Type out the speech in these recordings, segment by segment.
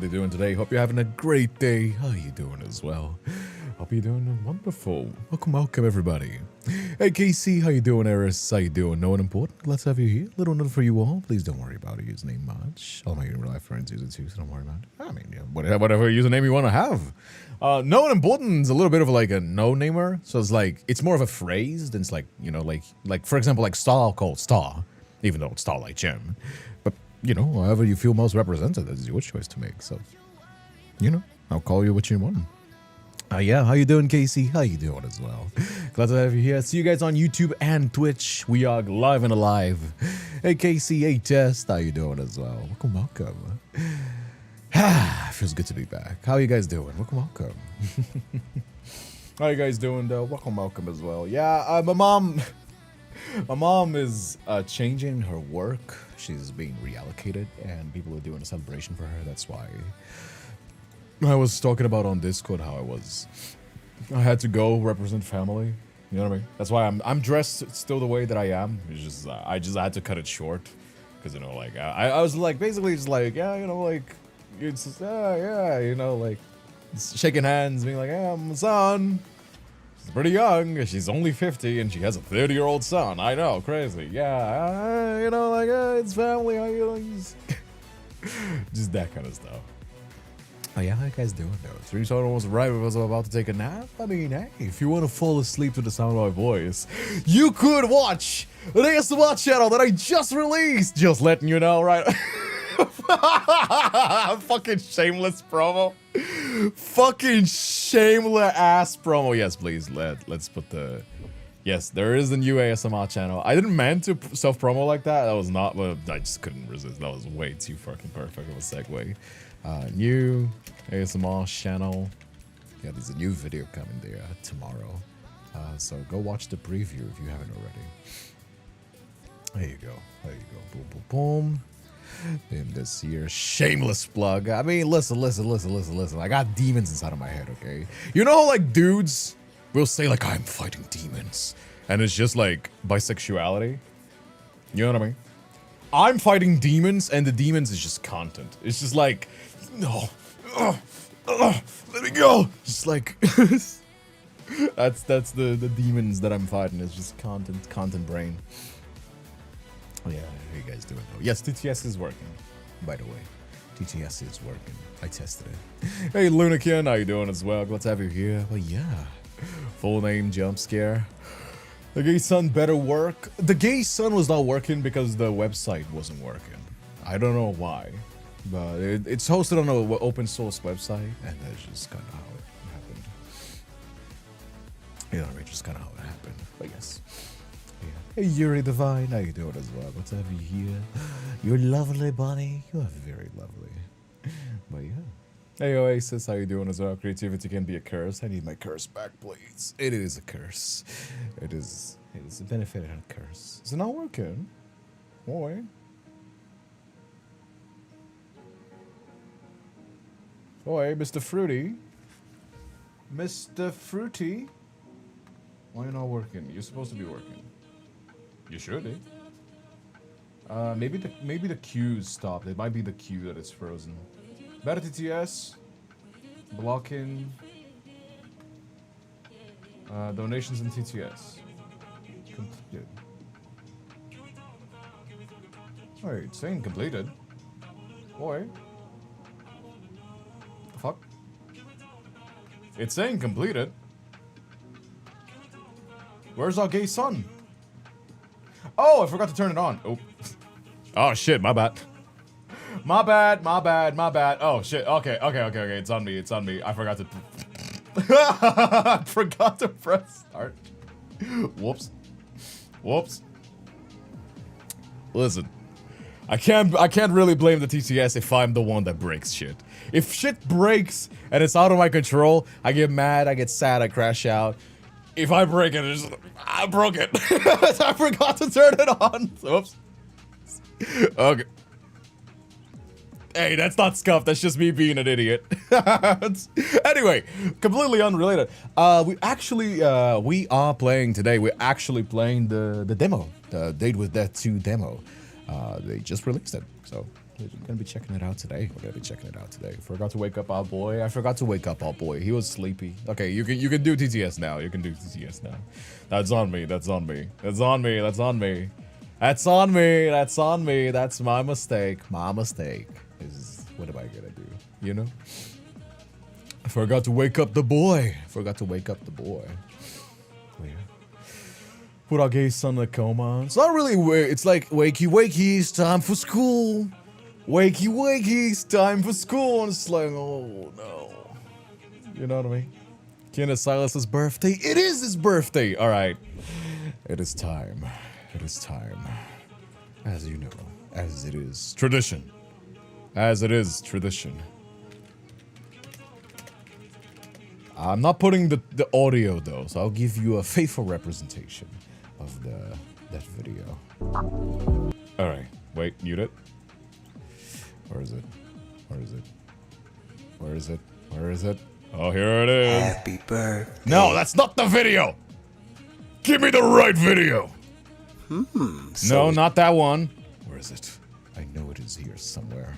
How you doing today? Hope you're having a great day. How you doing as well? Hope you're doing wonderful. Welcome everybody. Hey Casey, how you doing, Eris? How you doing? No one important. Let's have you here. Little note for you all. Please don't worry about a username much. All my real life friends use it too, so don't worry about it. I mean, yeah, whatever username you want to have. No one important is a little bit of like a no-namer. So it's like, it's more of a phrase than it's like, you know, like for example, like Star, I'll call it Star, even though it's Star like Jim. But, you know, however you feel most represented, that's your choice to make. So, you know, I'll call you what you want. Yeah, how you doing, Casey? How you doing as well? Glad to have you here. See you guys on YouTube and Twitch. We are live and alive. Hey, Casey. Hey, Test. How you doing as well? Welcome. Feels good to be back. How you guys doing? Welcome. How you guys doing, though? Welcome as well. Yeah, my mom is changing her work. She's being reallocated, and people are doing a celebration for her. That's why I was talking about on Discord how I had to go represent family. You know what I mean? That's why I'm dressed still the way that I am. It's just I had to cut it short because, you know, like I was like basically just like, yeah, you know, like it's just, yeah, you know, like shaking hands, being like, yeah, my son. She's pretty young. She's only 50 and she has a 30-year-old son. I know, crazy. Yeah, you know, like it's family. You know, just that kind of stuff. Oh yeah, how you guys doing though? 3 Total was right when I was about to take a nap. I mean, hey, if you want to fall asleep to the sound of my voice, you could watch the ASMR channel that I just released. Just letting you know, right? Fucking shameless promo. Fucking shameless ass promo. Yes, please. Let's put the. Yes, there is a new ASMR channel. I didn't mean to self-promo like that. That was not. Well, I just couldn't resist. That was way too fucking perfect of a segue. New ASMR channel. Yeah, there's a new video coming there tomorrow. So go watch the preview if you haven't already. There you go. There you go. Boom, boom, boom. In this year's shameless plug. I mean, listen. I got demons inside of my head, okay? You know how, like, dudes will say, like, I'm fighting demons. And it's just, like, bisexuality. You know what I mean? I'm fighting demons, and the demons is just content. It's just like, no, let me go. Just like, that's the demons that I'm fighting. It's just content brain. Oh yeah, how you guys doing though? Yes, TTS is working, by the way. TTS is working. I tested it. Hey, Lunakin, how you doing as well? Glad to have you here. Well, yeah. Full name, jump scare. The gay son better work. The gay son was not working because the website wasn't working. I don't know why, but it's hosted on an open source website, and that's just kind of how it happened. You know what I mean? Just kind of how it happened. But yes. Yeah. Hey, Yuri Divine, how you doing as well? Let's have you here. You're lovely, buddy. You are very lovely. But yeah. Hey Oasis, how you doing as well? Creativity can be a curse. I need my curse back, please. It is a curse. It is a benefit and a curse. Is it not working? Boy. Boy, Mr. Fruity. Mr. Fruity. Why are you not working? You're supposed to be working. You should be. Maybe the queue's stopped. It might be the queue that is frozen. Better TTS, blocking, donations in TTS. Completed. Wait, it's saying completed. Boy. The fuck? It's saying completed. Where's our gay son? Oh, I forgot to turn it on. Oh. Oh shit, my bad. My bad. Oh shit. Okay. It's on me. I forgot to. I forgot to press start. Whoops. Listen, I can't really blame the TTS if I'm the one that breaks shit. If shit breaks and it's out of my control, I get mad, I get sad, I crash out. If I break it, I broke it. I forgot to turn it on. Oops. Okay. Hey, that's not scuffed. That's just me being an idiot. Anyway, completely unrelated. We are playing today. We're actually playing the demo, the Date with Death 2 demo. They just released it, so We're gonna be checking it out today. We're gonna be checking it out today. Forgot to wake up our boy. I forgot to wake up our boy. He was sleepy. Okay, you can do TTS now. You can do TTS now. That's on me. That's on me. That's on me. That's on me. That's on me. That's on me. That's my mistake. My mistake. What am I gonna do? You know? I forgot to wake up the boy. Forgot to wake up the boy. Oh, yeah. Put our gay son in a coma. It's not really weird. It's like wakey wakey. It's time for school. Wakey wakey. It's time for school. And it's like, oh no. You know what I mean? Kindred Silas's birthday. It is his birthday. All right. It is time. It is time. As you know, as it is tradition. As it is tradition. I'm not putting the audio though, so I'll give you a faithful representation of that video. All right, wait, mute it. Where is it? Where is it? Where is it? Where is it? Oh, here it is. Happy birthday. No, that's not the video. Give me the right video. No, not that one. Where is it? I know it is here somewhere.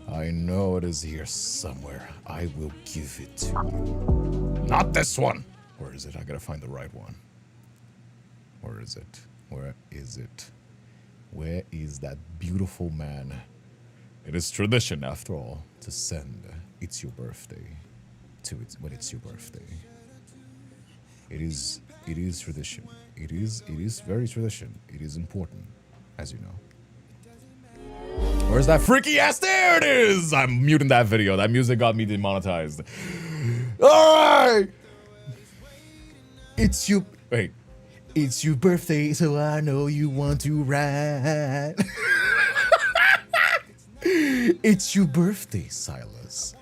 I know it is here somewhere. I will give it to you. Not this one. Where is it? I gotta find the right one. Where is it? Where is it? Where is that beautiful man? It is tradition, after all, to send "It's Your Birthday" to it when it's your birthday. It is tradition. It is very tradition. It is important, as you know. Where's that freaky ass? There it is! I'm muting that video. That music got me demonetized. Alright! It's your... Wait. It's your birthday, so I know you want to ride. It's your birthday, Silas.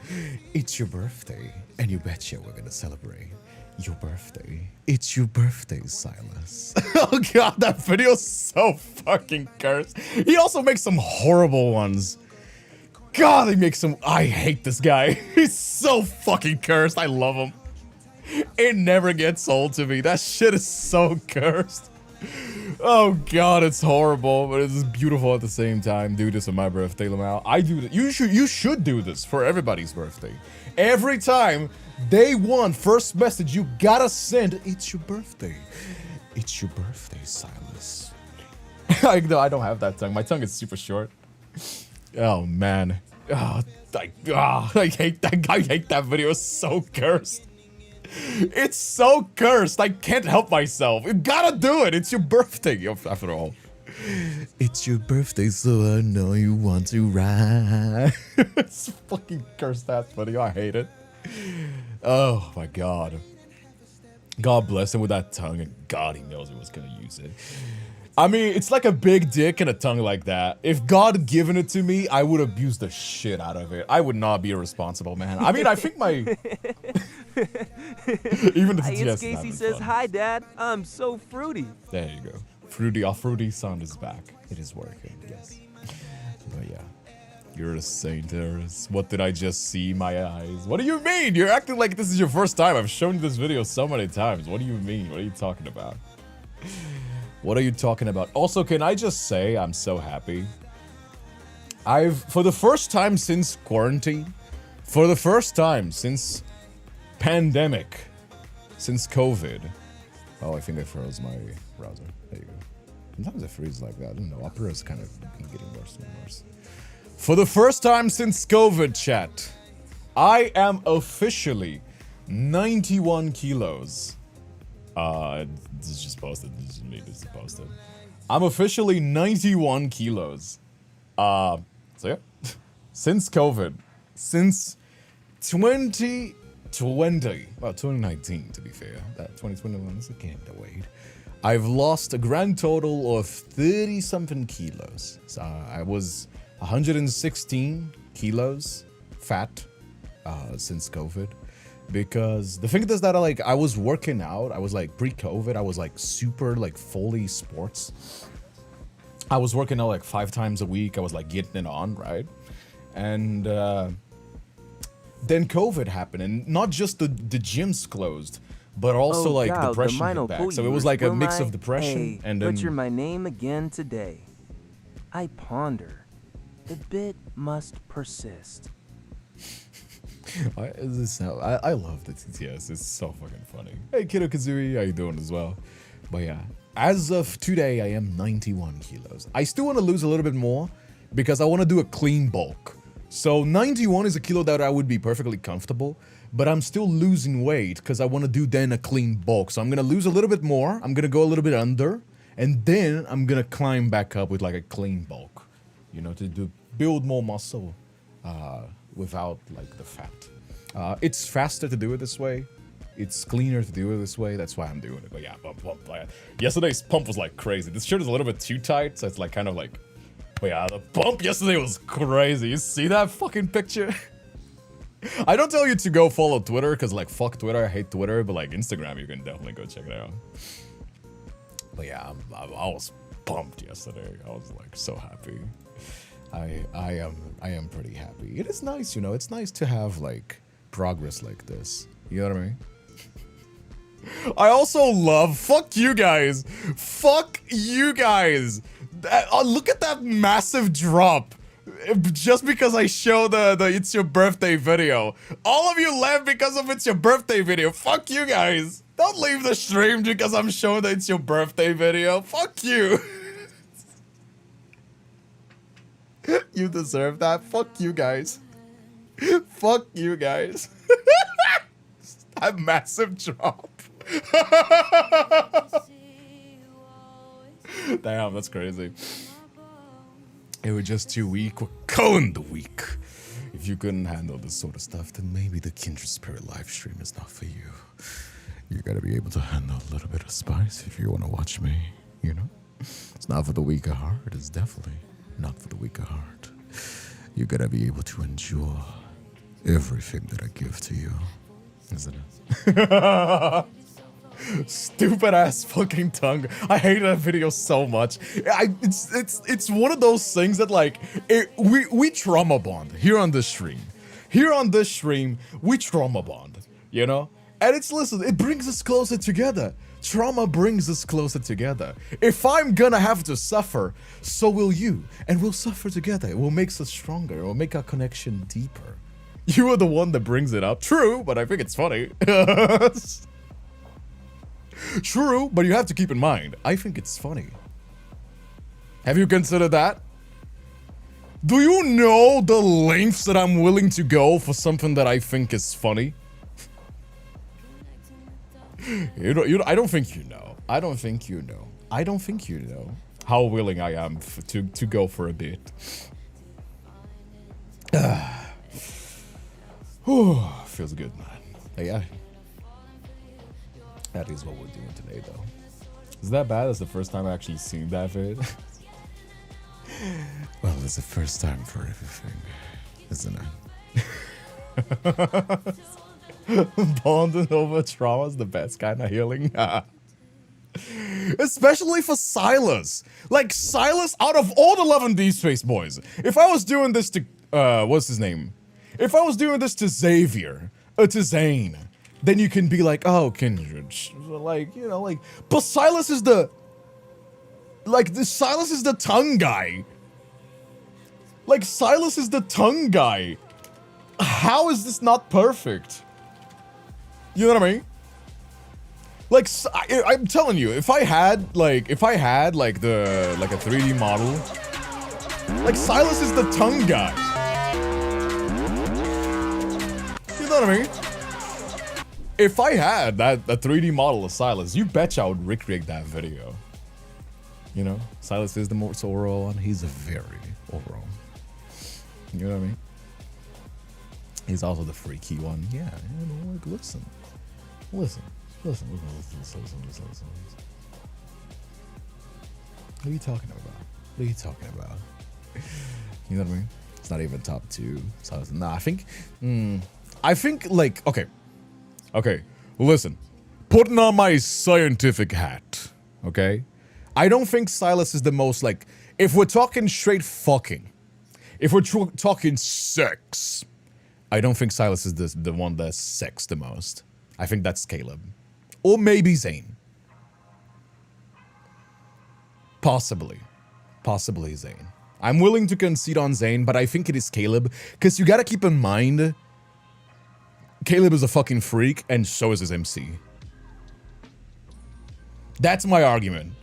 It's your birthday. And you betcha we're gonna celebrate your birthday. It's your birthday, Silas. Oh god, that video's so fucking cursed. He also makes some horrible ones. God, he makes some... I hate this guy. He's so fucking cursed. I love him. It never gets old to me. That shit is so cursed. Oh god, it's horrible, but it's beautiful at the same time. Do this on my birthday, Lamau. I do this. You should do this for everybody's birthday. Every time, day one, first message, you gotta send, "It's your birthday. It's your birthday, Silas." I don't have that tongue. My tongue is super short. Oh man. I hate that. I hate that video. It's so cursed. It's so cursed. I can't help myself. You gotta do it. It's your birthday, after all. It's your birthday, so I know you want to ride. It's fucking cursed ass video. I hate it. Oh my god. God bless him with that tongue, and God, he knows he was gonna use it. I mean, it's like a big dick and a tongue like that. If God had given it to me, I would abuse the shit out of it. I would not be a responsible man. I mean, I think my... Even if it's Casey says, "Hi, Dad. I'm so fruity." There you go. Fruity, our fruity sound is back. It is working, yes. But yeah. You're a saint, Eris. What did I just see? My eyes. What do you mean? You're acting like this is your first time. I've shown you this video so many times. What do you mean? What are you talking about? What are you talking about? Also, can I just say I'm so happy. For the first time since quarantine, for the first time since pandemic, since COVID. Oh, I think I froze my browser. There you go. Sometimes it freezes like that. I don't know. Opera is kind of getting worse and worse. For the first time since COVID, chat, I am officially 91 kilos. This is just posted. This is me. This is posted. I'm officially 91 kilos. So yeah. Since COVID. Since 2020. Well, 2019 to be fair. That 2021 is again the wait. I've lost a grand total of 30-something kilos. So I was 116 kilos fat since COVID. Because the thing is that I was working out. I was like pre-COVID. I was like super like fully sports. I was working out like 5 times a week. I was like getting it on, right? And then COVID happened, and not just the gyms closed, but also like depression hit back. So it was like a mix of depression and then... Butcher my name again today. I ponder. The bit must persist. I love the TTS. It's so fucking funny. Hey, Kiddo Kazooie, how you doing as well? But yeah, as of today, I am 91 kilos. I still want to lose a little bit more because I want to do a clean bulk. So 91 is a kilo that I would be perfectly comfortable, but I'm still losing weight because I want to do then a clean bulk. So I'm going to lose a little bit more. I'm going to go a little bit under, and then I'm going to climb back up with like a clean bulk, you know, to build more muscle without like the fat. It's faster to do it this way. It's cleaner to do it this way. That's why I'm doing it. But yeah, pump. Yesterday's pump was like crazy. This shirt is a little bit too tight, so it's like kind of like. But yeah, the pump yesterday was crazy. You see that fucking picture? I don't tell you to go follow Twitter because like fuck Twitter. I hate Twitter. But like Instagram, you can definitely go check it out. But yeah, I was pumped yesterday. I was like so happy. I am pretty happy. It is nice, you know. It's nice to have like progress like this. You know what I mean? I also love, fuck you guys. Fuck you guys. Look at that massive drop. Just because I show the It's Your Birthday video. All of you left because of It's Your Birthday video. Fuck you guys. Don't leave the stream because I'm showing the It's Your Birthday video. Fuck you. You deserve that. Fuck you guys. Fuck you guys. That massive drop. Damn, that's crazy. It was just too weak. We're calling the weak. If you couldn't handle this sort of stuff, then maybe the Kindred Spirit live stream is not for you. You gotta be able to handle a little bit of spice if you want to watch me, you know? It's not for the weak of heart. It's definitely not for the weak of heart. You gotta be able to endure everything that I give to you, isn't it? Stupid ass fucking tongue. I hate that video so much. It's one of those things that like we trauma bond here on this stream. Here on this stream, we trauma bond, you know? And listen, it brings us closer together. Trauma brings us closer together. If I'm gonna have to suffer, so will you. And we'll suffer together. It will make us stronger. It will make our connection deeper. You are the one that brings it up. True, but I think it's funny. True, but you have to keep in mind, I think it's funny. Have you considered that? Do you know the lengths that I'm willing to go for something that I think is funny? I don't think you know. I don't think you know. I don't think you know how willing I am to go for a bit. Feels good, man. Hey, yeah. That is what we're doing today, though. Is that bad? That's the first time I actually seen that vid. Well, it's the first time for everything, isn't it? Bonding over trauma is the best kind of healing. Especially for Silas. Like, Silas, out of all the Love and D Space boys, if I was doing this to, what's his name? If I was doing this to Xavier, or to Zane, then you can be like, oh, Kindred, like, you know, like, but Silas is the, like, Silas is the tongue guy. Like, Silas is the tongue guy. How is this not perfect? You know what I mean? Like, I'm telling you, if I had, like, a 3D model, like, Silas is the tongue guy. You know what I mean? If I had a 3D model of Silas, you betcha I would recreate that video. You know, Silas is the most oral one. He's a very oral. You know what I mean? He's also the freaky one. Yeah, you know, like, listen. What are you talking about? What are you talking about? You know what I mean? It's not even top 2. Silas. Nah, I think, like, okay, listen. Putting on my scientific hat, okay? I don't think Silas is the most, like, if we're talking straight fucking, if we're talking sex, I don't think Silas is the one that's sex the most. I think that's Caleb. Or maybe Zane. Possibly Zane. I'm willing to concede on Zayn, but I think it is Caleb. Because you gotta keep in mind, Caleb is a fucking freak, and so is his MC. That's my argument.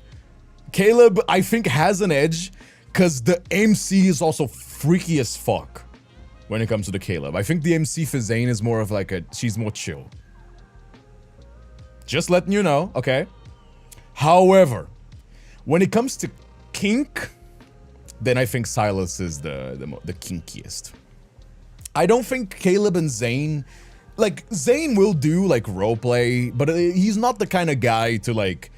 Caleb, I think, has an edge, because the MC is also freaky as fuck when it comes to the Caleb. I think the MC for Zayn is more of like she's more chill. Just letting you know, okay? However, when it comes to kink, then I think Silas is the kinkiest. I don't think Caleb and Zayn, like, Zayn will do, like, roleplay, but he's not the kind of guy to, like,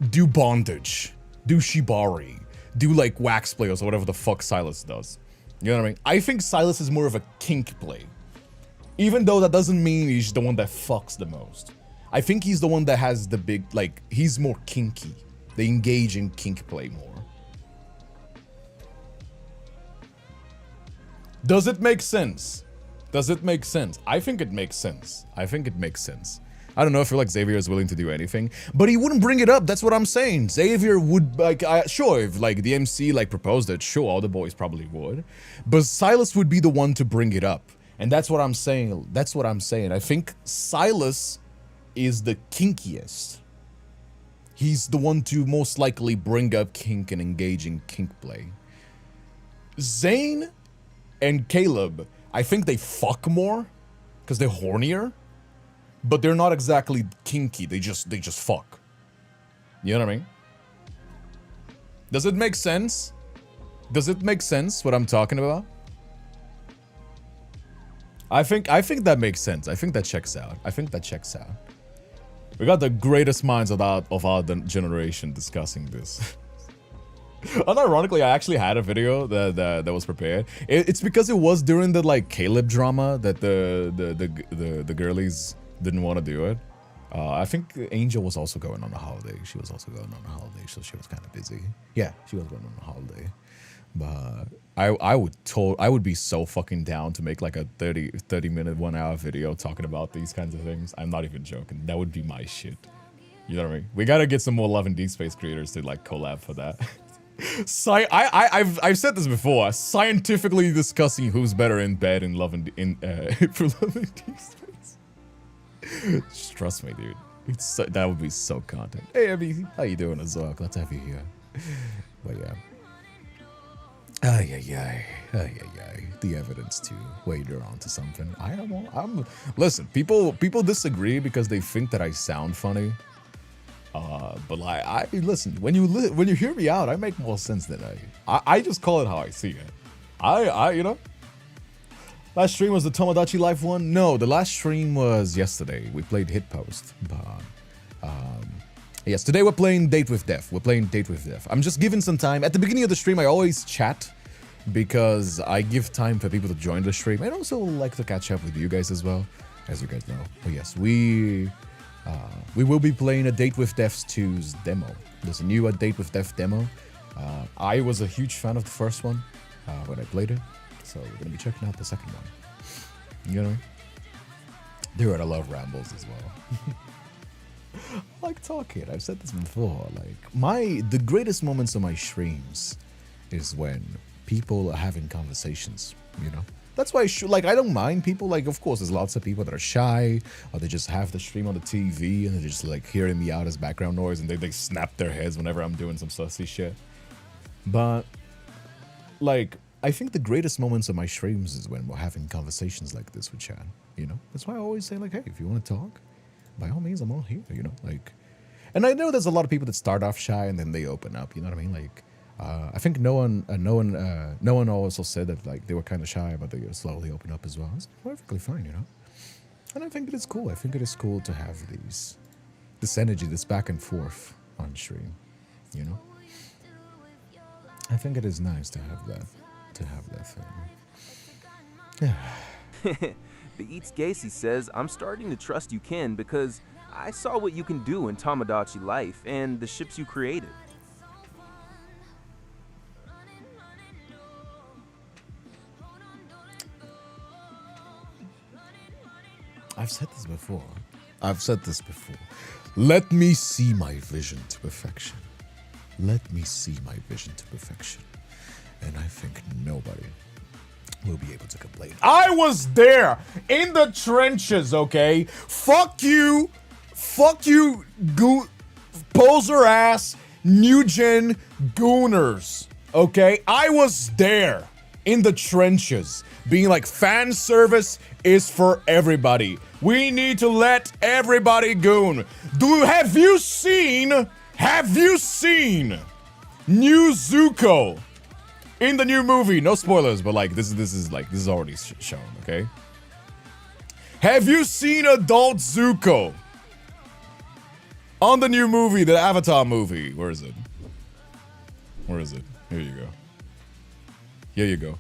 do bondage, do shibari, do, like, wax play or whatever the fuck Silas does. You know what I mean? I think Silas is more of a kink play. Even though that doesn't mean he's the one that fucks the most. I think he's the one that has the big, like, he's more kinky. They engage in kink play more. Does it make sense? Does it make sense? I think it makes sense. I think it makes sense. I don't know if like Xavier is willing to do anything, but he wouldn't bring it up. That's what I'm saying. Xavier would, like, sure, if like the MC like proposed it, sure, all the boys probably would, but Silas would be the one to bring it up, and that's what I'm saying. That's what I'm saying. I think Silas is the kinkiest. He's the one to most likely bring up kink and engage in kink play. Zayn and Caleb, I think they fuck more because they're hornier, but they're not exactly kinky. They just fuck. You know what I mean? Does it make sense? Does it make sense what I'm talking about? I think that makes sense. I think that checks out. I think that checks out. We got the greatest minds of our generation discussing this. Unironically, I actually had a video that was prepared. It's because it was during the like Caleb drama that the girlies didn't want to do it. I think Angel was also going on a holiday. She was also going on a holiday, so she was kind of busy. Yeah, she was going on a holiday. But I would be so fucking down to make like a 30 minute 1 hour video talking about these kinds of things. I'm not even joking. That would be my shit. You know what I mean? We gotta get some more Love and Deep Space creators to like collab for that. I've said this before. Scientifically discussing who's better in bed in Love and for Love and Deep Space. Just trust me, dude. That would be so content. Hey, Abby, how you doing as well? Glad to have you here. But yeah. Ay. The evidence to wager onto something. Listen, people disagree because they think that I sound funny. But like, listen, when you hear me out, I make more sense than I just call it how I see it. You know. Last stream was the Tomodachi Life one? No, the last stream was yesterday. We played Hitpost, but yes, today we're playing Date with Death. I'm just giving some time. At the beginning of the stream, I always chat because I give time for people to join the stream. I also like to catch up with you guys as well, as you guys know. But yes, we will be playing a Date with Death's 2's demo. There's a new Date with Death demo. I was a huge fan of the first one when I played it, so we're gonna be checking out the second one. You know, dude, I love rambles as well. I like talking. I've said this before. Like the greatest moments of my streams is when people are having conversations. You know, that's why I don't mind people. Like, of course, there's lots of people that are shy, or they just have the stream on the TV and they're just like hearing me out as background noise, and they snap their heads whenever I'm doing some sussy shit. But like, I think the greatest moments of my streams is when we're having conversations like this with Chan. You know, that's why I always say like, hey, if you want to talk, by all means, I'm all here, you know, like, and I know there's a lot of people that start off shy and then they open up, you know what I mean? Like, I think no one also said that like they were kind of shy, but they slowly open up as well. It's perfectly fine, you know? And I think it is cool. I think it is cool to have this energy, this back and forth on stream, you know? I think it is nice to have that thing. Yeah. The Eats Gacy says, I'm starting to trust you, Ken, because I saw what you can do in Tomodachi Life and the ships you created. I've said this before. Let me see my vision to perfection. And I think nobody will be able to complain. I was there in the trenches, okay? Fuck you, poser ass, new gen gooners, okay? I was there in the trenches, being like, fan service is for everybody. We need to let everybody goon. Have you seen new Zuko in the new movie? No spoilers, but like this is already shown, okay? Have you seen adult Zuko on the new movie, the Avatar movie? Where is it? Where is it? Here you go. Here you go.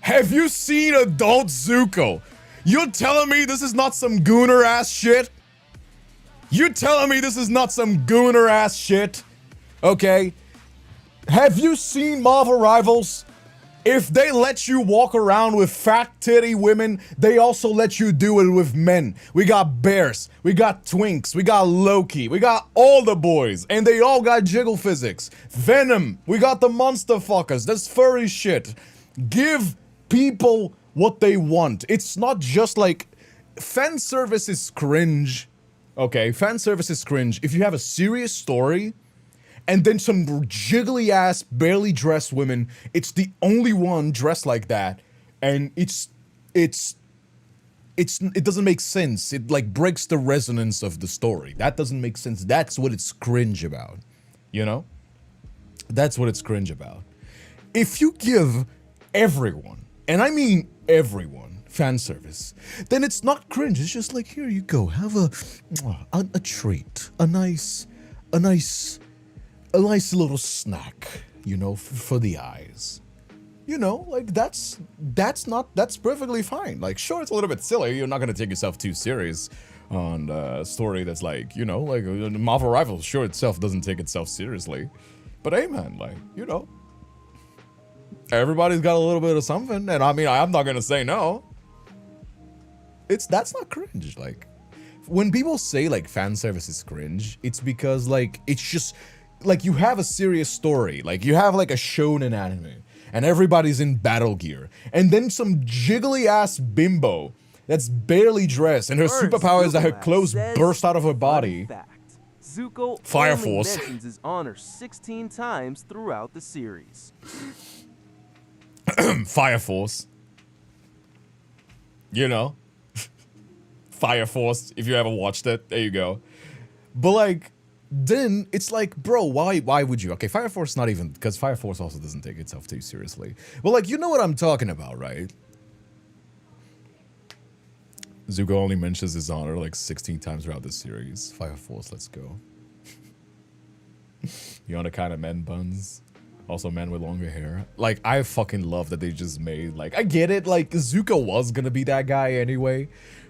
Have you seen adult Zuko? You're telling me this is not some gooner ass shit? You're telling me this is not some gooner ass shit? Okay? Have you seen Marvel Rivals? If they let you walk around with fat titty women, they also let you do it with men. We got bears, we got twinks, we got Loki, we got all the boys, and they all got jiggle physics. Venom, we got the monster fuckers, that's furry shit. Give people what they want. It's not just like, fan service is cringe. Okay, fan service is cringe. If you have a serious story, and then some jiggly ass, barely dressed women, it's the only one dressed like that, and it doesn't make sense. It like breaks the resonance of the story. That doesn't make sense. That's what it's cringe about, you know? That's what it's cringe about. If you give everyone, and I mean everyone, fan service, then it's not cringe. It's just like, here you go, have a treat, a nice little snack, you know, for the eyes. You know, like that's perfectly fine. Like, sure, it's a little bit silly. You're not gonna take yourself too serious on a story that's like, you know, like Marvel Rivals, sure, itself doesn't take itself seriously. But hey, man, like, you know, everybody's got a little bit of something, and I mean, I'm not gonna say no. That's not cringe. Like, when people say like fan service is cringe, it's because like it's just like you have a serious story, like you have like a shonen anime, and everybody's in battle gear, and then some jiggly ass bimbo that's barely dressed, and her superpower is that her clothes burst out of her body. Zuko Fire only Force mentions his honor 16 times throughout the series. Fire Force. You know? Fire Force, if you ever watched it, there you go. But like, then it's like, bro, why would you? Okay, Fire Force not even, because Fire Force also doesn't take itself too seriously. But like, you know what I'm talking about, right? Zuko only mentions his honor like 16 times throughout this series. Fire Force, let's go. You know the kind of men buns? Also men with longer hair. Like, I fucking love that they just made, like, I get it, like, Zuko was gonna be that guy anyway.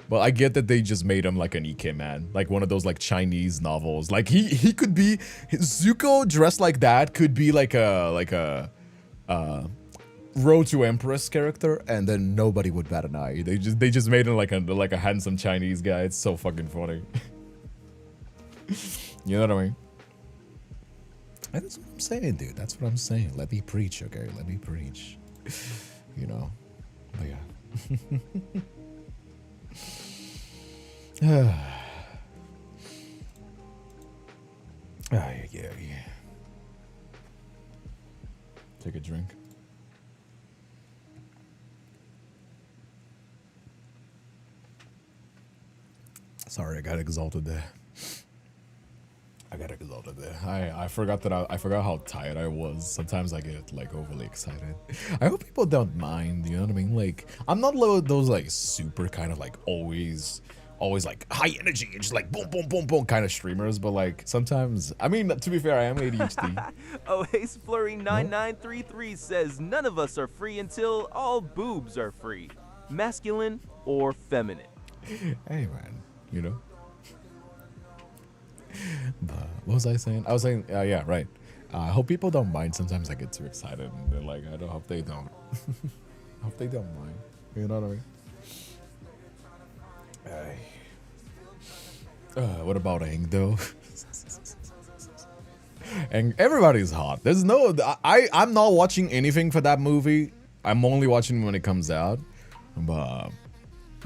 But I get that they just made him like an Ike man, like one of those like Chinese novels. Like he could be, Zuko dressed like that could be like a Road to Empress character, and then nobody would bat an eye. They just made him like a handsome Chinese guy. It's so fucking funny. You know what I mean? And that's what I'm saying, dude. That's what I'm saying. Let me preach, okay? Let me preach. You know? But yeah. Yeah. Take a drink. Sorry, I got exalted there. I forgot that I forgot how tired I was. Sometimes I get like overly excited. I hope people don't mind, you know what I mean? Like, I'm not those like super kind of like always like high energy and just like boom boom boom boom kind of streamers, but like sometimes, I mean, to be fair, I am ADHD. Oh, Ace Flurry 9933 says none of us are free until all boobs are free, masculine or feminine. Hey man, you know. But what was I saying? I was saying, yeah, right. I hope people don't mind. Sometimes I get too excited, and they're like, I don't hope they don't. I hope they don't mind. You know what I mean? What about Aang though? And everybody's hot. There's no, I'm not watching anything for that movie. I'm only watching when it comes out. But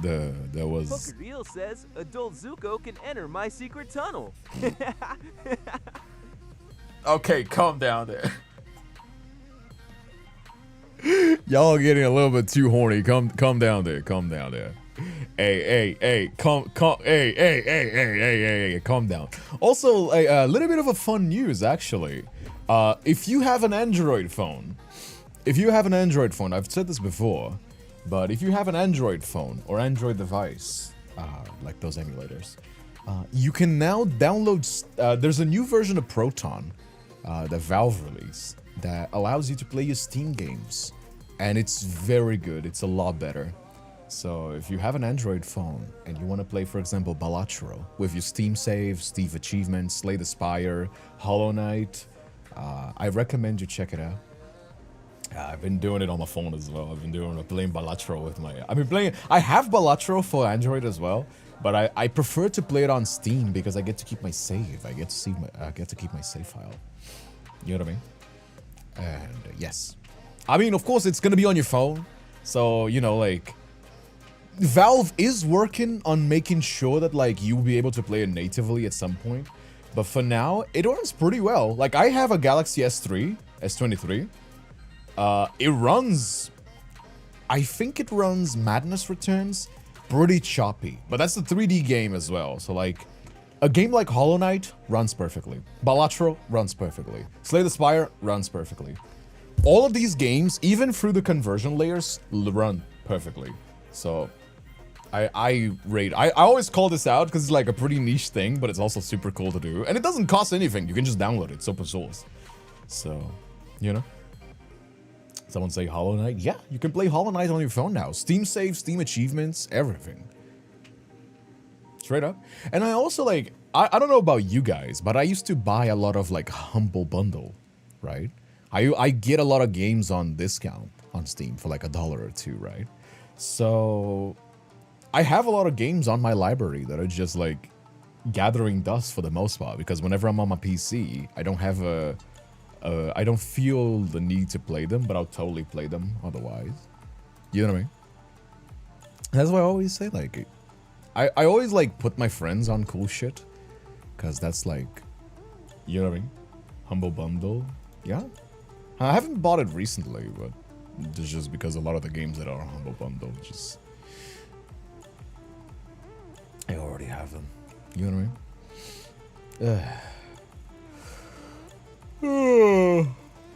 there was. Real says adult Zuko can enter my secret tunnel. Okay, calm down there. Y'all getting a little bit too horny. Calm down there. Calm down there. Hey, calm down. Also, a little bit of a fun news actually. If you have an Android phone, I've said this before, but if you have an Android phone or Android device, like those emulators, you can now download. There's a new version of Proton that Valve released that allows you to play your Steam games, and it's very good. It's a lot better. So if you have an Android phone and you want to play, for example, Balatro with your Steam save, Steam achievements, Slay the Spire, Hollow Knight, I recommend you check it out. I've been doing it on my phone as well. I've been playing Balatro with my. I have Balatro for Android as well, but I prefer to play it on Steam because I get to keep my save. I get to keep my save file. You know what I mean? And yes, I mean, of course, it's gonna be on your phone, so you know, like. Valve is working on making sure that like you'll be able to play it natively at some point, but for now it runs pretty well. Like I have a Galaxy S23. It runs, I think it runs Madness Returns pretty choppy, but that's the 3D game as well. So like a game like Hollow Knight runs perfectly. Balatro runs perfectly. Slay the Spire runs perfectly. All of these games, even through the conversion layers, run perfectly. So I always call this out because it's like a pretty niche thing, but it's also super cool to do. And it doesn't cost anything. You can just download it. It's open source. So, you know. Someone say Hollow Knight? Yeah, you can play Hollow Knight on your phone now. Steam save, Steam achievements, everything. Straight up. And I also like, I don't know about you guys, but I used to buy a lot of like Humble Bundle, right? I get a lot of games on discount on Steam for like $1 or $2, right? So I have a lot of games on my library that are just like gathering dust for the most part, because whenever I'm on my PC, I don't have I don't feel the need to play them, but I'll totally play them otherwise. You know what I mean? That's why I always say, like, I always like put my friends on cool shit, because that's like, you know what I mean? Humble Bundle, yeah. I haven't bought it recently, but it's just because a lot of the games that are on Humble Bundle just. I already have them. You know what I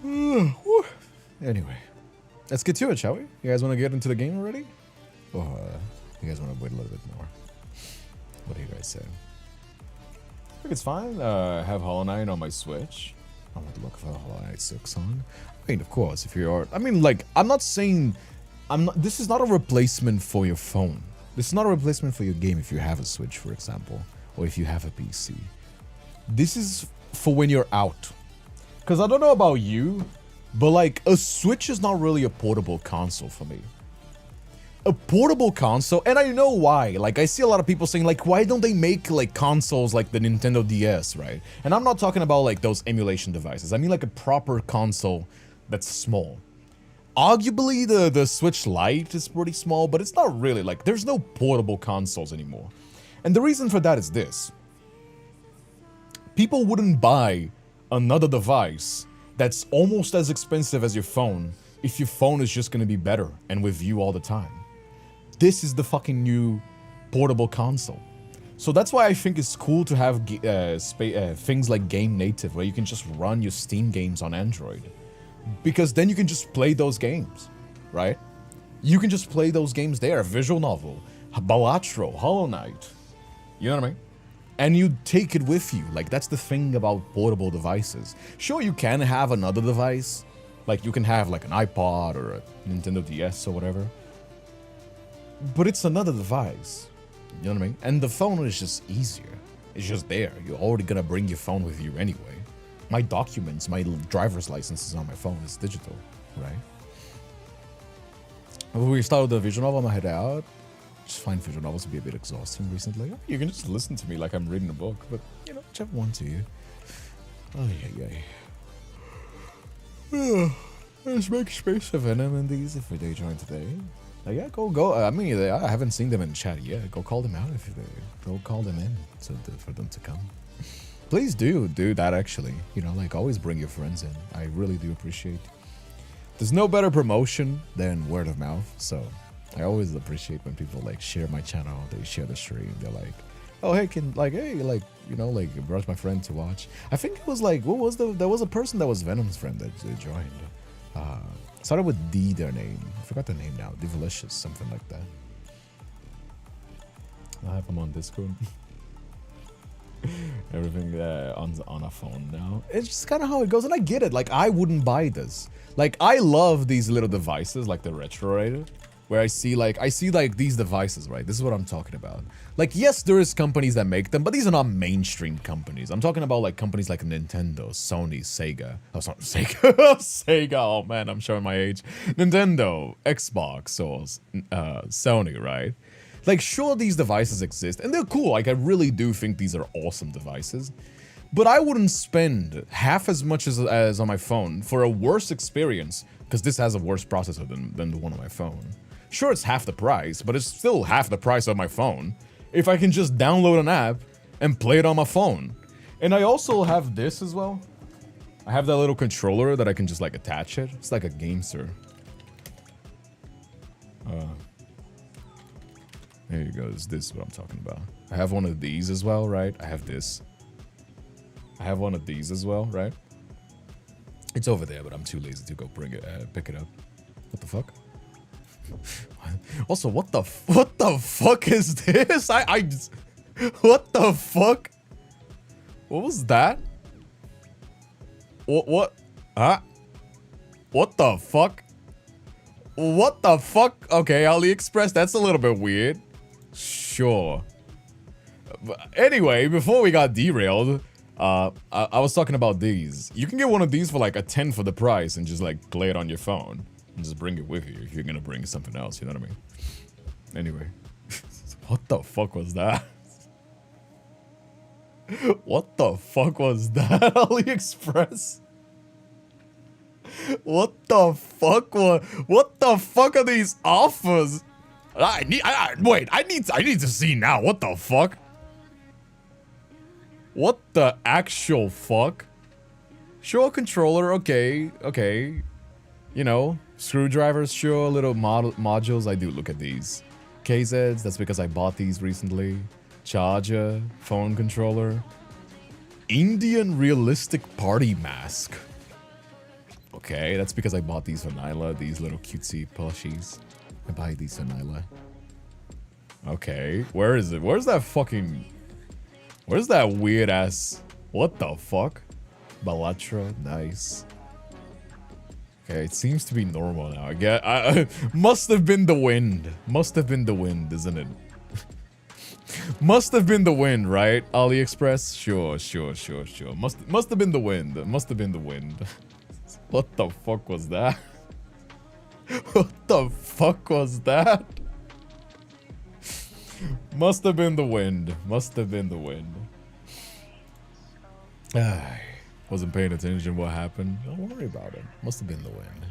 mean? Anyway, let's get to it, shall we? You guys want to get into the game already? Or you guys want to wait a little bit more? What do you guys say? I think it's fine. I have Hollow Knight on my Switch. I'm going to look for Hollow Knight 6 on. I mean, of course, if you are... I mean, like, I'm not saying... This is not a replacement for your phone. This is not a replacement for your game if you have a Switch, for example, or if you have a PC. This is for when you're out. Because I don't know about you, but like a Switch is not really a portable console for me. A portable console, and I know why. Like I see a lot of people saying like, why don't they make like consoles like the Nintendo DS, right? And I'm not talking about like those emulation devices. I mean like a proper console that's small. Arguably, the Switch Lite is pretty small, but it's not really, like, there's no portable consoles anymore. And the reason for that is this. People wouldn't buy another device that's almost as expensive as your phone if your phone is just going to be better and with you all the time. This is the fucking new portable console. So that's why I think it's cool to have things like Game Native, where you can just run your Steam games on Android. Because then you can just play those games, right? You can just play those games there. Visual Novel, Balatro, Hollow Knight. You know what I mean? And you take it with you. Like, that's the thing about portable devices. Sure, you can have another device. Like, you can have, like, an iPod or a Nintendo DS or whatever. But it's another device. You know what I mean? And the phone is just easier. It's just there. You're already gonna bring your phone with you anyway. My documents, my driver's license is on my phone. It's digital, right? When we start with the visual novel, I'm gonna head out. Just find visual novels to be a bit exhausting recently. You can just listen to me like I'm reading a book, but you know, whichever one to you. Oh yeah. Let's make space for Venom in these if they join today. Yeah, go. I mean, I haven't seen them in chat yet. Go call them out if they. Go call them in for them to come. Please do that actually. You know, like always bring your friends in. I really do appreciate. There's no better promotion than word of mouth. So I always appreciate when people like share my channel. They share the stream. They're like, oh hey, you know, like brought my friend to watch. I think it was like there was a person that was Venom's friend that joined. Started with D, their name. I forgot their name now. Divalicious, something like that. I have them on Discord. Everything on a phone now. It's just kind of how it goes, and I get it. Like, I wouldn't buy this. Like, I love these little devices, like the Retrorator, where I see like these devices, right? This is what I'm talking about. Like, yes, there is companies that make them, but these are not mainstream companies. I'm talking about like companies like Nintendo, Sony, Sega. Oh, sorry, Sega. Sega. Oh man, I'm showing my age. Nintendo, Xbox, or Sony, right? Like, sure, these devices exist, and they're cool. Like, I really do think these are awesome devices. But I wouldn't spend half as much as on my phone for a worse experience, because this has a worse processor than the one on my phone. Sure, it's half the price, but it's still half the price of my phone if I can just download an app and play it on my phone. And I also have this as well. I have that little controller that I can just like attach it. It's like a GameSir. There you go. This is what I'm talking about. I have one of these as well, right? I have this. I have one of these as well, right? It's over there, but I'm too lazy to go pick it up. What the fuck? Also, what the fuck is this? I just, what the fuck? What was that? What? Huh? What the fuck? What the fuck? Okay, AliExpress, that's a little bit weird. Sure. But anyway, before we got derailed, I was talking about these. You can get one of these for like a 10 for the price and just like play it on your phone. And just bring it with you if you're gonna bring something else, you know what I mean? Anyway. What the fuck was that? What the fuck was that, AliExpress? What the fuck are these offers? Wait, I need to see now. What the fuck? What the actual fuck? Sure, controller, okay. You know, screwdrivers, sure, little modules. I do look at these. KZs, that's because I bought these recently. Charger, phone controller. Indian realistic party mask. Okay, that's because I bought these for Nyla, these little cutesy plushies. I buy these for Nyla. Okay, where is it? Where's that weird ass? What the fuck? Balatra, nice. Okay, it seems to be normal now. I must have been the wind. Must have been the wind, isn't it? Must have been the wind, right? AliExpress? Sure. Must have been the wind. Must have been the wind. What the fuck was that? What the fuck was that? Must have been the wind. Must have been the wind. Wasn't paying attention what happened. Don't worry about it. Must have been the wind.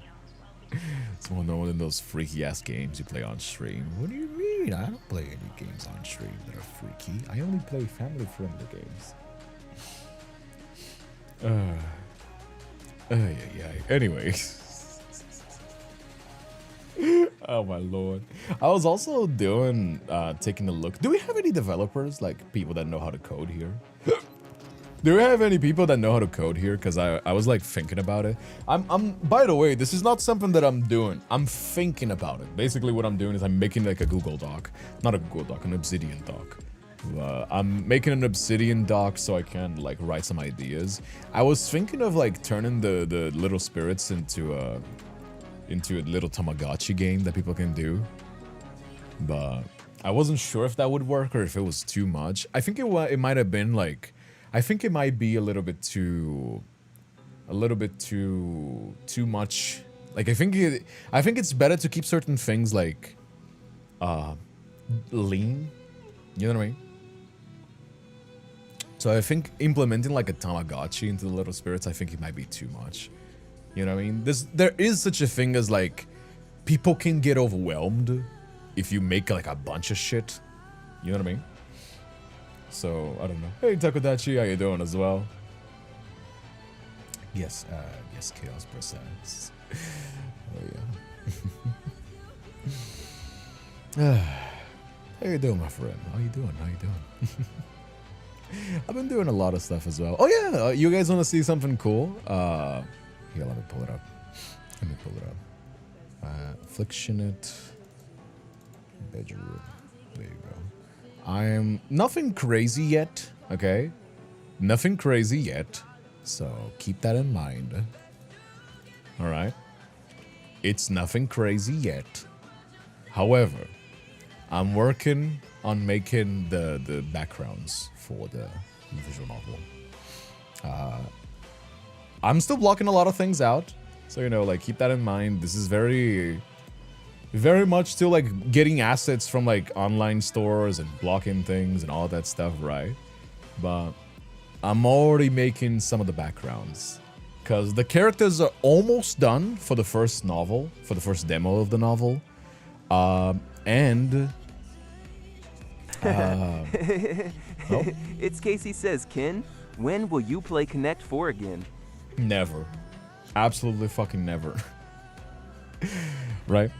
It's one of those freaky ass games you play on stream. What do you mean? I don't play any games on stream that are freaky. I only play family friendly games. Anyway. Oh my lord. I was also doing taking a look. Do we have any developers, like people that know how to code here? Do we have any people that know how to code here? Because I was like thinking about it. By the way, this is not something that I'm doing. I'm thinking about it. Basically what I'm doing is I'm making like a Google Doc. Not a Google Doc, an Obsidian Doc. I'm making an Obsidian Doc so I can like write some ideas. I was thinking of like turning the little spirits into a little Tamagotchi game that people can do. But I wasn't sure if that would work or if it was too much. I think it might have been like, I think it might be a little bit too much. Like I think it's better to keep certain things like lean. You know what I mean? So I think implementing like a Tamagotchi into the little spirits, I think it might be too much. You know what I mean? There is such a thing as like, people can get overwhelmed if you make like a bunch of shit. You know what I mean? So, I don't know. Hey, Takodachi, how you doing as well? Yes, yes, Chaos Precise. Oh, yeah. How you doing, my friend? How you doing? How you doing? I've been doing a lot of stuff as well. Oh, yeah, you guys want to see something cool? Here, let me pull it up. Let me pull it up. Afflictionate bedroom. There you go. I'm nothing crazy yet, okay? Nothing crazy yet. So keep that in mind. All right. It's nothing crazy yet. However, I'm working on making the backgrounds for the visual novel. I'm still blocking a lot of things out. So, you know, like, keep that in mind. This is very much still, like, getting assets from, like, online stores and blocking things and all that stuff, right? But I'm already making some of the backgrounds. Because the characters are almost done for the first novel, for the first demo of the novel. And... oh. It's Casey Says, Ken, when will you play Connect 4 again? Never. Absolutely fucking never. Right?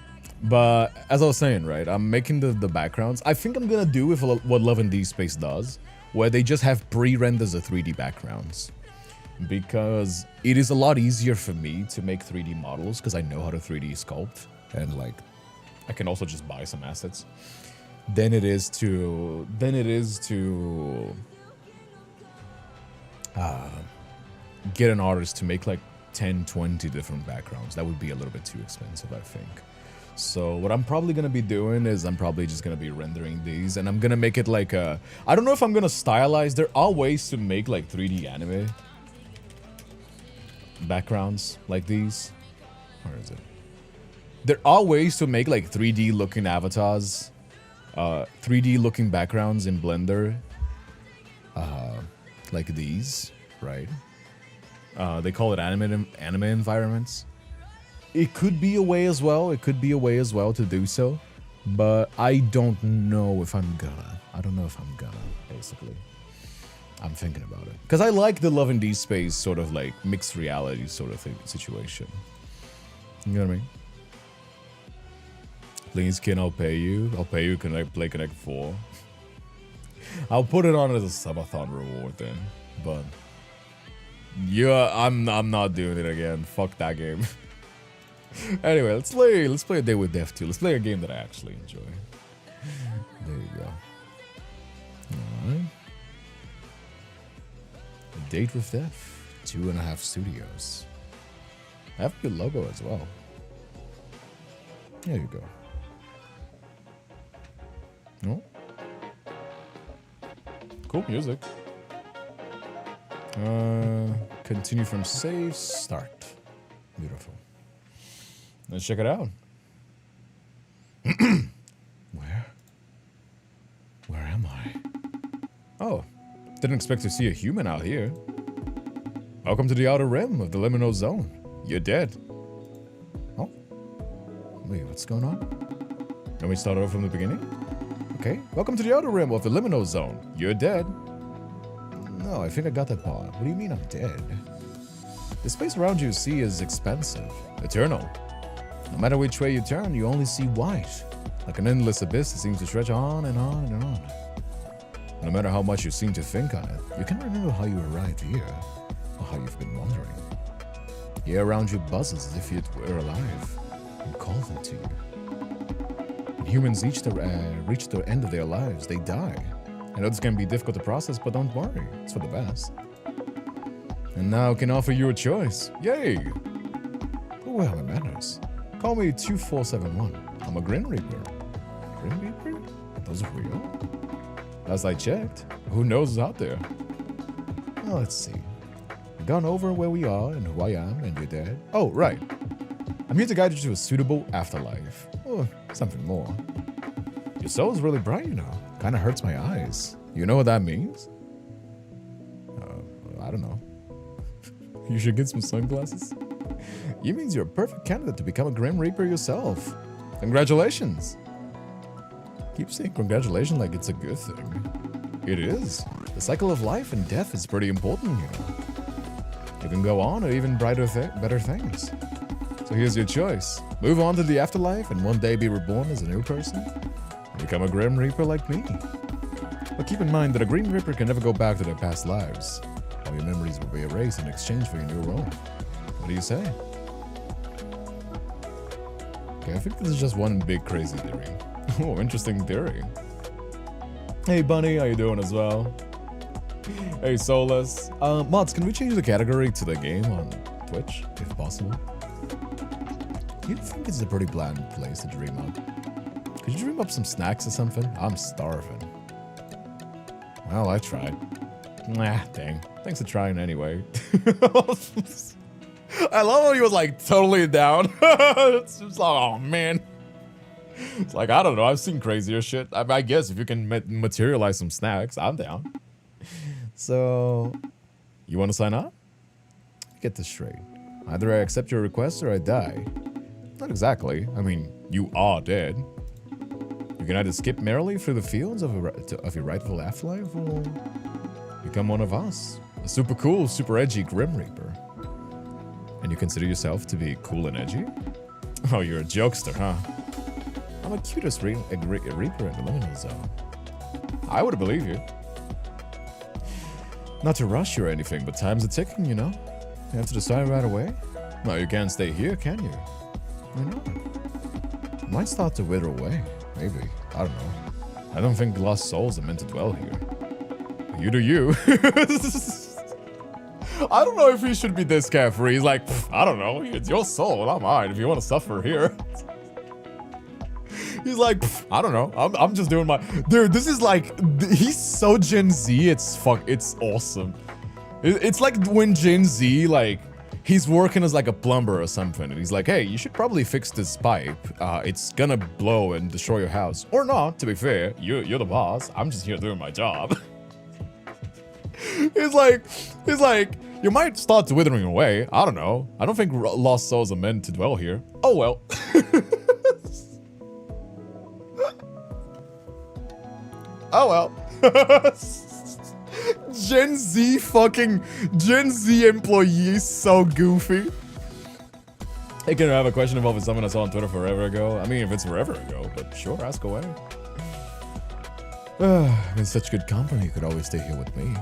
But as I was saying, right, I'm making the backgrounds. I think I'm gonna do with what Love and Deep Space does, where they just have pre-renders of 3D backgrounds. Because it is a lot easier for me to make 3D models because I know how to 3D sculpt. And like, I can also just buy some assets. Than it is to get an artist to make like 10, 20 different backgrounds. That would be a little bit too expensive, I think. So what I'm probably going to be doing is I'm probably just going to be rendering these, and I'm going to make it like a... I don't know if I'm going to stylize. There are ways to make like 3D anime backgrounds like these. Where is it? There are ways to make like 3D looking avatars, 3D looking backgrounds in Blender, like these, right? They call it anime environments. It could be a way as well. It could be a way as well to do so, but I don't know if I'm gonna. I don't know if I'm gonna. Basically, I'm thinking about it because I like the Love and Deep Space sort of like mixed reality sort of thing situation. You know what I mean? Please, Ken, I'll pay you. I'll pay you. Play Connect 4. I'll put it on as a subathon reward then, but yeah, I'm not doing it again. Fuck that game. Anyway, let's play A Day with Death 2. Let's play a game that I actually enjoy. There you go. Alright. A Date with Death. 2.5 Studios. I have a good logo as well. There you go. Oh. Cool music. Continue from save, start. Beautiful. Let's check it out. Where am I? Oh, didn't expect to see a human out here. Welcome to the outer rim of the liminal zone. You're dead. Oh, wait, what's going on? Can we start over from the beginning? Okay, welcome to the outer rim of the liminal zone. You're dead. No, I think I got that part. What do you mean I'm dead? The space around you see is expansive, eternal. No matter which way you turn, you only see white. Like an endless abyss that seems to stretch on and on and on. No matter how much you seem to think on it, you can't remember how you arrived here, or how you've been wandering. The air around you buzzes as if you were alive, and calls them to you. When humans reach the end of their lives, they die. I know this can be difficult to process, but don't worry, it's for the best. And now I can offer you a choice. Yay! Well, it matters. Call me 2471. I'm a Grim Reaper. Grim Reaper? Are those real? As I checked, who knows what's out there? Well, let's see. We've gone over where we are and who I am, and you're dead. Oh, right. I'm here to guide you to a suitable afterlife. Or something more. Your soul's really bright, you know. Kinda hurts my eyes. You know what that means? I don't know. You should get some sunglasses. You means you're a perfect candidate to become a Grim Reaper yourself. Congratulations. Keep saying congratulations like it's a good thing. It is. The cycle of life and death is pretty important, you know. You can go on or even better things. So here's your choice. Move on to the afterlife and one day be reborn as a new person. And become a Grim Reaper like me. But keep in mind that a Grim Reaper can never go back to their past lives. All your memories will be erased in exchange for your new role. What do you say? Okay, I think this is just one big crazy theory. Oh, interesting theory. Hey Bunny, how you doing as well? Hey Solus. Mods, can we change the category to the game on Twitch, if possible? You think it's a pretty bland place to dream up? Could you dream up some snacks or something? I'm starving. Well, I tried. Nah, dang. Thanks for trying anyway. I love how he was like totally down. It's just like, oh man. It's like, I don't know, I've seen crazier shit. I guess if you can materialize some snacks, I'm down. So, you want to sign up? Get this straight. Either I accept your request or I die. Not exactly. I mean, you are dead. You can either skip merrily through the fields of your rightful afterlife or become one of us. A super cool, super edgy Grim Reaper. And you consider yourself to be cool and edgy? Oh, you're a jokester, huh? I'm a cutest Reaper in the liminal zone. I would believe you. Not to rush you or anything, but time's a ticking, you know? You have to decide right away. Well, you can't stay here, can you? Why not? It might start to wither away. Maybe. I don't know. I don't think lost souls are meant to dwell here. You do you. I don't know if he should be this carefree. He's like, I don't know. It's your soul, not mine. If you want to suffer here. He's like, I don't know. I'm just doing my... Dude, this is like... He's so Gen Z. It's awesome. It's like when Gen Z, like... He's working as like a plumber or something. And he's like, hey, you should probably fix this pipe. It's gonna blow and destroy your house. Or not, to be fair. You're the boss. I'm just here doing my job. He's like, you might start withering away. I don't know. I don't think lost souls are meant to dwell here. Oh well. Oh well. Gen Z employees so goofy. Hey, can I have a question involving someone I saw on Twitter forever ago? I mean, if it's forever ago, but sure, ask away. In such good company, you could always stay here with me.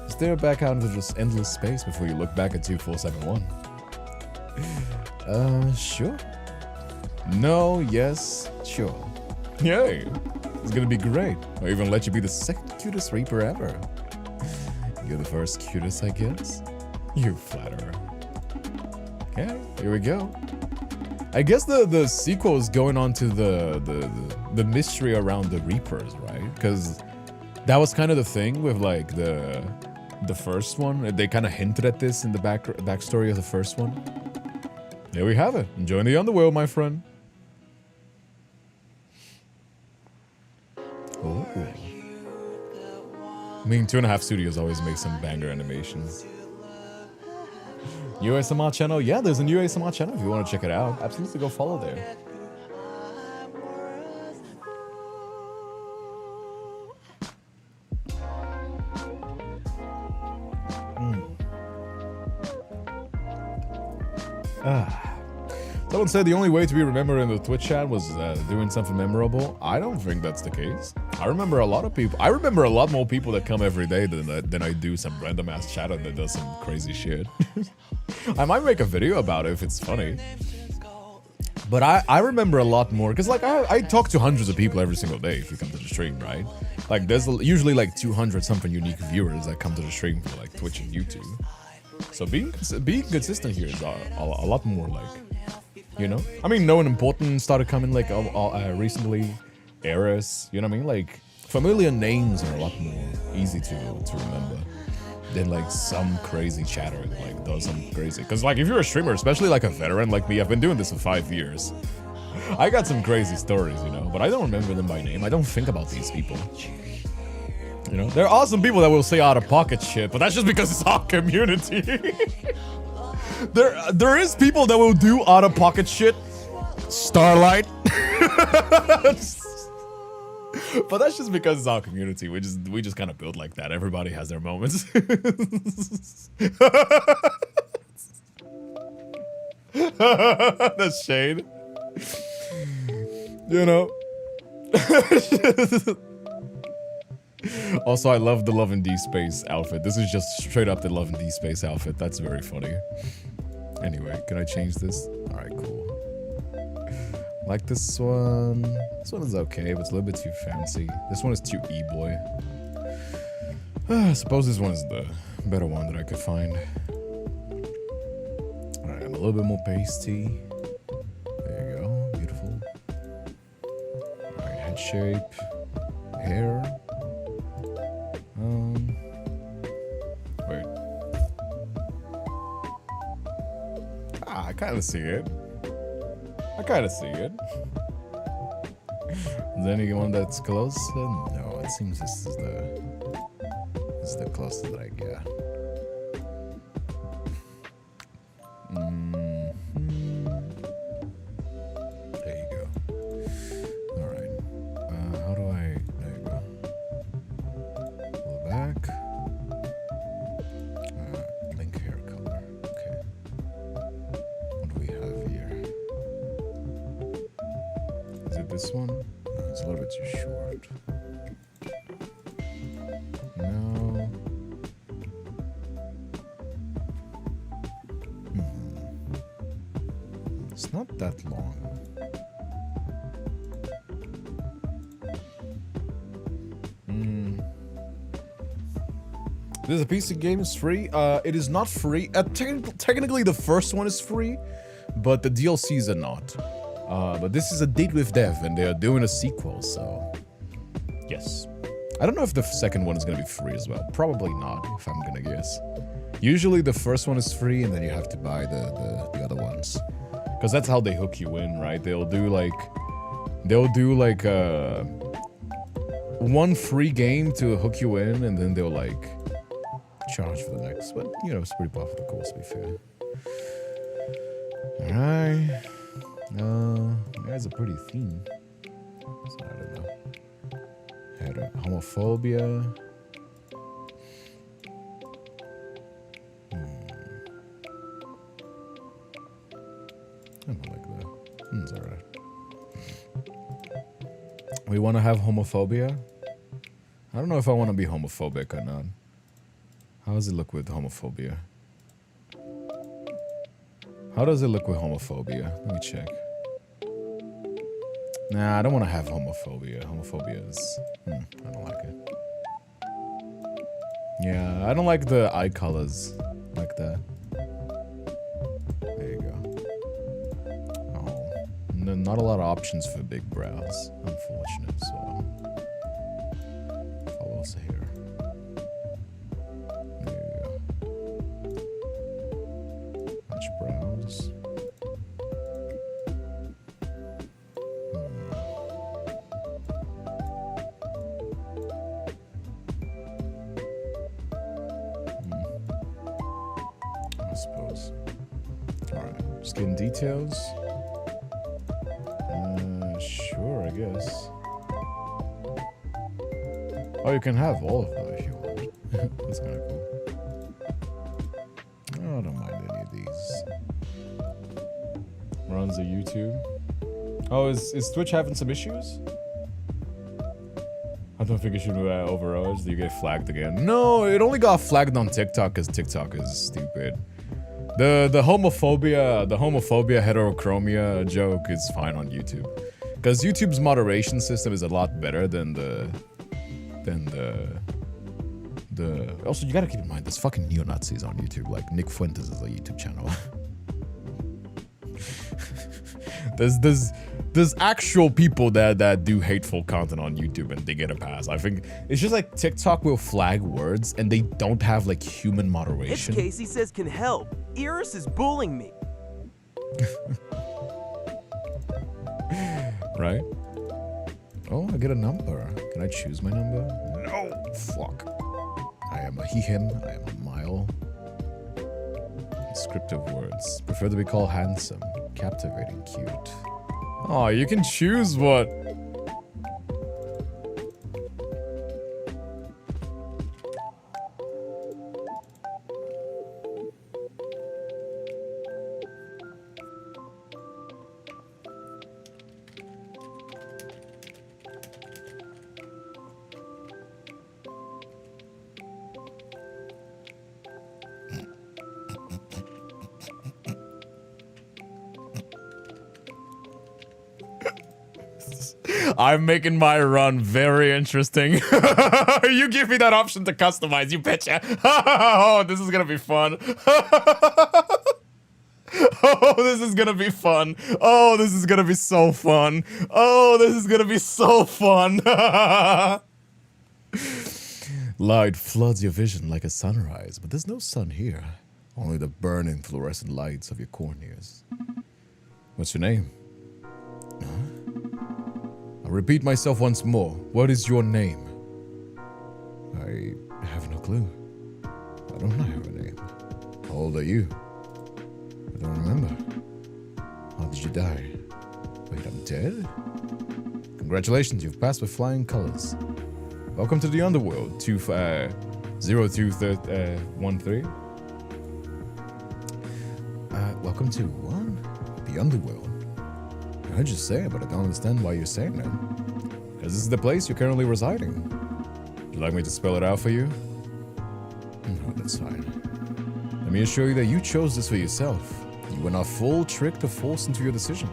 Stare back out into this endless space before you look back at 2471. Sure. No, yes, sure. Yay. It's gonna be great. I'll even let you be the second cutest Reaper ever. You're the first cutest, I guess? You flatterer. Okay, here we go. I guess the sequel is going on to the mystery around the Reapers, right? Because that was kind of the thing with like the first one. They kind of hinted at this in the backstory of the first one. There we have it. Enjoying the underworld, my friend. Oh. I mean, 2.5 Studios always makes some banger animations. New ASMR channel? Yeah, there's a new ASMR channel if you want to check it out. Absolutely go follow there. Someone said the only way to be remembered in the Twitch chat was doing something memorable. I don't think that's the case. I remember a lot of people. I remember a lot more people that come every day than I do some random ass chatter that does some crazy shit. I might make a video about it if it's funny. But I remember a lot more because like I talk to hundreds of people every single day if you come to the stream, right? Like there's usually like 200 something unique viewers that come to the stream for like Twitch and YouTube. So being consistent here is a lot more like, you know? I mean, no one important started coming like recently. Eras, you know what I mean? Like familiar names are a lot more easy to remember than like some crazy chatter that like does something crazy. Because like if you're a streamer, especially like a veteran like me, I've been doing this for 5 years. I got some crazy stories, you know, but I don't remember them by name. I don't think about these people. You know, there are some people that will say out of pocket shit, but that's just because it's our community. there is people that will do out of pocket shit. Starlight. But that's just because it's our community. We just kind of build like that. Everybody has their moments. That's shade. You know. Also, I love the Love and D Space outfit. This is just straight up the Love and D Space outfit. That's very funny. Anyway, can I change this? All right, cool. Like this one. This one is okay, but it's a little bit too fancy. This one is too e-boy. I suppose this one is the better one that I could find. All right, I'm a little bit more pasty. There you go, beautiful. All right, head shape, hair. Wait. Ah, I kind of see it. I kind of see it. Is there anyone that's close? No, it seems this is the closest that I get. There you go. All right. How do I? There you go. Pull it back. Link hair color. Okay. What do we have here? Is it this one? No, it's a little bit too short. No. It's not that long. This is a PC game, it's free. It is not free. Technically the first one is free, but the DLCs are not. But this is a date with dev, and they are doing a sequel, so yes. I don't know if the second one is gonna be free as well. Probably not, if I'm gonna guess. Usually the first one is free, and then you have to buy the other ones, because that's how they hook you in, right? They'll do like one free game to hook you in, and then they'll like charge for the next. But you know, it's pretty par for the course, to be fair. All right. That's a pretty theme. So I don't know. Homophobia. I don't like that. It's alright. We want to have homophobia? I don't know if I want to be homophobic or not. How does it look with homophobia? How does it look with homophobia? Let me check. Nah, I don't want to have homophobia. Homophobia is... I don't like it. Yeah, I don't like the eye colors like that. There you go. Oh, not a lot of options for big brows. Unfortunate, so... Follows here. There you go. Bunch of brows. I suppose. Alright, skin details. Sure, I guess. Oh, you can have all of them if you want. That's kind of cool. Oh, I don't mind any of these. Runs a YouTube. Oh, is Twitch having some issues? I don't think it should be overall. Do you get flagged again? No, it only got flagged on TikTok because TikTok is stupid. The homophobia heterochromia joke is fine on YouTube, because YouTube's moderation system is a lot better than the also, you gotta keep in mind there's fucking neo-Nazis on YouTube. Like Nick Fuentes is a YouTube channel. There's actual people that do hateful content on YouTube and they get a pass. I think it's just like TikTok will flag words and they don't have like human moderation. It's Casey says can help. Iris is bullying me. Right? Oh, I get a number. Can I choose my number? no! Fuck. I am a he, him. I am a mile. Descriptive words. Prefer to be called handsome, captivating, cute. Oh, you can choose what. I'm making my run very interesting. You give me that option to customize, you betcha. Oh, this is gonna be fun. Oh, this is gonna be fun. Oh, this is gonna be so fun. Oh, this is gonna be so fun. Light floods your vision like a sunrise, but there's no sun here. Only the burning fluorescent lights of your corneas. What's your name? I'll repeat myself once more. What is your name? I have no clue. Why don't I have a name? How old are you? I don't remember. How did you die? Wait, I'm dead? Congratulations, you've passed with flying colors. Welcome to the underworld, 0213. Welcome to what? The underworld. I heard you say it, but I don't understand why you're saying that. Because this is the place you're currently residing. Would you like me to spell it out for you? No, that's fine. Let me assure you that you chose this for yourself. You were not tricked or forced into your decision.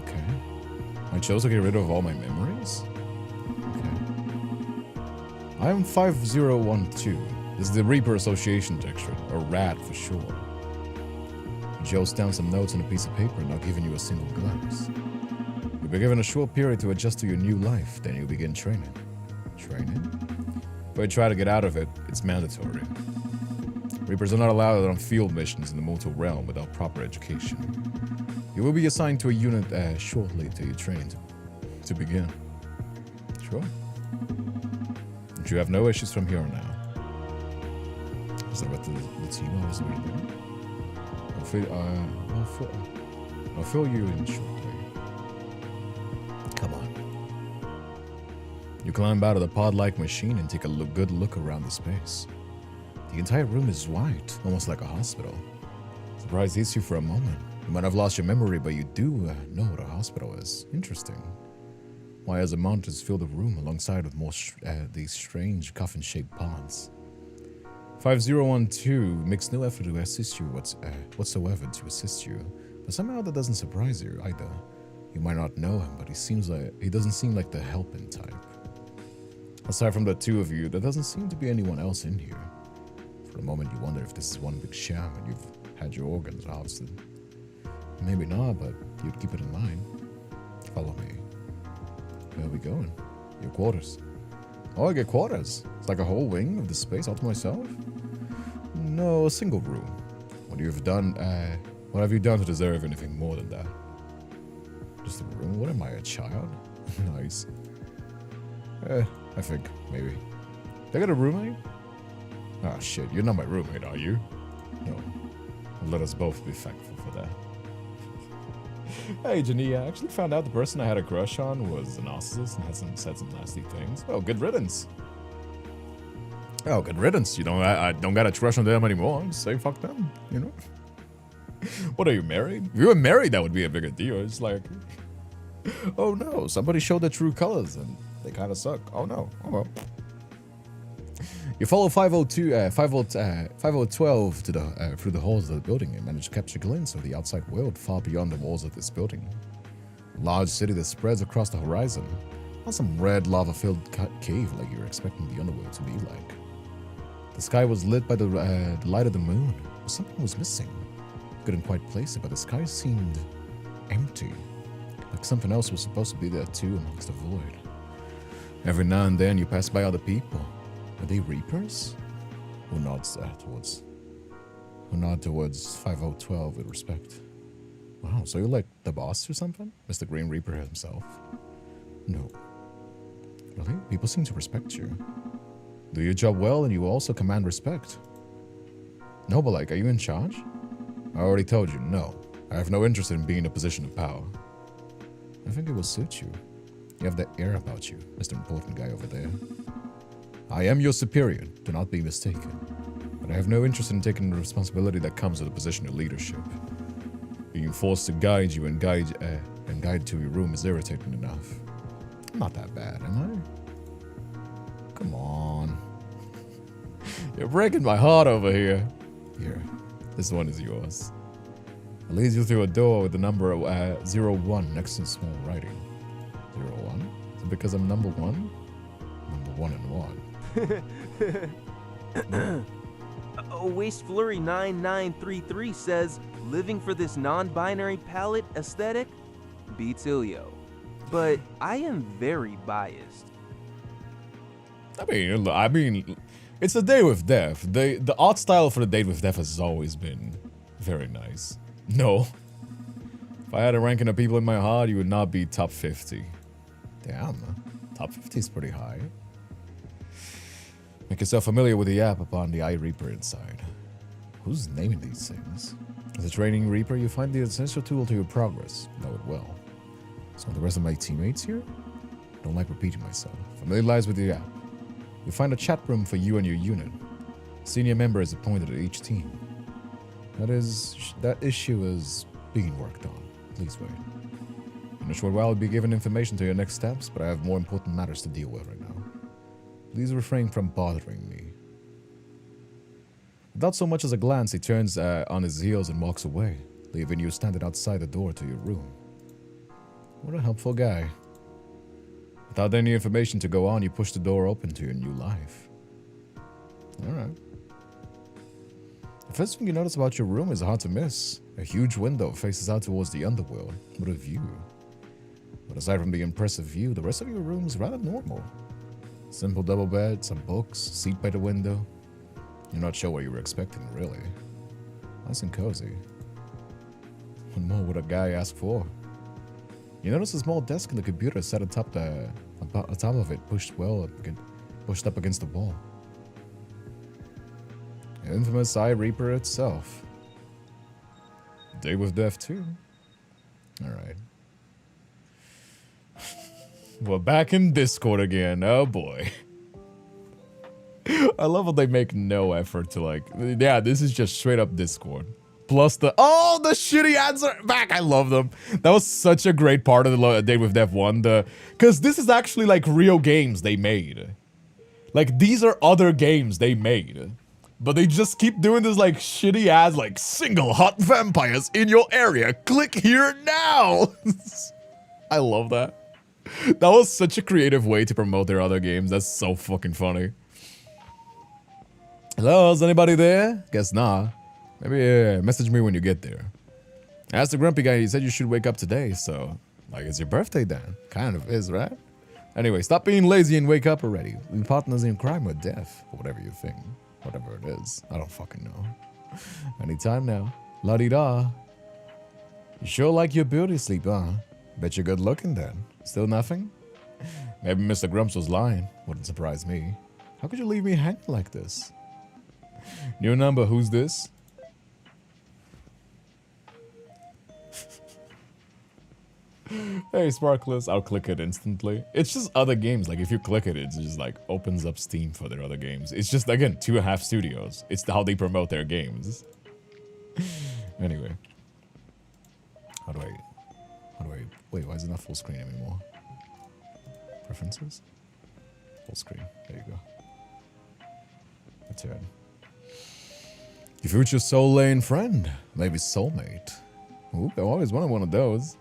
Okay. I chose to get rid of all my memories? Okay. I am 5012. This is the Reaper Association texture, or RAT for short. Joe's down some notes on a piece of paper, not giving you a single glance. You'll be given a short period to adjust to your new life, then you'll begin training. Training? But you try to get out of it, it's mandatory. Reapers are not allowed on field missions in the mortal realm without proper education. You will be assigned to a unit shortly to your training to begin. Sure? But you have no issues from here on out. Is that what the team was doing? I'll fill you in shortly. Come on. You climb out of the pod-like machine and take a good look around the space. The entire room is white, almost like a hospital. Surprise hits you for a moment. You might have lost your memory, but you do know what a hospital is. Interesting. Why has the monitors fill the room alongside with more these strange coffin-shaped pods? 5012 makes no effort to assist you whatsoever to assist you, but somehow that doesn't surprise you either. You might not know him, but he doesn't seem like the helping type. Aside from the two of you, there doesn't seem to be anyone else in here. For a moment you wonder if this is one big sham and you've had your organs harvested. Maybe not, but you'd keep it in mind. Follow me. Where are we going? Your quarters. Oh, I get quarters. It's like a whole wing of the space all to myself? No, a single room. What have you done to deserve anything more than that? Just a room? What am I, a child? Nice. I think, maybe. They got a roommate? Ah, shit, you're not my roommate, are you? No. Let us both be thankful for that. Hey, Jenny, I actually found out the person I had a crush on was a narcissist and said some nasty things. Oh, good riddance. Oh, good riddance. You know, I don't got a crush on them anymore. Just say fuck them, you know? What, are you married? If you were married, that would be a bigger deal. It's like, oh no, somebody showed their true colors and they kind of suck. Oh no, oh well. You follow 5012 to through the halls of the building and manage to capture a glimpse of the outside world far beyond the walls of this building. A large city that spreads across the horizon, not some red lava-filled cave like you're expecting the underworld to be like. The sky was lit by the light of the moon, but something was missing. Couldn't quite place it, but the sky seemed empty, like something else was supposed to be there too amongst the void. Every now and then you pass by other people. Are they Reapers? Who nod towards 5012 with respect. Wow, so you're like the boss or something? Mr. Green Reaper himself? No. Really? People seem to respect you. Do your job well and you also command respect. No, but like, are you in charge? I already told you, no. I have no interest in being in a position of power. I think it will suit you. You have that air about you, Mr. Important Guy over there. I am your superior, do not be mistaken. But I have no interest in taking the responsibility that comes with a position of leadership. Being forced to guide you and guide to your room is irritating enough. I'm not that bad, am I? Come on. You're breaking my heart over here. Here, this one is yours. It leads you through a door with the number 01 next to small writing. 01? Is it because I'm number one? Number 1 and 1. Waste Flurry 9933 says, living for this non-binary palette aesthetic? Beatilio. But I am very biased. I mean, it's a day with death. The art style for the date with death has always been very nice. No. If I had a ranking of people in my heart, you would not be top 50. Damn. Top 50 is pretty high. Make yourself familiar with the app upon the Eye Reaper inside. Who's naming these things? As a training Reaper, you find the essential tool to your progress. Know it well. So the rest of my teammates here? Don't like repeating myself. Familiarize with the app. You find a chat room for you and your unit. Senior member is appointed at each team. That issue is being worked on. Please wait. In a short while, I'll be given information to your next steps, but I have more important matters to deal with right now. Please refrain from bothering me. Without so much as a glance, he turns on his heels and walks away, leaving you standing outside the door to your room. What a helpful guy. Without any information to go on, you push the door open to your new life. Alright. The first thing you notice about your room is hard to miss. A huge window faces out towards the underworld. What a view. But aside from the impressive view, the rest of your room is rather normal. Simple double bed, some books, seat by the window. You're not sure what you were expecting, really. Nice and cozy. What more would a guy ask for? You notice a small desk in the computer set atop of it, pushed up against the wall. The infamous Eye Reaper itself. Day with Death too. Alright. We're back in Discord again. Oh boy. I love how they make no effort to like, yeah, this is just straight up Discord. Plus the shitty ads are back. I love them. That was such a great part of the Day with Death 1. Because this is actually like real games they made. Like these are other games they made. But they just keep doing this like shitty ads like single hot vampires in your area. Click here now. I love that. That was such a creative way to promote their other games. That's so fucking funny. Hello, is anybody there? Guess not. Maybe message me when you get there. Ask the grumpy guy, he said you should wake up today, so like it's your birthday then. Kind of is, right? Anyway, stop being lazy and wake up already. We partners in crime or death, or whatever you think. Whatever it is. I don't fucking know. Anytime now. La-di-da. You sure like your beauty sleep, huh? Bet you're good looking then. Still nothing? Maybe Mr. Grumps was lying. Wouldn't surprise me. How could you leave me hanging like this? New number, who's this? Hey, Sparkless, I'll click it instantly. It's just other games. Like, if you click it, it just, like, opens up Steam for their other games. It's just, again, 2.5 studios. It's how they promote their games. Anyway. How do I... Wait, why is it not full screen anymore? Preferences? Full screen. There you go. Return. Your future soul lane friend. Maybe soulmate. Ooh, I always wanted one of those.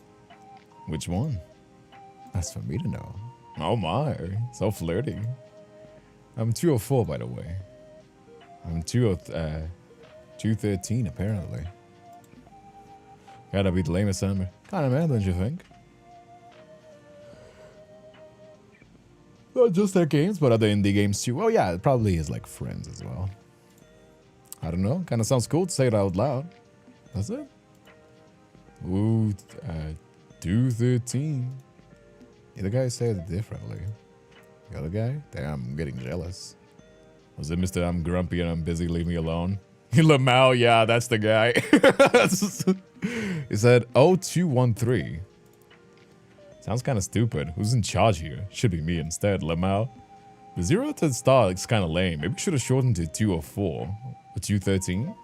Which one? That's for me to know. Oh my, so flirty. I'm 204, by the way. I'm 213, apparently. Gotta be the lamest number. Kinda man, don't you think? Not just their games, but other indie games too. Oh yeah, it probably is like friends as well. I don't know, kinda sounds cool to say it out loud. Does it? Ooh, 213. Yeah, the guy said it differently. The other guy? Damn, I'm getting jealous. Was it Mr. I'm grumpy and I'm busy, leave me alone? Lamau, yeah, that's the guy. He said 0213. Sounds kind of stupid. Who's in charge here? Should be me instead, Lamau. The 0 to the start looks kind of lame. Maybe we should have shortened to 204 or 213.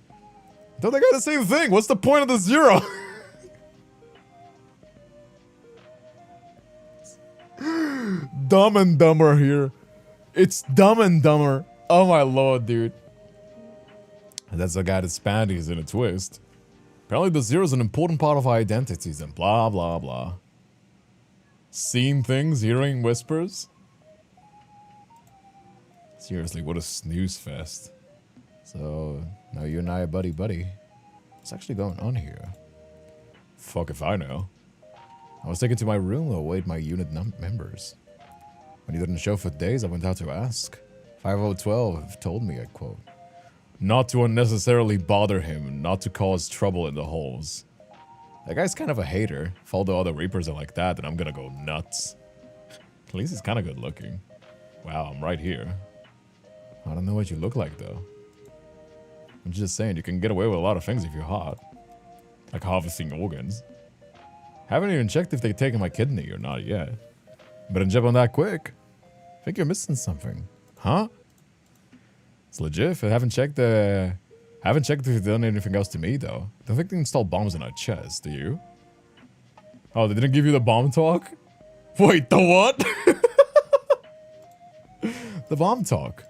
I thought they got the same thing. What's the point of the 0? Dumb and Dumber here. It's Dumb and Dumber. Oh my lord, dude. That's the guy that Spandy's in a twist. Apparently the 0 is an important part of our identities and blah blah blah. Seeing things, hearing whispers. Seriously, what a snooze fest. So, now you and I are buddy-buddy. What's actually going on here? Fuck if I know. I was taken to my room to await my unit members. When he didn't show for days, I went out to ask. 5012 told me, I quote, not to unnecessarily bother him and not to cause trouble in the halls. That guy's kind of a hater. If all the other Reapers are like that, then I'm gonna go nuts. At least he's kind of good looking. Wow, I'm right here. I don't know what you look like, though. I'm just saying, you can get away with a lot of things if you're hot. Like harvesting organs. Haven't even checked if they've taken my kidney or not yet. Better jump on that quick. Think you're missing something. Huh? It's legit. I haven't checked if they've done anything else to me, though. Don't think they installed bombs in our chest, do you? Oh, they didn't give you the bomb talk? Wait, the what? The bomb talk.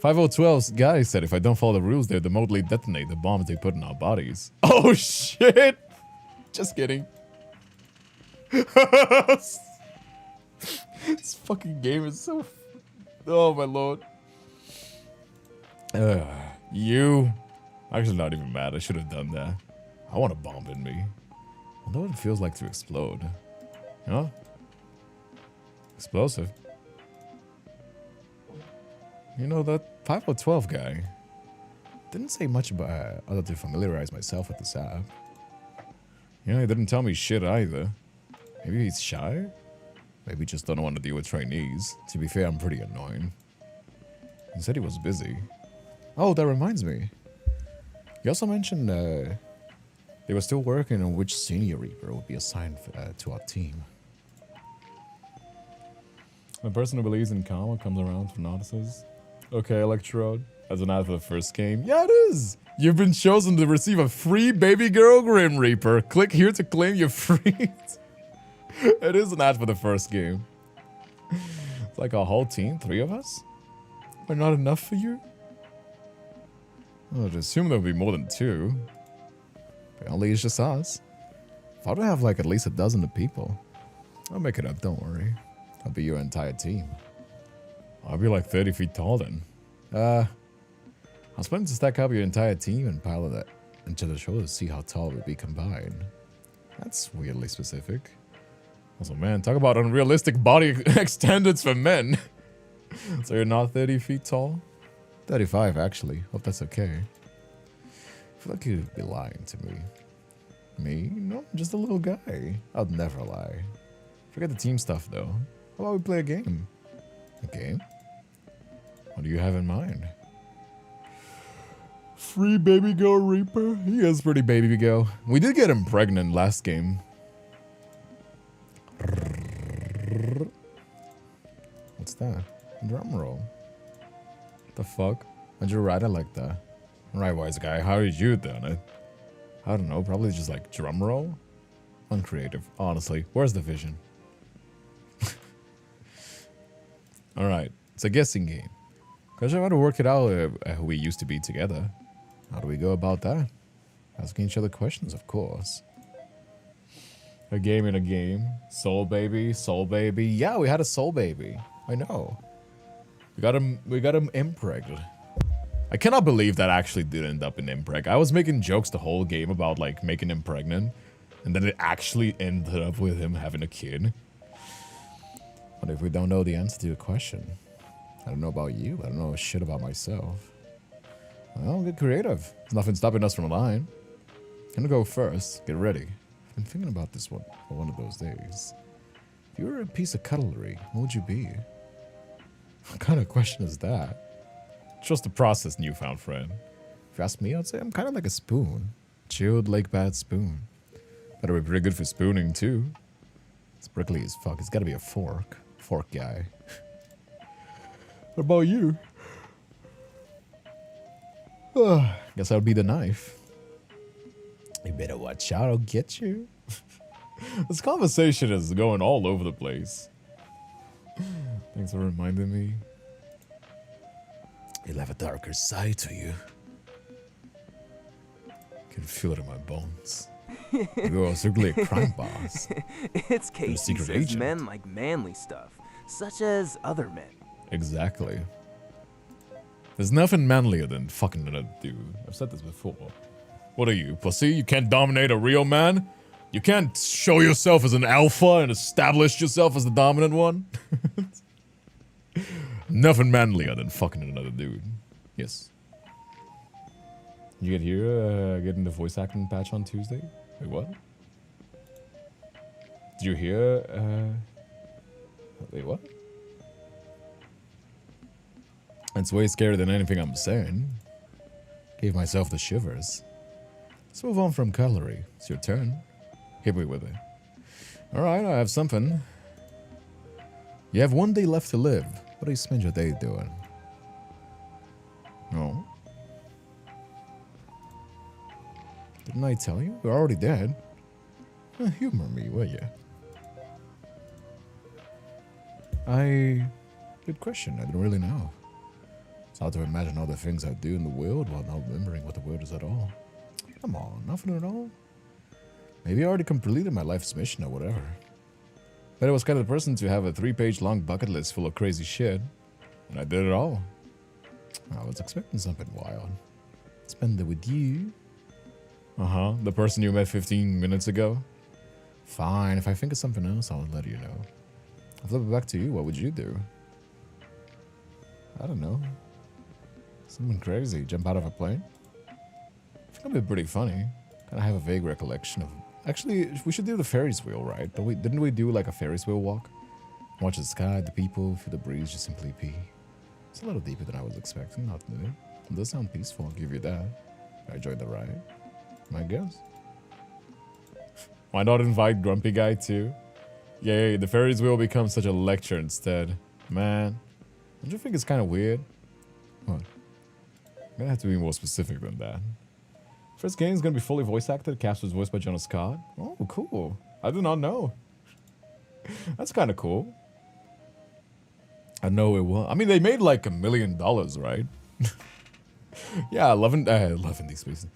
5012's guy said if I don't follow the rules, they remotely detonate the bombs they put in our bodies. Oh, shit! Just kidding. This fucking game is so... Oh, my lord. You... Actually, not even mad. I should have done that. I want a bomb in me. I know what it feels like to explode. Huh? Explosive. You know, that 5012 guy didn't say much about other to familiarize myself with this app. You know, he didn't tell me shit either. Maybe he's shy? Maybe he just don't want to deal with trainees. To be fair, I'm pretty annoying. He said he was busy. Oh, that reminds me. He also mentioned they were still working on which senior Reaper would be assigned to our team. The person who believes in karma comes around for notices. Okay, Electrode. As an ad for the first game. Yeah, it is! You've been chosen to receive a free baby girl Grim Reaper. Click here to claim your free... It is an ad for the first game. It's like a whole team, 3 of us? We're not enough for you? I'd assume there would be more than 2. Apparently it's just us. Thought I'd have like at least a dozen of people. I'll make it up, don't worry. I'll be your entire team. I'll be like 30 feet tall then. I was planning to stack up your entire team and pile that into the show to see how tall we'd be combined. That's weirdly specific. Also, man, talk about unrealistic body extendeds for men. So you're not 30 feet tall? 35, actually. Hope that's okay. I feel like you'd be lying to me. Me? No, I'm just a little guy. I'd never lie. Forget the team stuff, though. How about we play a game? A game? What do you have in mind? Free baby girl Reaper? He is pretty baby girl. We did get him pregnant last game. What's that? Drum roll. What the fuck? Why'd you write it like that? Right, wise guy. How did you done it? I don't know. Probably just like drum roll? Uncreative. Honestly. Where's the vision? Alright. It's a guessing game. Cause I want to work it out who we used to be together. How do we go about that? Asking each other questions, of course. A game in a game. Soul baby, soul baby. Yeah, we had a soul baby. I know. We got him impregned. I cannot believe that actually did end up in impreg. I was making jokes the whole game about like making him pregnant. And then it actually ended up with him having a kid. What if we don't know the answer to the question? I don't know about you. I don't know shit about myself. Well, get creative. There's nothing stopping us from lying. I'm gonna go first. Get ready. I've been thinking about this one for one of those days. If you were a piece of cutlery, what would you be? What kind of question is that? Trust the process, newfound friend. If you ask me, I'd say I'm kind of like a spoon. Chilled lake bad spoon. Better be pretty good for spooning, too. It's prickly as fuck. It's gotta be a fork. Fork guy. What about you? Guess I would be the knife. You better watch out, I'll get you. This conversation is going all over the place. Thanks for reminding me. You'll have a darker side to you. I can feel it in my bones. You're certainly a crime boss. It's Casey secret says agent. men like manly stuff, such as other men. Exactly. There's nothing manlier than fucking another dude. I've said this before. What are you, pussy? You can't dominate a real man? You can't show yourself as an alpha and establish yourself as the dominant one? Nothing manlier than fucking another dude. Yes. You get here, getting the voice acting patch on Tuesday? Wait, what? Did you hear, wait, what? It's way scarier than anything I'm saying. Gave myself the shivers. Let's move on from cutlery. It's your turn. Hit me with it. Alright, I have something. You have one day left to live. What do you spend your day doing? No. Didn't I tell you? You're already dead. Humor me, will you? Good question. I don't really know. It's hard to imagine all the things I do in the world while not remembering what the world is at all. Come on, nothing at all. Maybe I already completed my life's mission or whatever. But I was kind of the person to have a 3-page long bucket list full of crazy shit. And I did it all. I was expecting something wild. Spend it with you. Uh-huh, the person you met 15 minutes ago. Fine, if I think of something else, I'll let you know. I'll flip it back to you, what would you do? I don't know. Something crazy, jump out of a plane? I think that'd be pretty funny. Kinda have a vague recollection of... Actually, we should do the Ferris wheel, right? Didn't we do like a Ferris wheel walk? Watch the sky, the people, feel the breeze, just simply pee. It's a little deeper than I was expecting, not new. It does sound peaceful, I'll give you that. I enjoyed the ride. My guess. Why not invite Grumpy Guy too? Yay, the Ferris wheel becomes such a lecture instead. Man, don't you think it's kind of weird? What? I'm gonna have to be more specific than that. First game is gonna be fully voice acted. Cast was voiced by Jonas Scott. Oh, cool. I did not know. That's kind of cool. I know it was. I mean, they made like $1 million, right? Yeah, loving these spaces.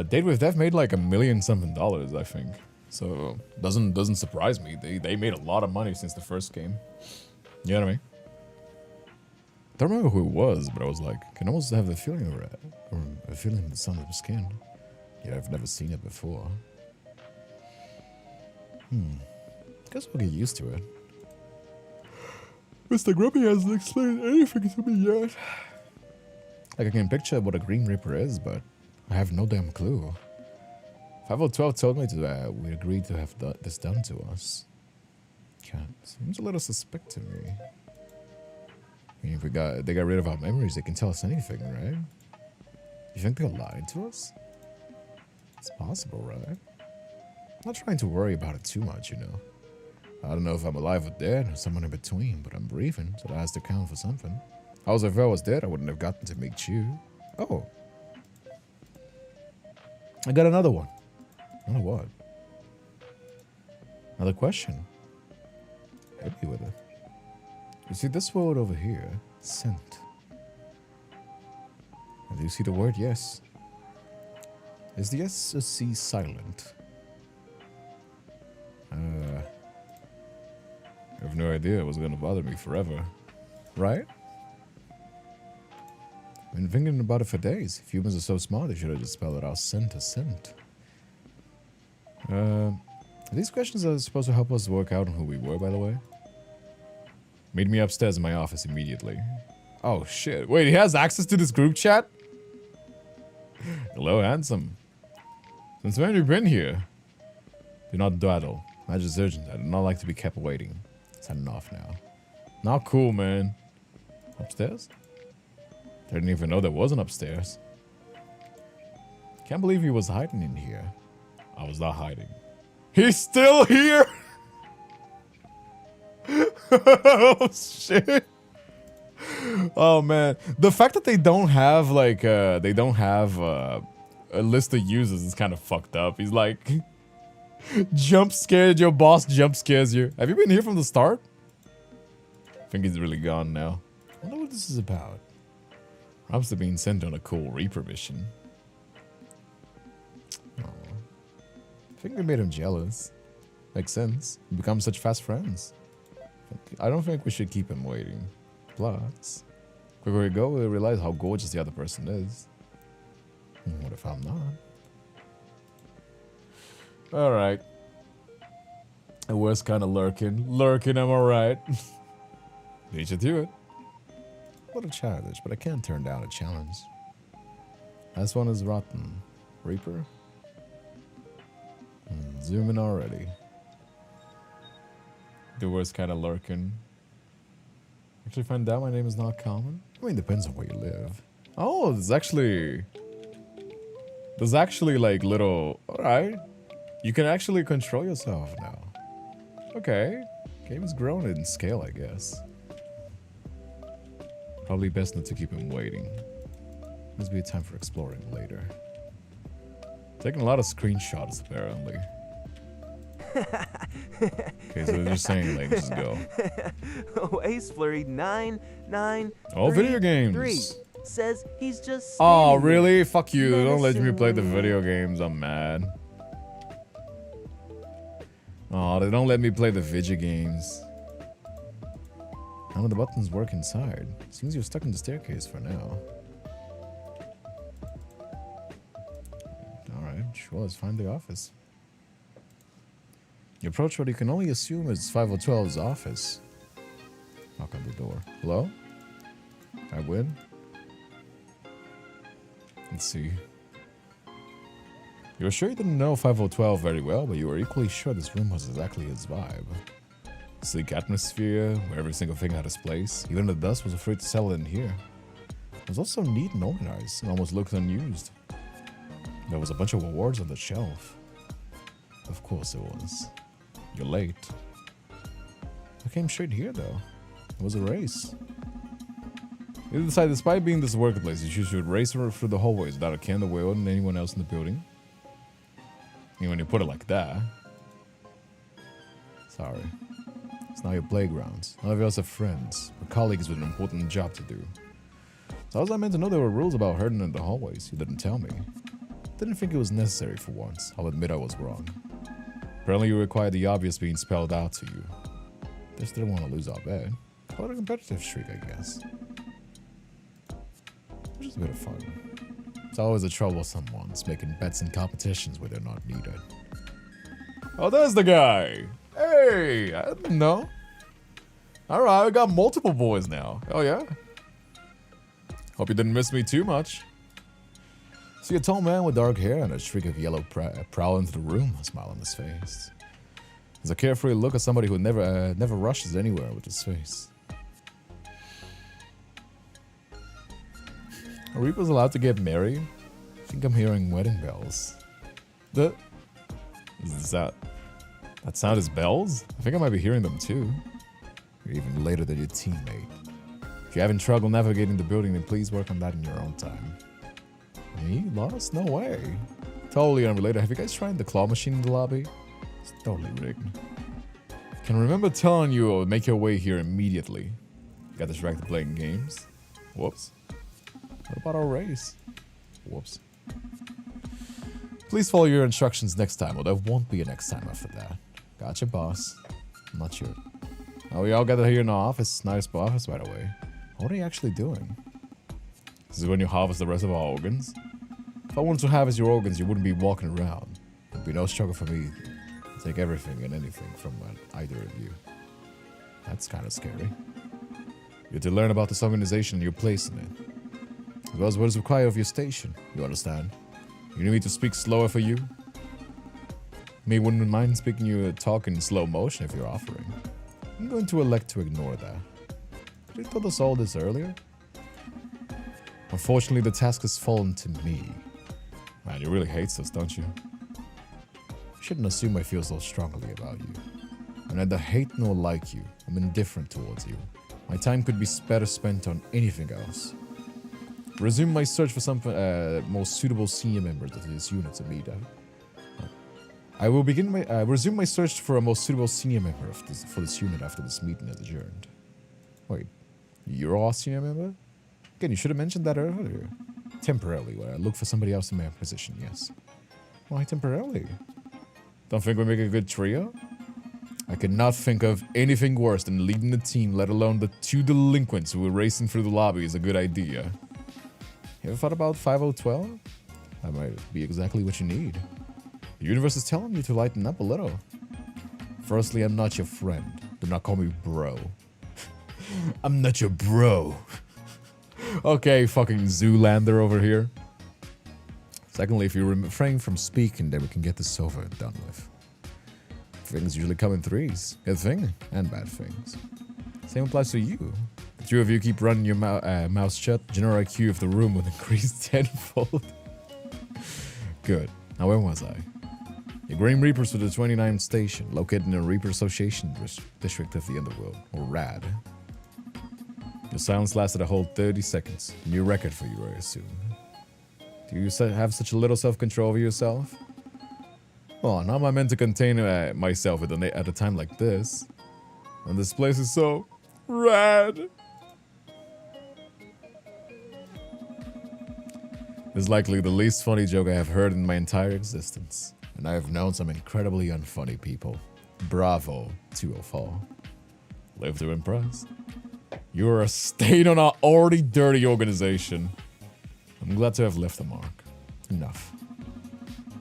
Date with Death made like $1 million something, I think. So doesn't surprise me. They made a lot of money since the first game. You know what I mean? Don't remember who it was, but I was like, can almost have the feeling of it, or a feeling the sound of the skin. Yeah, I've never seen it before. Guess we'll get used to it. Mr. Grumpy hasn't explained anything to me yet. Like, I can picture what a Green Reaper is, but I have no damn clue. 512 told me that we agreed to have this done to us. Cat seems a little suspect to me. I mean, if they got rid of our memories, they can tell us anything, right? You think they're lying to us? It's possible, right? I'm not trying to worry about it too much, you know. I don't know if I'm alive or dead or someone in between, but I'm breathing, so that has to count for something. Also, if I was dead, I wouldn't have gotten to meet you. Oh. I got another one. Another what? Another question. Hit me with it. You see this word over here? Scent. And do you see the word yes? Is the S or C silent? I have no idea it was gonna bother me forever. Right? I've been thinking about it for days. If humans are so smart, they should have just spelled it out scent as scent. These questions are supposed to help us work out on who we were, by the way. Meet me upstairs in my office immediately. Oh shit. Wait, he has access to this group chat? Hello, handsome. Since when have you been here? Do not dawdle. Matters urgent. I do not like to be kept waiting. Signing off now. Not cool, man. Upstairs? Didn't even know there was an upstairs. Can't believe he was hiding in here. I was not hiding. He's still here! Oh, shit. Oh, man. The fact that they don't have, like, a list of users is kind of fucked up. He's like, jump scared, your boss jump scares you. Have you been here from the start? I think he's really gone now. I wonder what this is about. Perhaps they're being sent on a cool Reaper mission. Oh. I think we made him jealous. Makes sense. We become such fast friends. I don't think we should keep him waiting. Plus, quicker we go, we'll realize how gorgeous the other person is. What if I'm not? Alright. The worst kind of lurking. Lurking, am I right? Need you to it. What a challenge, but I can't turn down a challenge. Last one is rotten. Reaper? Zoom in already. The worst kind of lurking. Actually find out my name is not common? I mean, depends on where you live. Oh, there's actually like little... Alright. You can actually control yourself now. Okay. Game has grown in scale, I guess. Probably best not to keep him waiting. Must be a time for exploring later. Taking a lot of screenshots, apparently. Okay, so they're just saying, like, just go. Ace Flurry 993 Oh, video games. says he's just Oh, standing really? there. Fuck you. Don't let me play the video games. I'm mad. Oh, they don't let me play the video games. None of the buttons work inside. Seems you're stuck in the staircase for now. Alright, sure, let's find the office. You approach what you can only assume is 502's office. Knock on the door. Hello? I win? Let's see. You were sure you didn't know 5012 very well, but you were equally sure this room was exactly his vibe. Sleek atmosphere, where every single thing had its place. Even the dust was afraid to settle in here. It was also neat and organized, and almost looked unused. There was a bunch of awards on the shelf. Of course it was. You're late. I came straight here, though. It was a race. You decided, despite being this workplace, you should race through the hallways without a care in the world and anyone else in the building. I mean, when you put it like that. Sorry. It's not your playgrounds. None of us are friends. We're colleagues with an important job to do. So how was I meant to know there were rules about herding in the hallways? You didn't tell me. Didn't think it was necessary for once. I'll admit I was wrong. Apparently you required the obvious being spelled out to you. Just didn't want to lose our bet. Call it a competitive streak, I guess. Which is a bit of fun. It's always a troublesome ones, making bets and competitions where they're not needed. Oh, there's the guy! Hey! I didn't know. Alright, we got multiple boys now. Oh yeah? Hope you didn't miss me too much. See a tall man with dark hair and a streak of yellow prowl into the room, a smile on his face. There's a carefree look of somebody who never rushes anywhere with his face. Are Reapers allowed to get married? I think I'm hearing wedding bells. Is that sound is bells? I think I might be hearing them too. You're even later than your teammate. If you're having trouble navigating the building, then please work on that in your own time. Me? Lost? No way. Totally unrelated. Have you guys tried the claw machine in the lobby? It's totally rigged. Can remember telling you to make your way here immediately. Got distracted playing games. Whoops. What about our race? Whoops. Please follow your instructions next time, or there won't be a next time after that. Gotcha, boss. I'm not sure. Oh, we all gathered here in the office. Nice office, by the way. What are you actually doing? This is when you harvest the rest of our organs? If I wanted to harvest your organs, you wouldn't be walking around. It'd be no struggle for me to take everything and anything from either of you. That's kind of scary. You have to learn about this organization and your place in it. As well as what is required of your station, you understand? You need me to speak slower for you? Me wouldn't mind speaking you talk in slow motion if you're offering. I'm going to elect to ignore that. Could you have told us all this earlier? Unfortunately, the task has fallen to me. Man, you really hate us, don't you? You shouldn't assume I feel so strongly about you. I neither hate nor like you. I'm indifferent towards you. My time could be better spent on anything else. Resume my search for some more suitable senior members of this unit to meet. I will begin my resume my search for a more suitable senior member of for this unit after this meeting is adjourned. Wait, you're all senior member? Again, you should have mentioned that earlier. Temporarily, while I look for somebody else in my position, yes. Why temporarily? Don't think we make a good trio? I could not think of anything worse than leading the team, let alone the two delinquents who were racing through the lobby is a good idea. You ever thought about 5012? That might be exactly what you need. The universe is telling you to lighten up a little. Firstly, I'm not your friend. Do not call me bro. I'm not your bro. Okay, fucking Zoolander over here. Secondly, if you refrain from speaking, then we can get this over and done with. Things usually come in threes. Good thing and bad things. Same applies to you. The two of you keep running your mouth shut, general IQ of the room will increase tenfold. Good. Now where was I? The Green Reapers for the 29th station, located in the Reaper Association District of the Underworld, or RAD. Your silence lasted a whole 30 seconds. New record for you, I assume. Do you have such a little self-control over yourself? Well, how am I meant to contain myself at a time like this? And this place is so rad. This is likely the least funny joke I have heard in my entire existence. And I have known some incredibly unfunny people. Bravo, 204. Live to impress. You are a stain on our already dirty organization. I'm glad to have left a mark. Enough.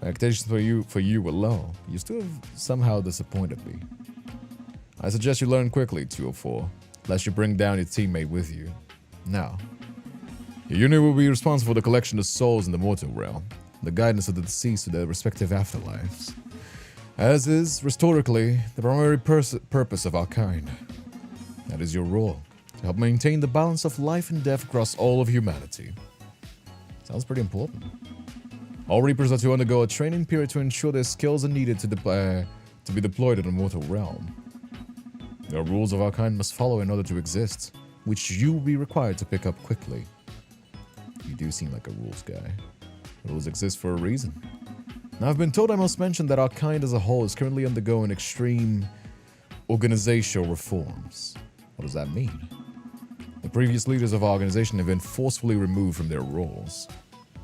My expectations for you were low. You still have somehow disappointed me. I suggest you learn quickly, 204, lest you bring down your teammate with you. Now, your unit will be responsible for the collection of souls in the mortal realm, the guidance of the deceased to their respective afterlives, as is, historically, the primary purpose of our kind. That is your role, to help maintain the balance of life and death across all of humanity. Sounds pretty important. All Reapers are to undergo a training period to ensure their skills are needed to be deployed in the mortal realm. There are rules of our kind must follow in order to exist, which you will be required to pick up quickly. You do seem like a rules guy. Rules exist for a reason. Now, I've been told I must mention that our kind as a whole is currently undergoing extreme organizational reforms. What does that mean? The previous leaders of our organization have been forcefully removed from their roles.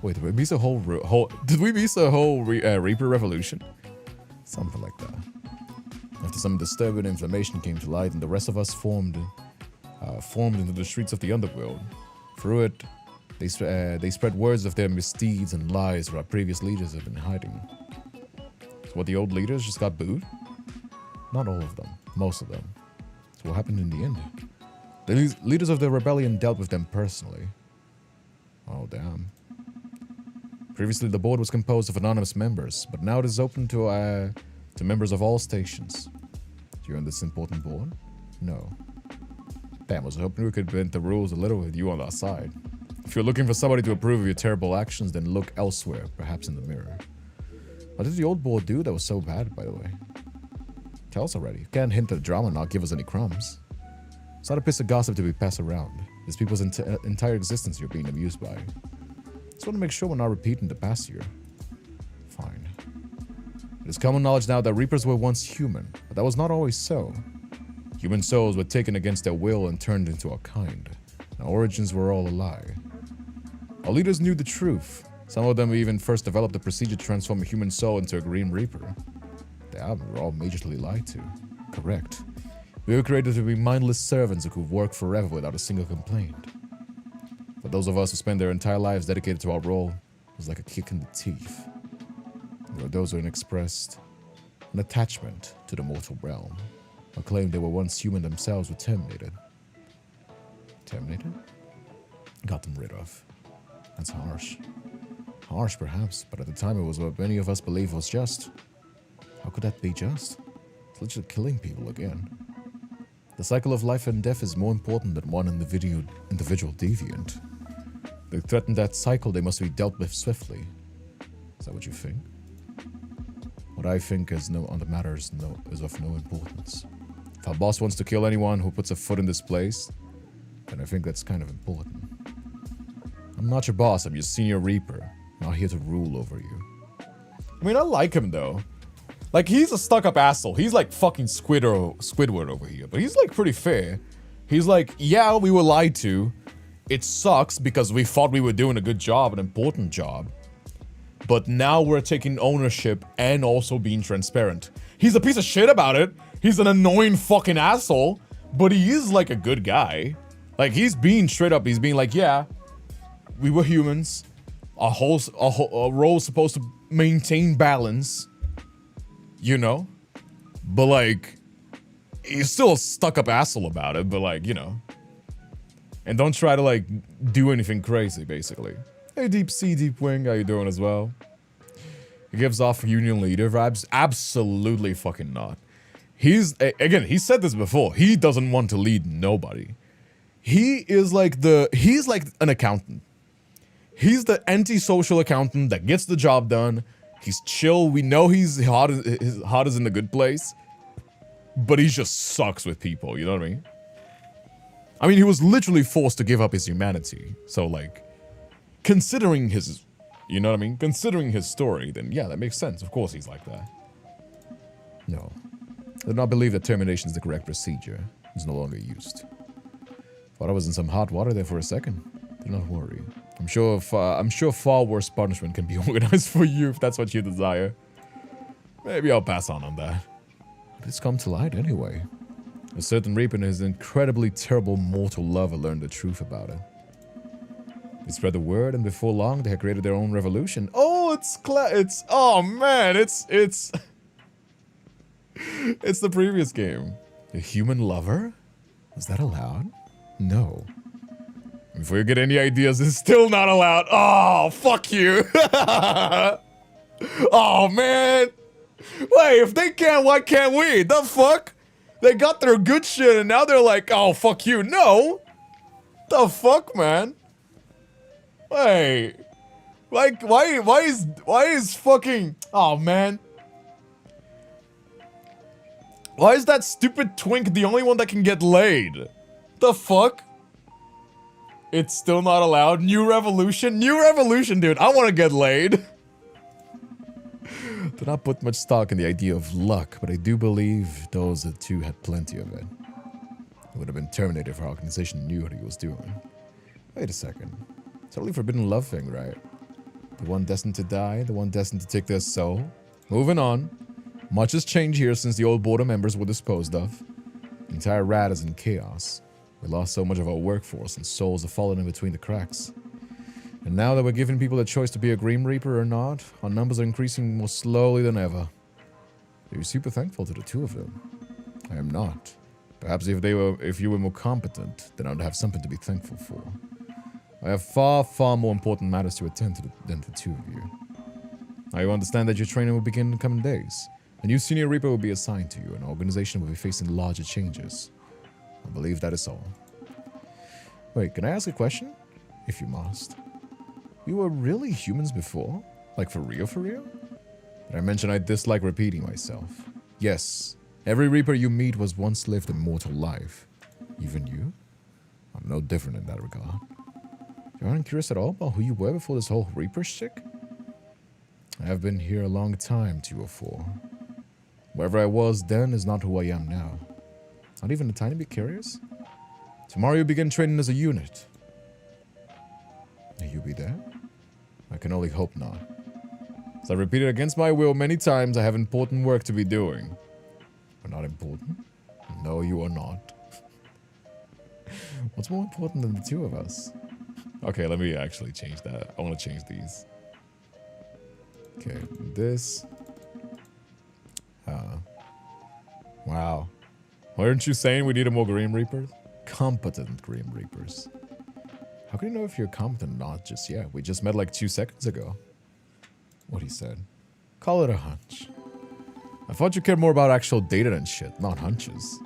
Wait, did we miss a whole Reaper revolution? Something like that. After some disturbing information came to light and the rest of us formed into the streets of the underworld. Through it, they spread words of their misdeeds and lies where our previous leaders have been hiding. So what, the old leaders just got booed? Not all of them, most of them. So what happened in the end? The leaders of the rebellion dealt with them personally. Oh, damn. Previously, the board was composed of anonymous members, but now it is open to members of all stations. You're on this important board? No. Damn, I was hoping we could bend the rules a little with you on our side. If you're looking for somebody to approve of your terrible actions, then look elsewhere, perhaps in the mirror. What did the old board do that was so bad, by the way? Tell us already. You can't hint at drama and not give us any crumbs. It's not a piece of gossip to be passed around. It's people's entire existence you're being amused by. Just want to make sure we're not repeating the past year. Fine. It is common knowledge now that Reapers were once human, but that was not always so. Human souls were taken against their will and turned into our kind. Our origins were all a lie. Our leaders knew the truth. Some of them even first developed the procedure to transform a human soul into a Green Reaper. They were all majorly lied to. Correct. We were created to be mindless servants who could work forever without a single complaint. For those of us who spend their entire lives dedicated to our role, it was like a kick in the teeth. There were those who expressed an attachment to the mortal realm, or claimed they were once human themselves were terminated. Terminated? Got them rid of. That's harsh. Harsh, perhaps, but at the time it was what many of us believed was just. How could that be just? It's literally killing people again. The cycle of life and death is more important than one individual deviant. They threaten that cycle, they must be dealt with swiftly. Is that what you think? What I think is on the matter is of no importance. If our boss wants to kill anyone who puts a foot in this place, then I think that's kind of important. I'm not your boss, I'm your senior reaper. I'm not here to rule over you. I mean, I like him though. Like, he's a stuck-up asshole. He's like fucking Squidward over here, but he's like pretty fair. He's like, yeah, we were lied to. It sucks because we thought we were doing a good job, an important job. But now we're taking ownership and also being transparent. He's a piece of shit about it. He's an annoying fucking asshole, but he is like a good guy. Like, he's being straight up. He's being like, yeah, we were humans. Our role is supposed to maintain balance, you know? But like, he's still a stuck-up asshole about it, but like, you know. And don't try to like do anything crazy, basically. Hey, Deep Sea, Deep Wing, how you doing as well? He gives off union leader vibes. Absolutely fucking not. Again, he said this before. He doesn't want to lead nobody. He's like an accountant. He's the antisocial accountant that gets the job done. He's chill. We know his heart is in the good place. But he just sucks with people, you know what I mean? I mean, he was literally forced to give up his humanity. So like, considering his, you know what I mean? Considering his story, then yeah, that makes sense. Of course he's like that. No. I do not believe that termination is the correct procedure. It's no longer used. Thought I was in some hot water there for a second. Do not worry. I'm sure far worse punishment can be organized for you if that's what you desire. Maybe I'll pass on that. But it's come to light anyway. A certain Reaper and his incredibly terrible mortal lover learned the truth about it. They spread the word, and before long, they had created their own revolution. Oh, oh man, it's the previous game. A human lover? Was that allowed? No. Before you get any ideas, it's still not allowed. Oh, fuck you. Oh, man. Wait, if they can, why can't we? The fuck? They got their good shit, and now they're like, oh, fuck you. No. The fuck, man? Wait. Like, why is fucking... Oh, man. Why is that stupid twink the only one that can get laid? The fuck? It's still not allowed. New revolution? New revolution, dude. I want to get laid. Do not put much stock in the idea of luck, but I do believe those two had plenty of it. It would have been terminated if our organization knew what he was doing. Wait a second. Totally forbidden love thing, right? The one destined to die, the one destined to take their soul. Moving on. Much has changed here since the old border members were disposed of. The entire rat is in chaos. We lost so much of our workforce and souls have fallen in between the cracks. And now that we're giving people a choice to be a Grim Reaper or not, our numbers are increasing more slowly than ever. You're super thankful to the two of them. I am not. Perhaps if you were more competent, then I'd have something to be thankful for. I have far, far more important matters to attend to than the two of you. Now you understand that your training will begin in the coming days. A new Senior Reaper will be assigned to you, and our organization will be facing larger changes. I believe that is all. Wait, can I ask a question? If you must. You were really humans before? Like for real, for real? Did I mention I dislike repeating myself? Yes, every Reaper you meet was once lived a mortal life. Even you? I'm no different in that regard. You aren't curious at all about who you were before this whole Reaper shtick? I have been here a long time, 204. Wherever I was then is not who I am now. Not even a tiny bit curious? Tomorrow you begin training as a unit. Will you be there? I can only hope not. As I repeated against my will many times, I have important work to be doing. You're not important? No, you are not. What's more important than the two of us? Okay, let me actually change that. I want to change these. Okay, this. Wow. Weren't you saying we needed more Grim Reapers? Competent Grim Reapers. How can you know if you're competent or not just yet? We just met like 2 seconds ago. What he said. Call it a hunch. I thought you cared more about actual data than shit, not hunches.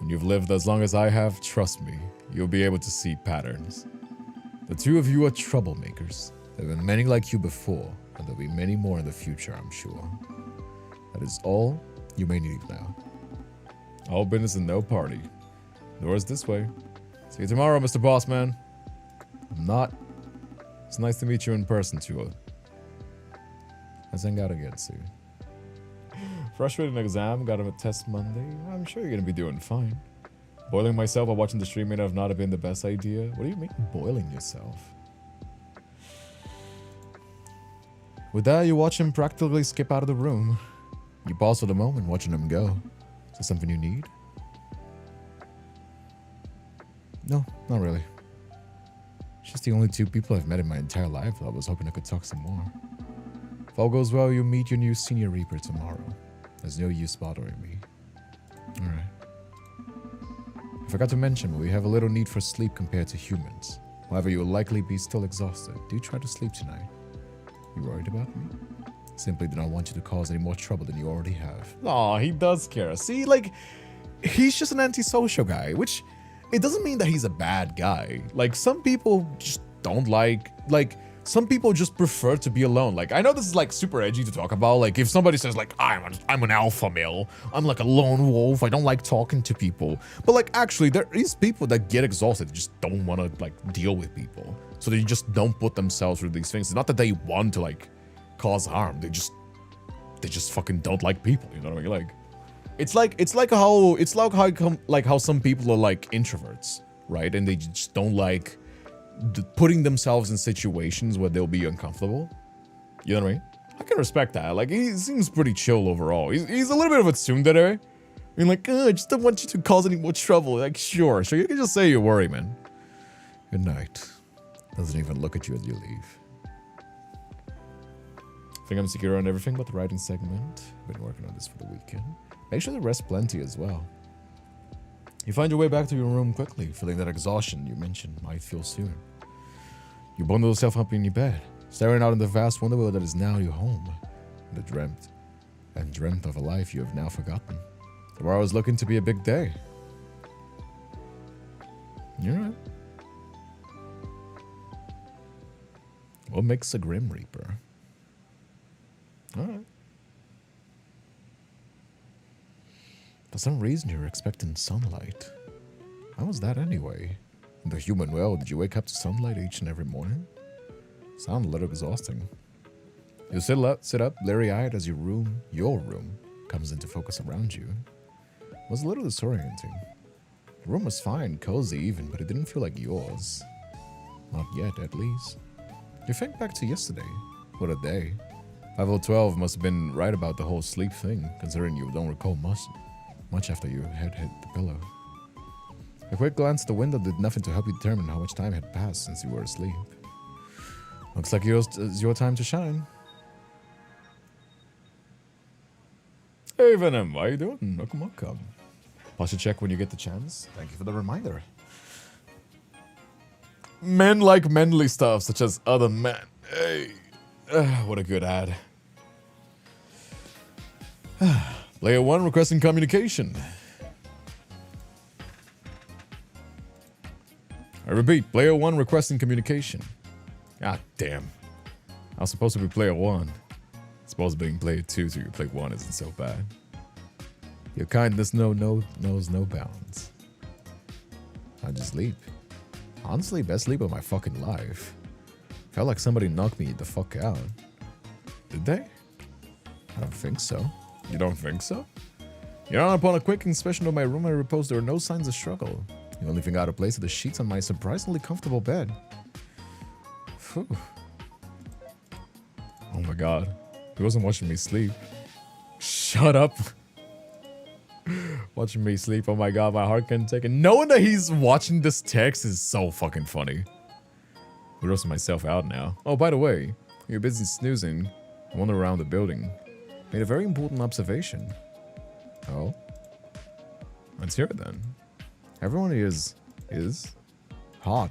When you've lived as long as I have, trust me, you'll be able to see patterns. The two of you are troublemakers. There have been many like you before, and there'll be many more in the future, I'm sure. That is all you may need now. All business and no party. Doors this way. See you tomorrow, Mr. Bossman. I'm not. It's nice to meet you in person, too. Let's hang out again soon. Frustrated exam, got a test Monday. I'm sure you're gonna be doing fine. Boiling myself while watching the stream may not have been the best idea. What do you mean, boiling yourself? With that, you watch him practically skip out of the room. You pause for the moment, watching him go. Is there something you need? No, not really. It's just the only two people I've met in my entire life. I was hoping I could talk some more. If all goes well, you'll meet your new senior reaper tomorrow. There's no use bothering me. Alright. I forgot to mention, but we have a little need for sleep compared to humans. However, you will likely be still exhausted. Do try to sleep tonight. You worried about me? Simply do not want you to cause any more trouble than you already have. Aw, he does care. See, like, he's just an antisocial guy, which it doesn't mean that he's a bad guy. Like, some people just don't like, some people just prefer to be alone. Like, I know this is like super edgy to talk about. Like, if somebody says like, I'm an alpha male, I'm like a lone wolf, I don't like talking to people. But like, actually, there is people that get exhausted, just don't want to like deal with people. So they just don't put themselves through these things. It's not that they want to like cause harm. They just fucking don't like people. You know what I mean? Like, it's like how some people are like introverts, right? And they just don't like putting themselves in situations where they'll be uncomfortable. You know what I mean? I can respect that. Like, he seems pretty chill overall. He's a little bit of a tsundere. I mean, like, I just don't want you to cause any more trouble. Like, sure, you can just say you worry, man. Good night. Doesn't even look at you as you leave. I think I'm secure on everything but the writing segment. Been working on this for the weekend. Make sure to rest plenty as well. You find your way back to your room quickly, feeling that exhaustion you mentioned might feel soon. You bundle yourself up in your bed, staring out in the vast wonderworld that is now your home. And dreamt of a life you have now forgotten. Tomorrow is looking to be a big day. You're right. What makes a Grim Reaper? Alright. For some reason, you're expecting sunlight. How was that anyway? In the human world, did you wake up to sunlight each and every morning? Sound a little exhausting. You sit up, blurry-eyed as your room comes into focus around you. It was a little disorienting. The room was fine, cozy even, but it didn't feel like yours. Not yet, at least. You think back to yesterday. What a day. 5012 must have been right about the whole sleep thing, considering you don't recall much after your head hit the pillow. A quick glance at the window did nothing to help you determine how much time had passed since you were asleep. Looks like it's your time to shine. Hey Venom, how you doing? Welcome. Pause your check when you get the chance. Thank you for the reminder. Men like manly stuff, such as other men. Hey, what a good ad. Player 1 requesting communication. I repeat, player 1 requesting communication. Ah, damn. I was supposed to be player 1. Supposed to be player 2, so your player 1 isn't so bad. Your kindness knows no bounds. I just sleep. Honestly, best sleep of my fucking life. Felt like somebody knocked me the fuck out. Did they? I don't think so. You don't think so? Your Honor, upon a quick inspection of my room, I reposed there were no signs of struggle. The only thing out of place are the sheets on my surprisingly comfortable bed. Phew. Oh my god. He wasn't watching me sleep. Shut up. Watching me sleep. Oh my god, my heart can't take it. Knowing that he's watching this text is so fucking funny. I'm grossing myself out now. Oh, by the way, you're busy snoozing. I wander around the building. Made a very important observation. Oh? Let's hear it then. Everyone is hot.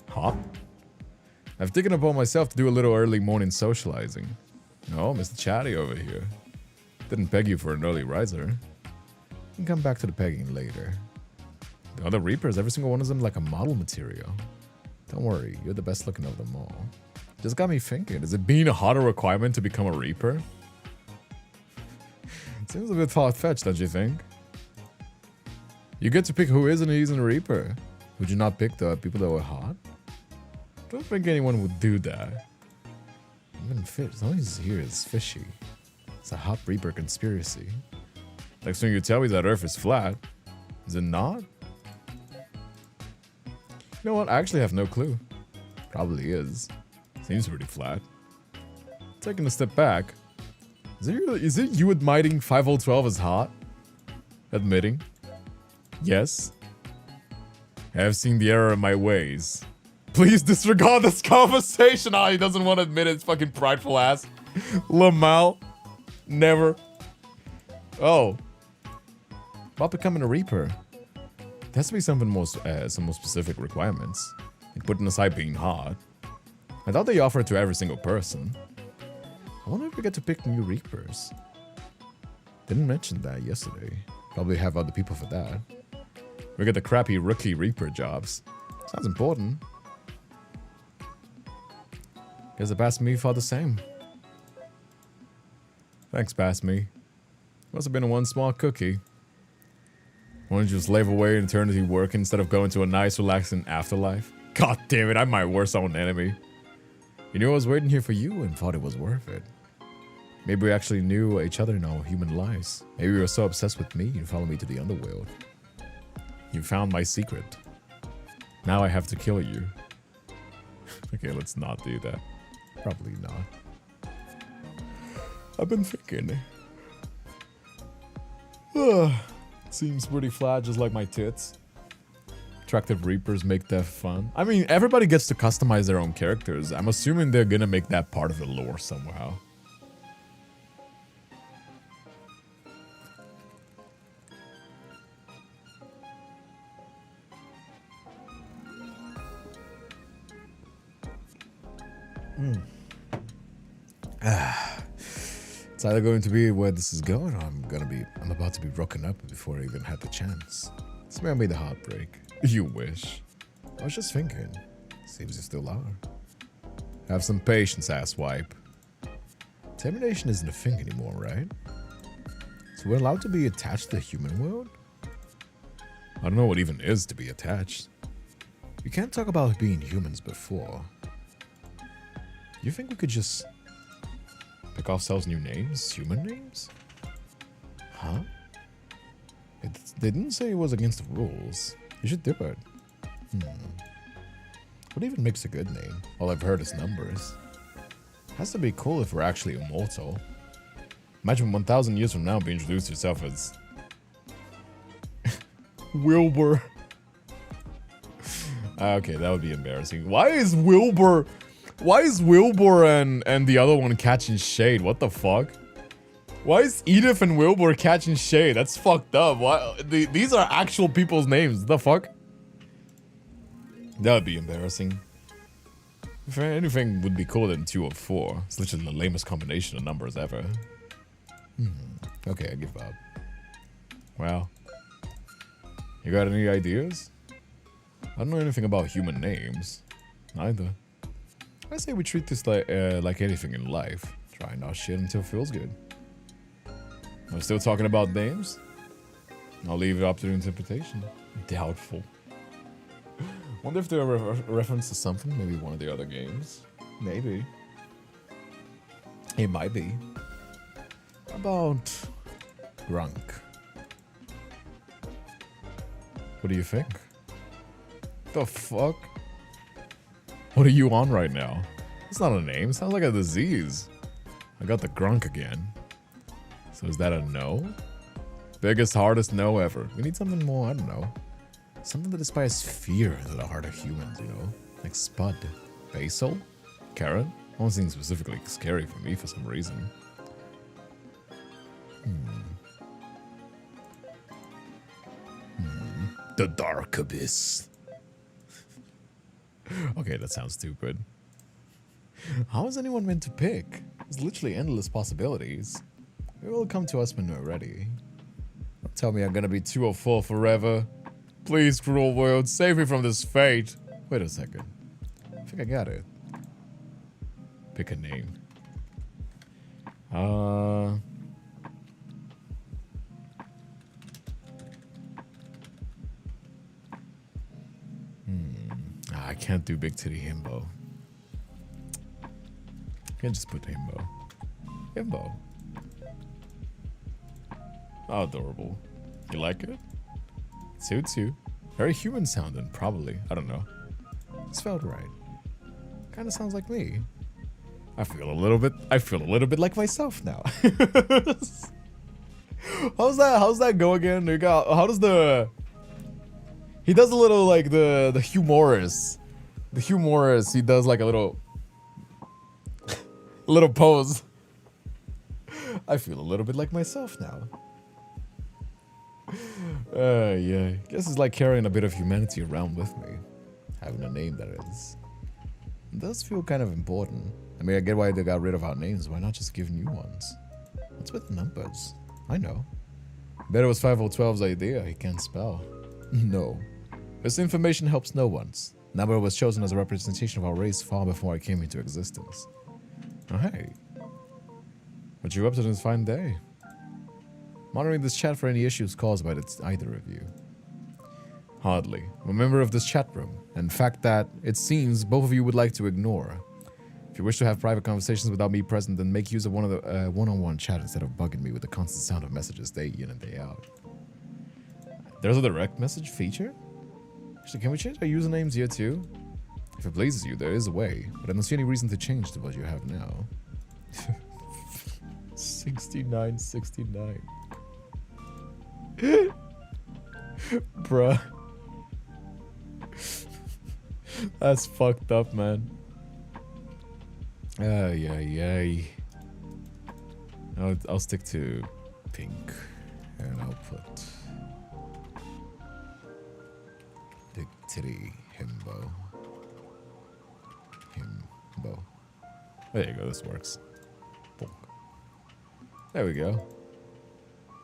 Hot? I've taken upon myself to do a little early morning socializing. Oh, Mr. Chatty over here. Didn't peg you for an early riser. can come back to the pegging later. The other Reapers, every single one of them like a model material. Don't worry, you're the best looking of them all. Just got me thinking, is it being a hotter requirement to become a Reaper? Seems a bit far-fetched, don't you think? You get to pick who is and who isn't a Reaper. Would you not pick the people that were hot? Don't think anyone would do that. Even fish, as long as here is fishy. It's a hot Reaper conspiracy. Next thing you tell me that Earth is flat. Is it not? You know what? I actually have no clue. Probably is. Seems pretty flat. Taking a step back. Is it you admitting 5012 is hot? Admitting? Yes. I have seen the error in my ways. Please disregard this conversation. Oh, he doesn't want to admit it. It's fucking prideful ass. Lamal. Never. Oh. About becoming a Reaper. There has to be something more, some more specific requirements. Like putting aside being hot. I thought they offered it to every single person. I wonder if we get to pick new Reapers. Didn't mention that yesterday. Probably have other people for that. We get the crappy rookie Reaper jobs. Sounds important. Guess the Bass Me thought the same. Thanks, Bass Me. Must have been one small cookie. Why don't you just slave away in eternity work instead of going to a nice, relaxing afterlife? God damn it, I'm my worst own enemy. You knew I was waiting here for you and thought it was worth it. Maybe we actually knew each other in our human lives. Maybe you were so obsessed with me you followed me to the underworld. You found my secret. Now I have to kill you. Okay, let's not do that. Probably not. I've been thinking. Seems pretty flat, just like my tits. Attractive Reapers make death fun. I mean, everybody gets to customize their own characters. I'm assuming they're gonna make that part of the lore somehow. It's either going to be where this is going, or I'm about to be broken up before I even had the chance. It's maybe the heartbreak. You wish. I was just thinking. Seems you still are. Have some patience, asswipe. Termination isn't a thing anymore, right? So we're allowed to be attached to the human world? I don't know what even is to be attached. We can't talk about being humans before. You think we could just pick ourselves new names? Human names? Huh? They didn't say it was against the rules. You should do it. What even makes a good name? All I've heard is numbers. Has to be cool if we're actually immortal. Imagine 1,000 years from now being introduced to yourself as Wilbur. Okay, that would be embarrassing. Why is Wilbur and the other one catching shade? What the fuck? Why is Edith and Wilbur catching shade? That's fucked up. Why? These are actual people's names. The fuck? That would be embarrassing. If anything would be cooler than 2 or 4. It's literally the lamest combination of numbers ever. Okay, I give up. Well. You got any ideas? I don't know anything about human names. Neither. I say we treat this like anything in life. Trying our shit until it feels good. I'm still talking about names? I'll leave it up to the interpretation. Doubtful. Wonder if they're a reference to something, maybe one of the other games. Maybe. It might be. How about Grunk? What do you think? The fuck? What are you on right now? It's not a name, it sounds like a disease. I got the Grunk again. So is that a no? Biggest, hardest no ever. We need something more, I don't know. Something that inspires fear into the heart of humans, you know? Like Spud. Basil? Carrot? One seems specifically scary for me for some reason. The Dark Abyss. Okay, that sounds stupid. How is anyone meant to pick? There's literally endless possibilities. It will come to us when we're ready. Tell me I'm gonna be 204 forever. Please, cruel world, save me from this fate. Wait a second. I think I got it. Pick a name. I can't do Big Titty Himbo. Can't just put Himbo. Himbo. Oh, adorable. You like it? Suits you. Very human sounding, probably. I don't know. This felt right. Kinda sounds like me. I feel a little bit like myself now. How's that go again? How does he does a little like the humorous. The humorous, he does like a little pose. I feel a little bit like myself now. Yeah. Guess it's like carrying a bit of humanity around with me. Having a name, that is. It does feel kind of important. I mean, I get why they got rid of our names. Why not just give new ones? What's with the numbers? I know. Bet it was 5012's idea. He can't spell. No. This information helps no one's. Number was chosen as a representation of our race far before I came into existence. Oh, hey. What you up to this fine day? Monitoring this chat for any issues caused by either of you. Hardly. I'm a member of this chat room, and fact that it seems both of you would like to ignore. If you wish to have private conversations without me present, then make use of one of the one-on-one chat instead of bugging me with the constant sound of messages day in and day out. There's a direct message feature? Actually, can we change our usernames here too? If it pleases you, there is a way, but I don't see any reason to change to what you have now. 6969. Bruh. That's fucked up, man. Yeah. I'll stick to pink, and I'll put Big Titty Himbo. There you go. This works. Bonk. There we go.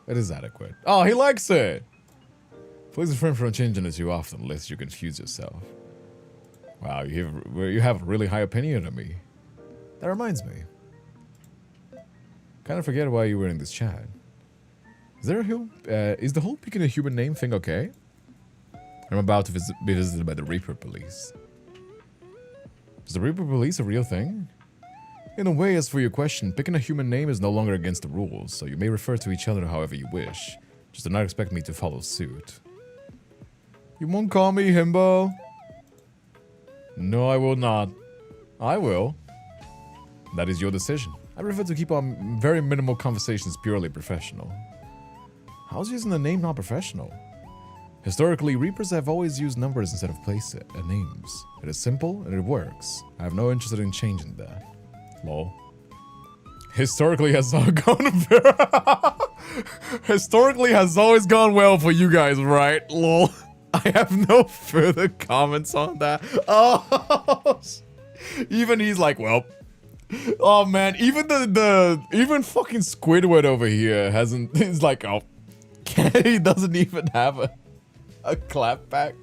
It is adequate. Oh, he likes it. Please refrain from changing it too often, lest you confuse yourself. Wow, you have a really high opinion of me. That reminds me. Kind of forget why you were in this chat. Is the whole picking a human name thing okay? I'm about to be visited by the Reaper Police. Is the Reaper Police a real thing? In a way, as for your question, picking a human name is no longer against the rules, so you may refer to each other however you wish. Just do not expect me to follow suit. You won't call me Himbo? No, I will not. I will. That is your decision. I prefer to keep our very minimal conversations purely professional. How's using the name not professional? Historically, Reapers have always used numbers instead of names. It is simple and it works. I have no interest in changing that. Lol. Historically has always gone well for you guys, right? Lol. I have no further comments on that. Oh, even he's like, well. Oh man, even even fucking Squidward over here hasn't. He's like, oh, he doesn't even have a clap back.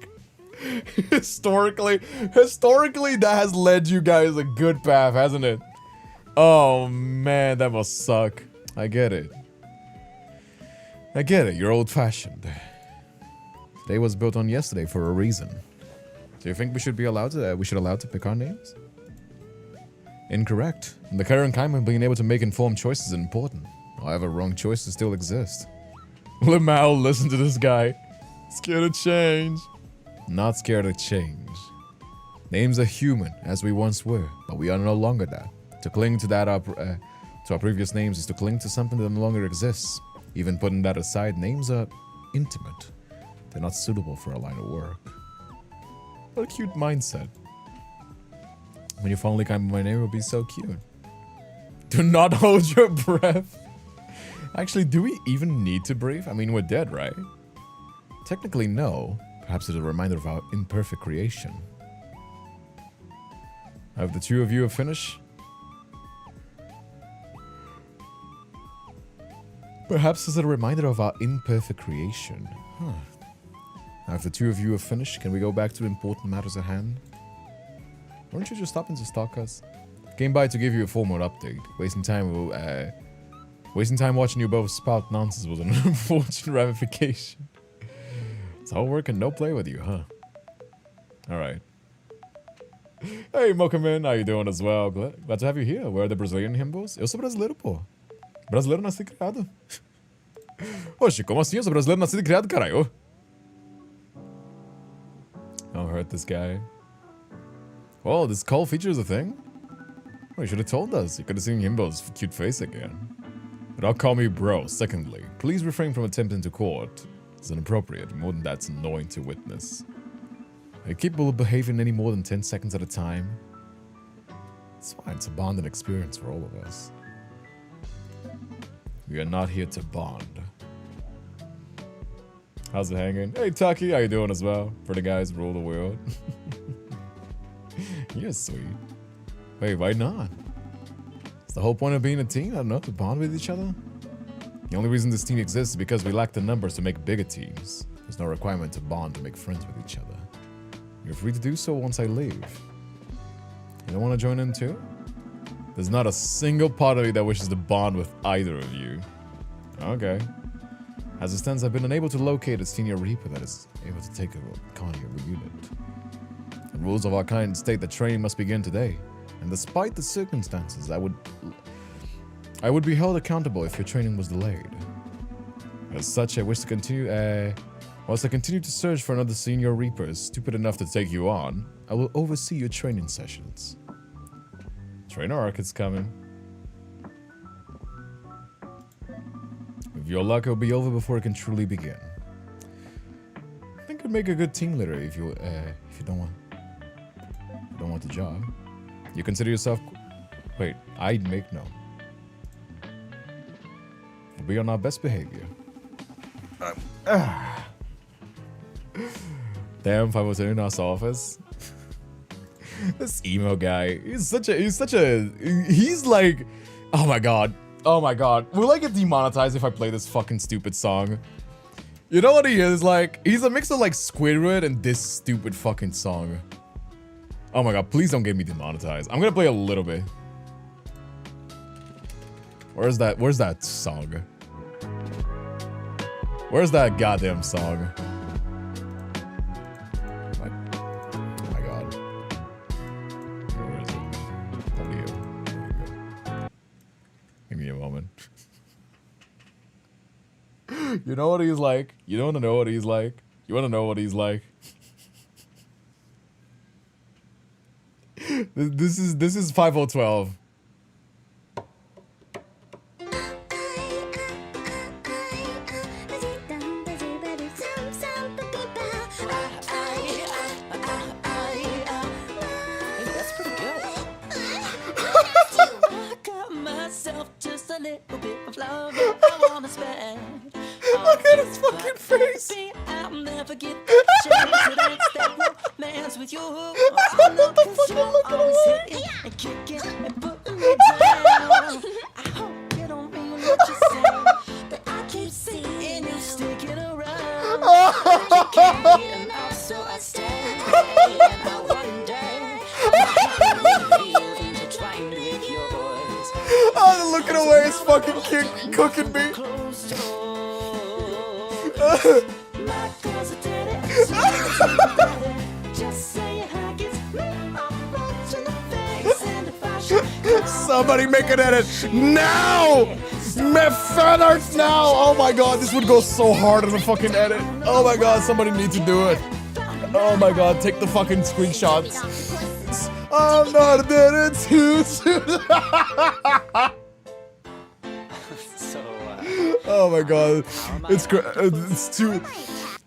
Historically, that has led you guys a good path, hasn't it? Oh man, that must suck. I get it. You're old-fashioned. Today was built on yesterday for a reason. Do you think we should allow to pick our names? Incorrect. In the current climate, being able to make informed choices is important. However, wrong choices still exist. Lamau, listen to this guy. Scared of change. Not scared of change. Names are human, as we once were, but we are no longer that. To cling to that, to our previous names is to cling to something that no longer exists. Even putting that aside, names are intimate. They're not suitable for a line of work. What a cute mindset. When you finally come, my name will be so cute. Do not hold your breath. Actually, do we even need to breathe? I mean, we're dead, right? Technically, no. Perhaps it's a reminder of our imperfect creation. Have the two of you finished? Perhaps as a reminder of our imperfect creation. Huh. Now, if the two of you are finished, can we go back to important matters at hand? Why don't you just stop and just stalk us? Came by to give you a formal update. Wasting time watching you both spout nonsense was an unfortunate ramification. It's all work and no play with you, huh? Alright. Hey, Mokaman, how you doing as well? Glad to have you here. Where are the Brazilian himbos? Eu sou brasileiro, pô. Brasileiro nascido e criado. Oxe, como assim? Eu sou brasileiro nascido e criado, caralho. Don't hurt this guy. Oh, this call feature is a thing? Oh, you should have told us. You could have seen Himbo's cute face again. But don't call me bro. Secondly, please refrain from attempting to court. It's inappropriate. More than that, it's annoying to witness. Are you capable of behaving any more than 10 seconds at a time? It's fine. It's a bonding experience for all of us. We are not here to bond. How's it hanging? Hey, Taki, how you doing as well? For the guys rule the world. You're sweet. Wait, why not? It's the whole point of being a team, I don't know, to bond with each other? The only reason this team exists is because we lack the numbers to make bigger teams. There's no requirement to bond to make friends with each other. You're free to do so once I leave. You don't want to join in too? There's not a single part of me that wishes to bond with either of you. Okay. As it stands, I've been unable to locate a senior Reaper that is able to take on your unit. The rules of our kind state that training must begin today, and despite the circumstances, I would be held accountable if your training was delayed. As such, I wish to continue. Whilst I continue to search for another senior Reaper stupid enough to take you on, I will oversee your training sessions. Trainer arc is coming. With your luck, it'll be over before it can truly begin. I think it'd make a good team leader if you don't want the job. You consider yourself... Wait, I'd make no. We'll be on our best behavior. Damn, 502 in our office. This emo guy, he's like, oh my god. Will I get demonetized if I play this fucking stupid song? You know what he is like? He's a mix of like Squidward and this stupid fucking song. Oh my god, please don't get me demonetized. I'm gonna play a little bit. Where's that song? Where's that goddamn song? What? Oh my god. Where is it? Audio. There we go. Give me a moment. You know what he's like? You don't know what he's like? You wanna know what he's like? This is 5012. Look at his fucking face. I'll never get the chance to dance that romance with you. What the fuck? Look at him. And kicking and putting me down. I hope you don't mean what you say, but I keep seeing you sticking around. And also I stay, and I wonder, you're trying to hit your voice. Oh, look at the way he's fucking cooking me. Somebody make an edit now! Feathers now! Oh my god, this would go so hard on the fucking edit. Oh my god, somebody needs to do it. Oh my god, take the fucking screenshots. I'm not dead, it's too soon. Oh my god,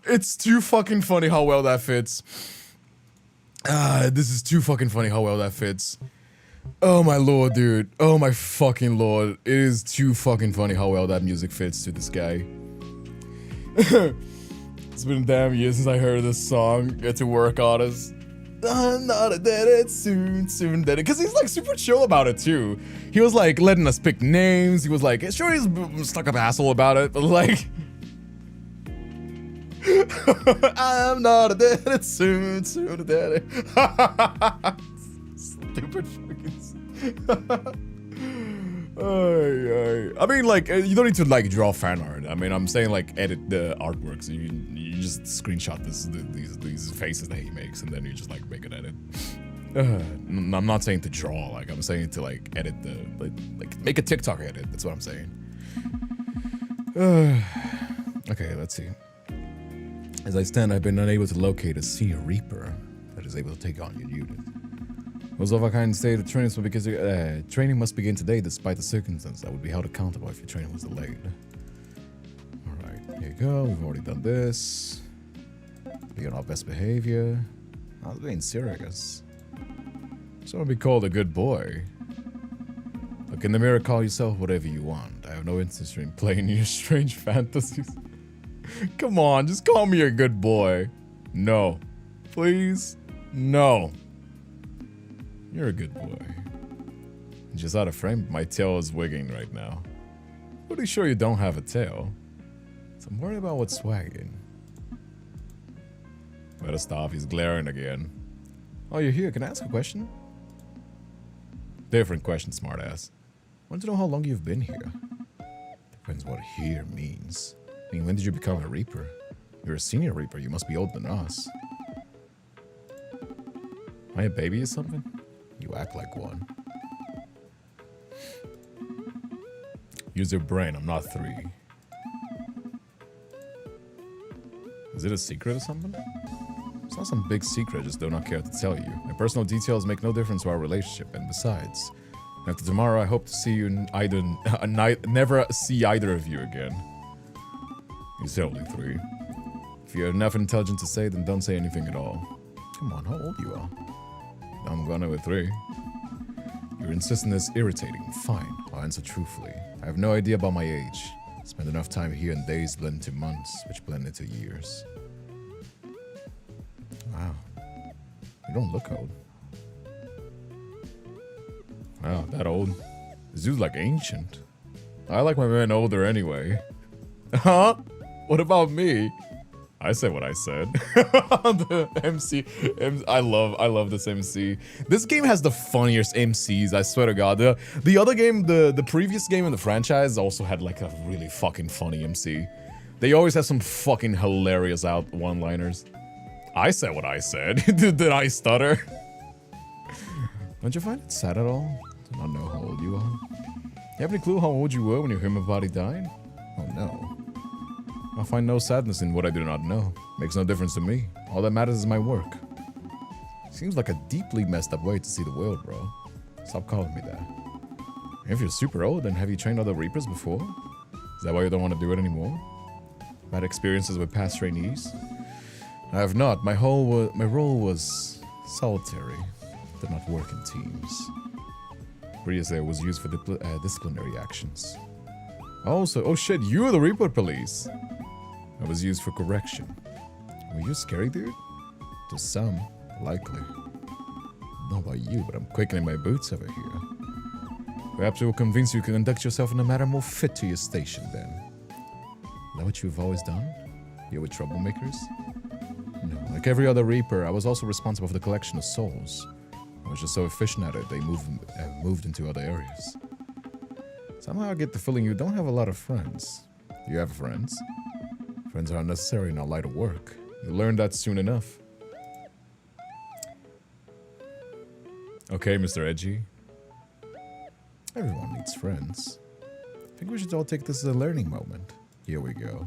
it's too fucking funny how well that fits. This is too fucking funny how well that fits. Oh my lord, dude. Oh my fucking lord. It is too fucking funny how well that music fits to this guy. It's been a damn year since I heard this song. Get to work on us. I'm not a dead, soon dead. Because he's like super chill about it too. He was like letting us pick names. He was like, sure, he's stuck up asshole about it, but like, I'm not a dead, soon dead. Stupid fucking. I mean, like, you don't need to like draw fan art. I mean, I'm saying like edit the artwork. So you just screenshot these faces that he makes, and then you just like make an edit. I'm not saying to draw. Like, I'm saying to like edit the like make a TikTok edit. That's what I'm saying. Okay, let's see. As I stand, I've been unable to locate a senior reaper that is able to take on your unit. Those of our kind say the training must begin today despite the circumstances that would be held accountable if your training was delayed. Alright, here you go. We've already done this. Be on our best behavior. I was being serious. Just want to be called a good boy. Look in the mirror, call yourself whatever you want. I have no interest in playing your strange fantasies. Come on, just call me a good boy. No. Please? No. You're a good boy. Just out of frame, my tail is wigging right now. Pretty sure you don't have a tail. So I'm worried about what's swagging. Better stop, he's glaring again. Oh, you're here, can I ask a question? Different question, smartass. Want to know how long you've been here? Depends what here means. I mean, when did you become a Reaper? You're a senior Reaper, you must be older than us. Am I a baby or something? You act like one. Use your brain, I'm not 3. Is it a secret or something? It's not some big secret, I just do not care to tell you. My personal details make no difference to our relationship, and besides, after tomorrow I hope to see you never see either of you again. You say only 3. If you have enough intelligence to say, then don't say anything at all. Come on, how old you are? I'm gonna with 3. Your insistence is irritating. Fine, I'll answer truthfully. I have no idea about my age. Spent enough time here and days blend into months, which blend into years. Wow. You don't look old. Wow, that old? This dude's like ancient. I like my men older anyway. Huh? What about me? I said what I said. The MC, I love this MC. This game has the funniest MCs, I swear to God. The other game, the previous game in the franchise also had like a really fucking funny MC. They always have some fucking hilarious one-liners. I said what I said. Did I stutter? Don't you find it sad at all to not know how old you are? You have any clue how old you were when your human body died? Oh no. I find no sadness in what I do not know. Makes no difference to me. All that matters is my work. Seems like a deeply messed up way to see the world, bro. Stop calling me that. If you're super old, then have you trained other Reapers before? Is that why you don't want to do it anymore? Bad experiences with past trainees? I have not. My role was solitary. Did not work in teams. Previously, I was used for disciplinary actions. Also, oh shit, you were the Reaper police. I was used for correction. Were you scary, dude? To some, likely. Not about you, but I'm quickening my boots over here. Perhaps it will convince you to conduct yourself in a manner more fit to your station, then. Is that what you've always done? You're with troublemakers? No, like every other Reaper, I was also responsible for the collection of souls. I was just so efficient at it, they moved into other areas. Somehow I get the feeling you don't have a lot of friends. Do you have friends? Friends are unnecessary in our line of work. You'll learn that soon enough. Okay, Mr. Edgy. Everyone needs friends. I think we should all take this as a learning moment. Here we go.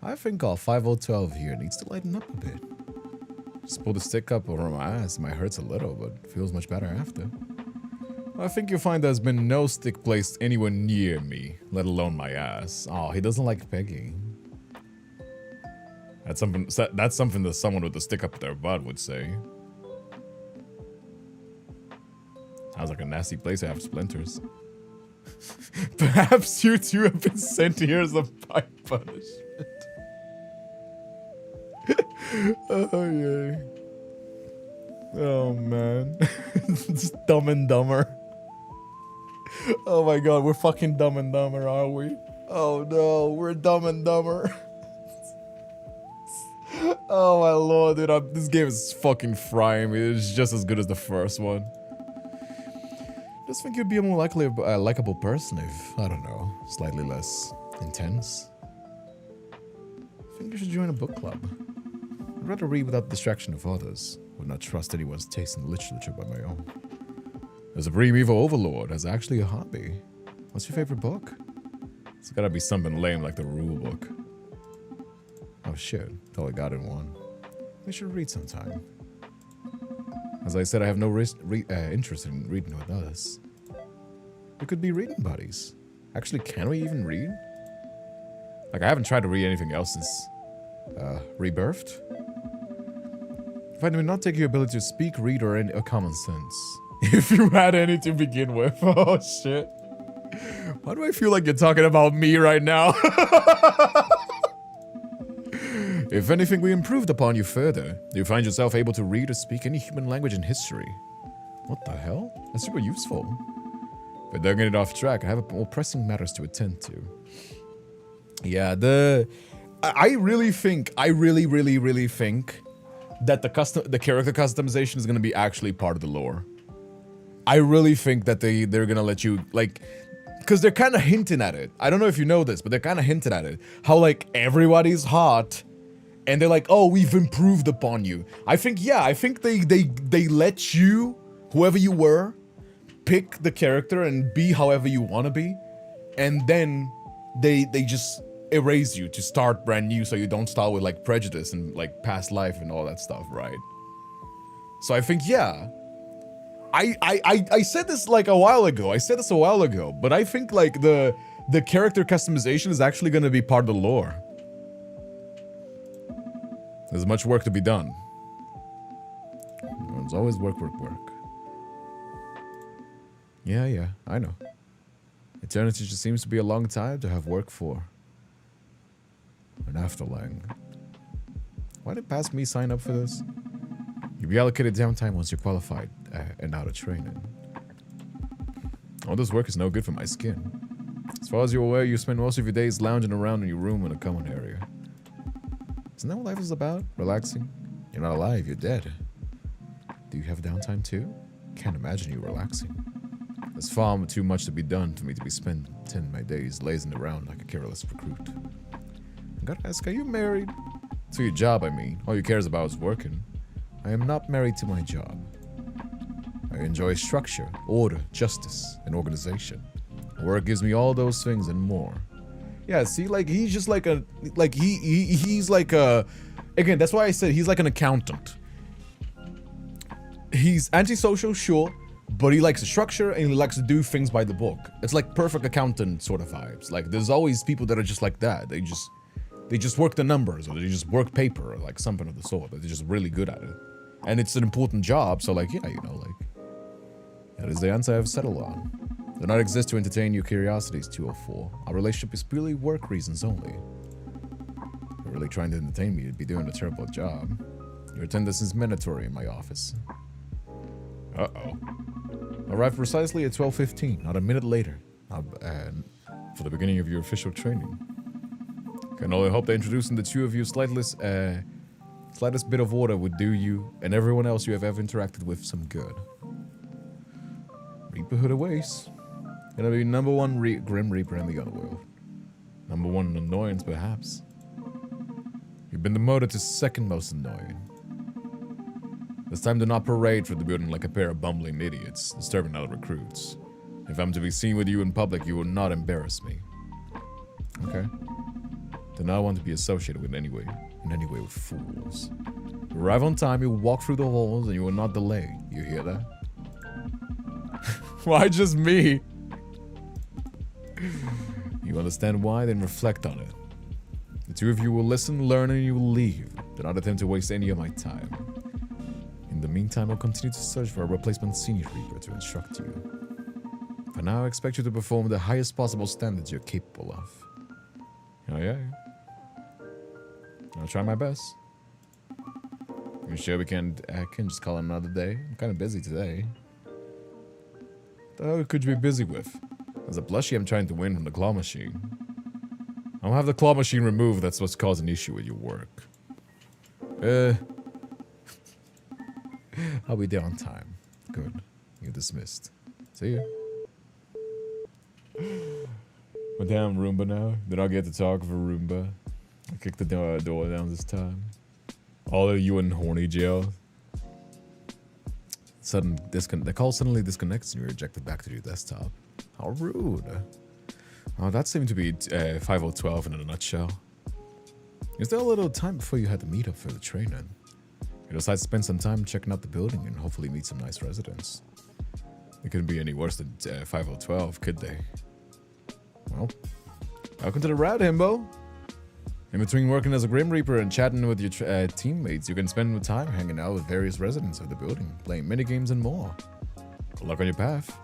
I think our 5012 here needs to lighten up a bit. Just pull the stick up over my ass. It might hurt a little, but feels much better after. I think you'll find there's been no stick placed anywhere near me, let alone my ass. Oh, he doesn't like pegging. That's something that someone with a stick up their butt would say. Sounds like a nasty place to have splinters. Perhaps you two have been sent here as a punishment. Oh, yay. Oh man. It's Dumb and Dumber. Oh my god, we're fucking Dumb and Dumber, are we? Oh no, we're Dumb and Dumber. Oh my lord, dude, this game is fucking frying me. It's just as good as the first one. I just think you'd be a more likable person if, I don't know, slightly less intense. I think you should join a book club. I'd rather read without distraction of others. Would not trust anyone's taste in literature by my own. As a primeval overlord, that's actually a hobby. What's your favorite book? It's gotta be something lame like the rule book. Oh shit, totally got in one. We should read sometime. As I said, I have no interest in reading with others. We could be reading buddies. Actually, can we even read? Like, I haven't tried to read anything else since Rebirthed. If I do not take your ability to speak, read, or common sense. If you had any to begin with. Oh shit. Why do I feel like you're talking about me right now? If anything, we improved upon you further. You find yourself able to read or speak any human language in history. What the hell? That's super useful. But don't get it off track. I have more pressing matters to attend to. Yeah, I really think that the character customization is gonna be actually part of the lore. I really think that they're gonna let you, like, because they're kind of hinting at it. I don't know if you know this, but they're kind of hinting at it. How, like, everybody's hot, and they're like, oh, we've improved upon you. I think, yeah, I think they let you, whoever you were, pick the character and be however you want to be, and then they just erase you to start brand new, so you don't start with, like, prejudice and, like, past life and all that stuff, right? So I think, yeah. I said this like a while ago. But I think, like, the character customization is actually going to be part of the lore. There's much work to be done. There's always work. Yeah, I know. Eternity just seems to be a long time to have work for. An afterlang. Why did Past Me sign up for this? You'll be allocated downtime once you're qualified and out of training. All this work is no good for my skin. As far as you're aware, you spend most of your days lounging around in your room in a common area. Isn't that what life is about? Relaxing? You're not alive, you're dead. Do you have downtime too? Can't imagine you relaxing. There's far too much to be done for me to be spending my days lazing around like a careless recruit. I gotta ask, are you married? To your job, I mean. All you cares about is working. I am not married to my job. I enjoy structure, order, justice, and organization. Work gives me all those things and more. Yeah, see, like, he's just like a, like, he's like a, again, that's why I said he's like an accountant. He's antisocial, sure, but he likes the structure and he likes to do things by the book. It's like perfect accountant sort of vibes. Like, there's always people that are just like that. They just work the numbers, or they just work paper, or like something of the sort. They're just really good at it. And it's an important job, so, like, yeah, you know, like, that is the answer I've settled on. Do not exist to entertain your curiosities, 204. Our relationship is purely work reasons only. If you're really trying to entertain me, you'd be doing a terrible job. Your attendance is mandatory in my office. Uh-oh. Arrive precisely at 12:15, not a minute later, for the beginning of your official training. Can only hope that introducing the two of you slightest bit of order would do you and everyone else you have ever interacted with some good. Reaperhood awaits. Gonna be number one Grim Reaper in the Underworld. Number one annoyance, perhaps. You've been demoted to second most annoying. It's time to not parade through the building like a pair of bumbling idiots, disturbing other recruits. If I'm to be seen with you in public, you will not embarrass me. Okay. Do not want to be associated with in any way with fools. You arrive on time, you will walk through the halls, and you will not delay. You hear that? Why just me? You understand why? Then reflect on it. The two of you will listen, learn, and you will leave. Do not attempt to waste any of my time. In the meantime, I'll continue to search for a replacement senior Reaper to instruct you. For now, I expect you to perform the highest possible standards you're capable of. Oh yeah. I'll try my best. You sure we can just call it another day? I'm kind of busy today. What the hell could you be busy with? There's a plushie I'm trying to win from the claw machine. I'll have the claw machine removed. That's what's causing an issue with your work. I'll be there on time. Good. You're dismissed. See ya. My damn Roomba now. Did I get to talk for Roomba? I kicked the door down this time. All of you in horny jail. The call suddenly disconnects and you're ejected back to your desktop. How rude. Oh, that seemed to be 5012 in a nutshell. Is there a little time before you had to meet up for the training? You decide to spend some time checking out the building and hopefully meet some nice residents. It couldn't be any worse than 5012, could they? Well, welcome to the Rad Himbo. In between working as a Grim Reaper and chatting with your teammates, you can spend time hanging out with various residents of the building, playing minigames and more. Good luck on your path.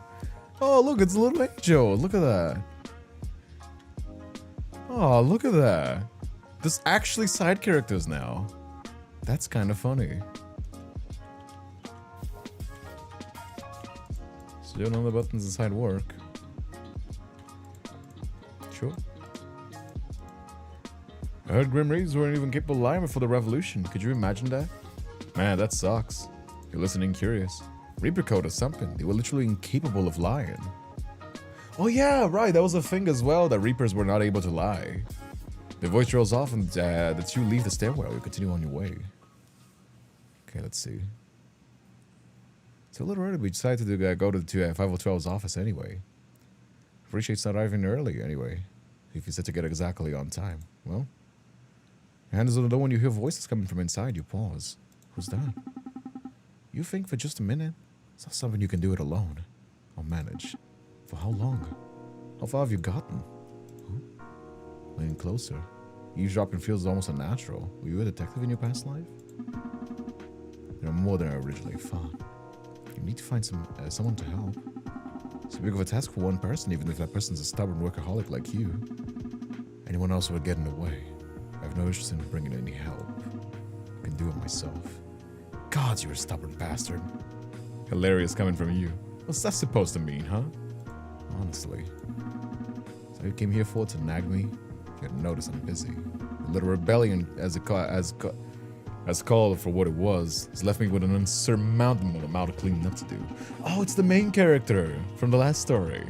Oh, look, it's a little angel. Look at that. Oh, look at that. There's actually side characters now. That's kind of funny. Still none of the buttons inside work. Sure. I heard Grim Reapers weren't even capable of lying before the revolution. Could you imagine that? Man, that sucks. You're listening curious. Reaper code or something. They were literally incapable of lying. Oh yeah, right. That was a thing as well, that Reapers were not able to lie. The voice rolls off and the two leave the stairwell. You continue on your way. Okay, let's see. It's a little early. We decided to go to 5012's office anyway. Appreciates not arriving early anyway. If you said to get exactly on time. Well, your hand is on the door when you hear voices coming from inside. You pause. Who's that? You think for just a minute? It's not something you can do it alone. I'll manage. For how long? How far have you gotten? Who? Leaning closer. Eavesdropping feels almost unnatural. Were you a detective in your past life? There are more than I originally thought. You need to find someone to help. It's a big of a task for one person, even if that person's a stubborn workaholic like you. Anyone else would get in the way. I have no interest in bringing any help. I can do it myself. God, you're a stubborn bastard. Hilarious coming from you. What's that supposed to mean, huh? Honestly. So you came here for to nag me? You hadn't noticed I'm busy. The little rebellion, as called for what it was, has left me with an insurmountable amount of cleaning up to do. Oh, it's the main character from the last story.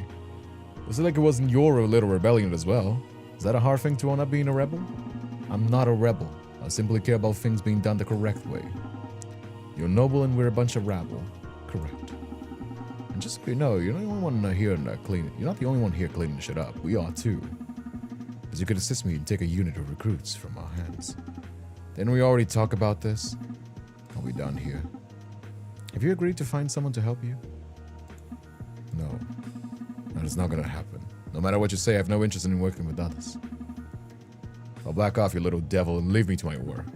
Was it like it wasn't your little rebellion as well? Is that a hard thing to own up being a rebel? I'm not a rebel. I simply care about things being done the correct way. You're noble and we're a bunch of rabble. Correct. And just so you know, you're not the only one here cleaning. You're not the only one here cleaning shit up. We are too. As you could assist me and take a unit of recruits from our hands. Didn't we already talk about this? Are we done here? Have you agreed to find someone to help you? No. That is not gonna happen. No matter what you say, I have no interest in working with others. I'll back off, you little devil, and leave me to my work.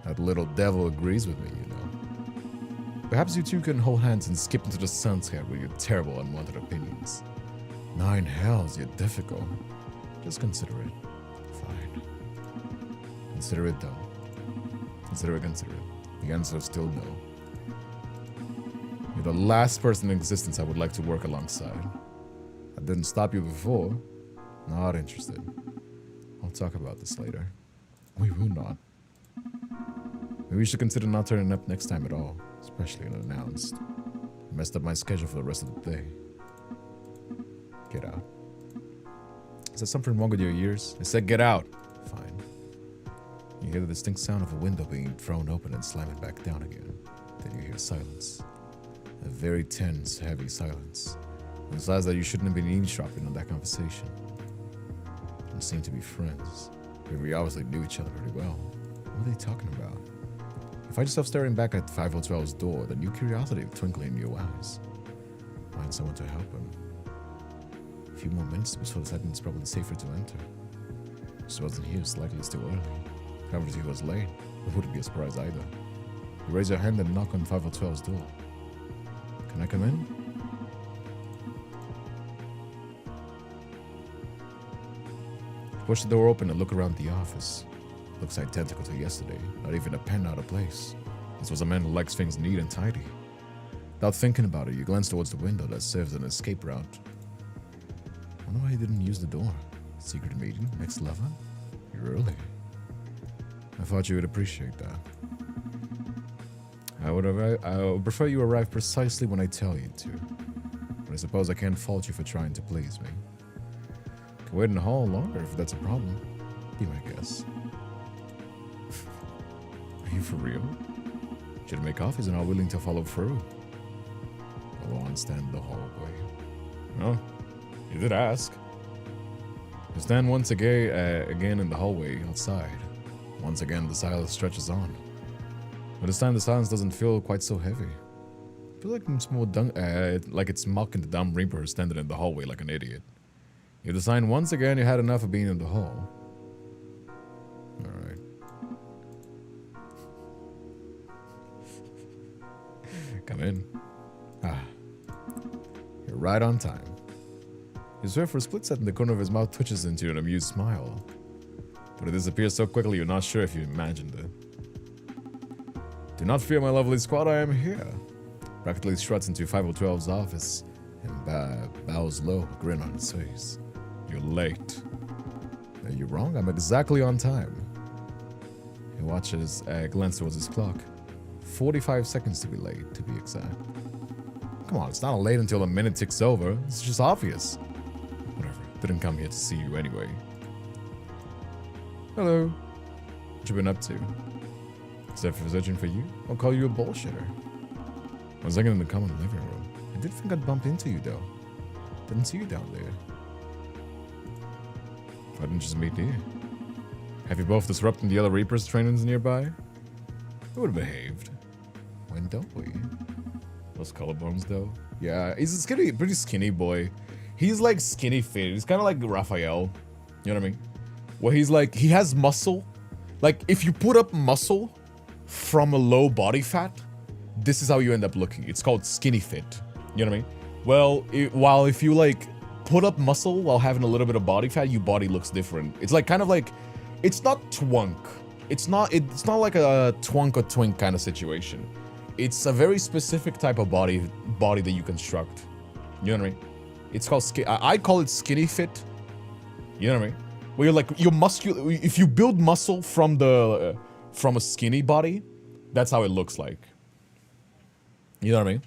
That little devil agrees with me, you know. Perhaps you two can hold hands and skip into the sunset with your terrible, unwanted opinions. 9 hells, you're difficult. Just consider it. Fine. Consider it, though. Consider it. The answer is still no. You're the last person in existence I would like to work alongside. I didn't stop you before. Not interested. I'll talk about this later. We will not. Maybe we should consider not turning up next time at all, especially unannounced. I messed up my schedule for the rest of the day. Get out. Is there something wrong with your ears? I said get out. Fine. You hear the distinct sound of a window being thrown open and slamming back down again. Then you hear silence. A very tense, heavy silence. It implies that you shouldn't have been eavesdropping on that conversation. They seem to be friends. We obviously knew each other pretty well. What are they talking about? You find yourself staring back at 5012's door, the new curiosity twinkling in your eyes. Find someone to help him. A few more minutes before deciding it's probably safer to enter. She wasn't here, it's likely still early. However, if he was late, it wouldn't be a surprise either. You raise your hand and knock on 5012's door. Can I come in? Push the door open and look around the office. Looks identical to yesterday, not even a pen out of place. This was a man who likes things neat and tidy. Without thinking about it, you glance towards the window that serves an escape route. Wonder why he didn't use the door. Secret meeting? Next level? You're early. I thought you would appreciate that. I would prefer you arrive precisely when I tell you to. But I suppose I can't fault you for trying to please me. I can wait in the hall longer if that's a problem. Be my guest. Are you for real? Should make coffees and are willing to follow through. I'll on stand in the hallway. Oh, you did ask. You stand once again in the hallway outside. Once again, the silence stretches on. But this time, the silence doesn't feel quite so heavy. I feel like it's more like it's mocking the dumb Reaper standing in the hallway like an idiot. You decide once again you had enough of being in the hall. Alright. Come in. Ah. You're right on time. You swear for a split second the corner of his mouth twitches into an amused smile. But it disappears so quickly you're not sure if you imagined it. Do not fear, my lovely squad, I am here. Practically struts into 5012's office and bows low, a grin on his face. You're late. Are you wrong? I'm exactly on time. He watches, glance towards his clock. 45 seconds to be late, to be exact. Come on, it's not late until a minute ticks over. It's just obvious. Whatever, didn't come here to see you anyway. Hello. What you been up to? Except for searching for you, I'll call you a bullshitter. I was looking in the common living room. I did think I'd bump into you though. Didn't see you down there. Why didn't you just meet here? Have you both disrupted the other Reapers trainings nearby? We would have behaved. When don't we? Those collarbones though. Yeah, he's a skinny, pretty skinny boy. He's like skinny fit. He's kind of like Raphael. You know what I mean? Where he's like, he has muscle. Like if you put up muscle from a low body fat, this is how you end up looking. It's called skinny fit. You know what I mean? Well, while if you like put up muscle while having a little bit of body fat, your body looks different. It's like kind of like, it's not twunk. It's not like a twunk or twink kind of situation. It's a very specific type of body that you construct. You know what I mean? It's called I call it skinny fit. You know what I mean? Where you're like, you're muscular. If you build muscle from a skinny body, that's how it looks like. You know what I mean?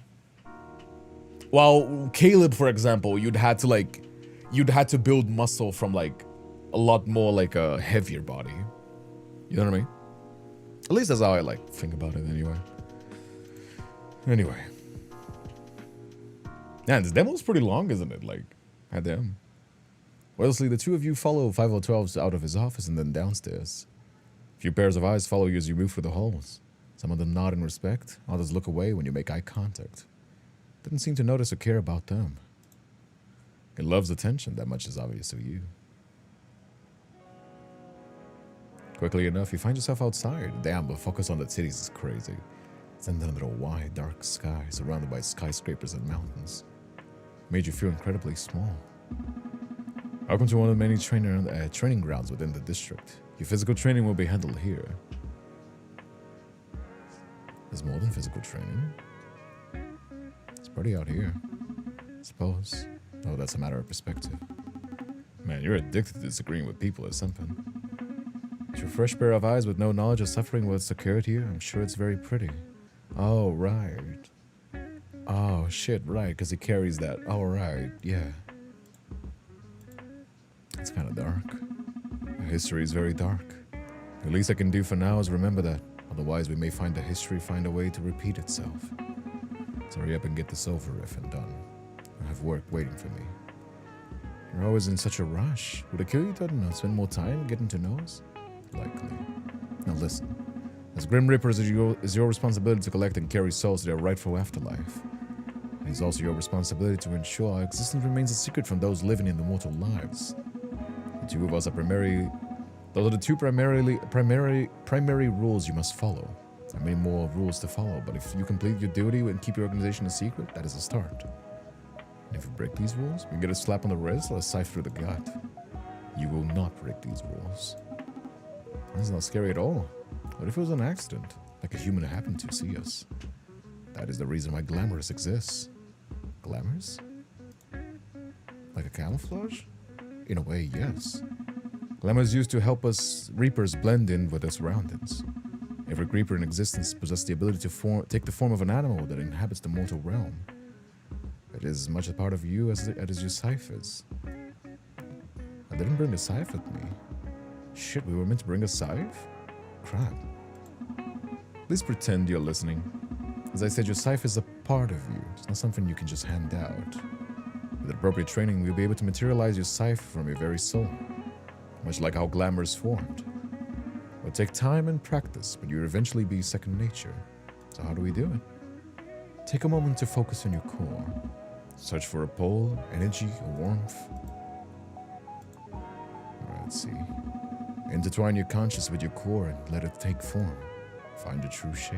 While Caleb, for example, you'd had to build muscle from like a lot more like a heavier body. You know what I mean? At least that's how I like think about it anyway. Anyway. Yeah, this demo's pretty long, isn't it? Like, goddamn. Wellesley, the two of you follow 5012s out of his office and then downstairs. A few pairs of eyes follow you as you move through the halls. Some of them nod in respect, others look away when you make eye contact. Didn't seem to notice or care about them. It loves attention, that much is obvious to you. Quickly enough, you find yourself outside. Damn, the focus on the titties is crazy. Standing under a wide, dark sky, surrounded by skyscrapers and mountains. Made you feel incredibly small. Welcome to one of the many training grounds within the district. Your physical training will be handled here. There's more than physical training. It's pretty out here, I suppose. Oh, that's a matter of perspective. Man, you're addicted to disagreeing with people or something. With your fresh pair of eyes with no knowledge of suffering what's occurred here, I'm sure it's very pretty. Oh, right. Oh, shit, right, because he carries that. Oh, right, yeah. It's kind of dark. The history is very dark. The least I can do for now is remember that. Otherwise, we may find the history find a way to repeat itself. So hurry up and get this over with and done. I have work waiting for me. You're always in such a rush. Would it kill you to spend more time getting to know us? Likely. Now listen. As Grim Reapers, it is your responsibility to collect and carry souls to their rightful afterlife. It is also your responsibility to ensure our existence remains a secret from those living in the mortal lives. The two of us are those are the two primary rules you must follow. There are many more rules to follow, but if you complete your duty and keep your organization a secret, that is a start. And if you break these rules, you get a slap on the wrist or a scythe through the gut. You will not break these rules. That's not scary at all. What if it was an accident? like a human happened to see us. That is the reason why glamorous exists. Glamorous? Like a camouflage? In a way, yes. Glamour is used to help us Reapers blend in with their surroundings. Every creeper in existence possesses the ability to take the form of an animal that inhabits the mortal realm. It is as much a part of you as your scythe is. I didn't bring the scythe with me. Shit, we were meant to bring a scythe? Crap. Please pretend you're listening. As I said, your scythe is a part of you. It's not something you can just hand out. With appropriate training, we'll be able to materialize your scythe from your very soul. Much like how glamour is formed. It will take time and practice, but you'll eventually be second nature. So how do we do it? Take a moment to focus on your core. Search for a pull, energy, or warmth. Alright, let's see. Intertwine your conscious with your core and let it take form. Find your true shape.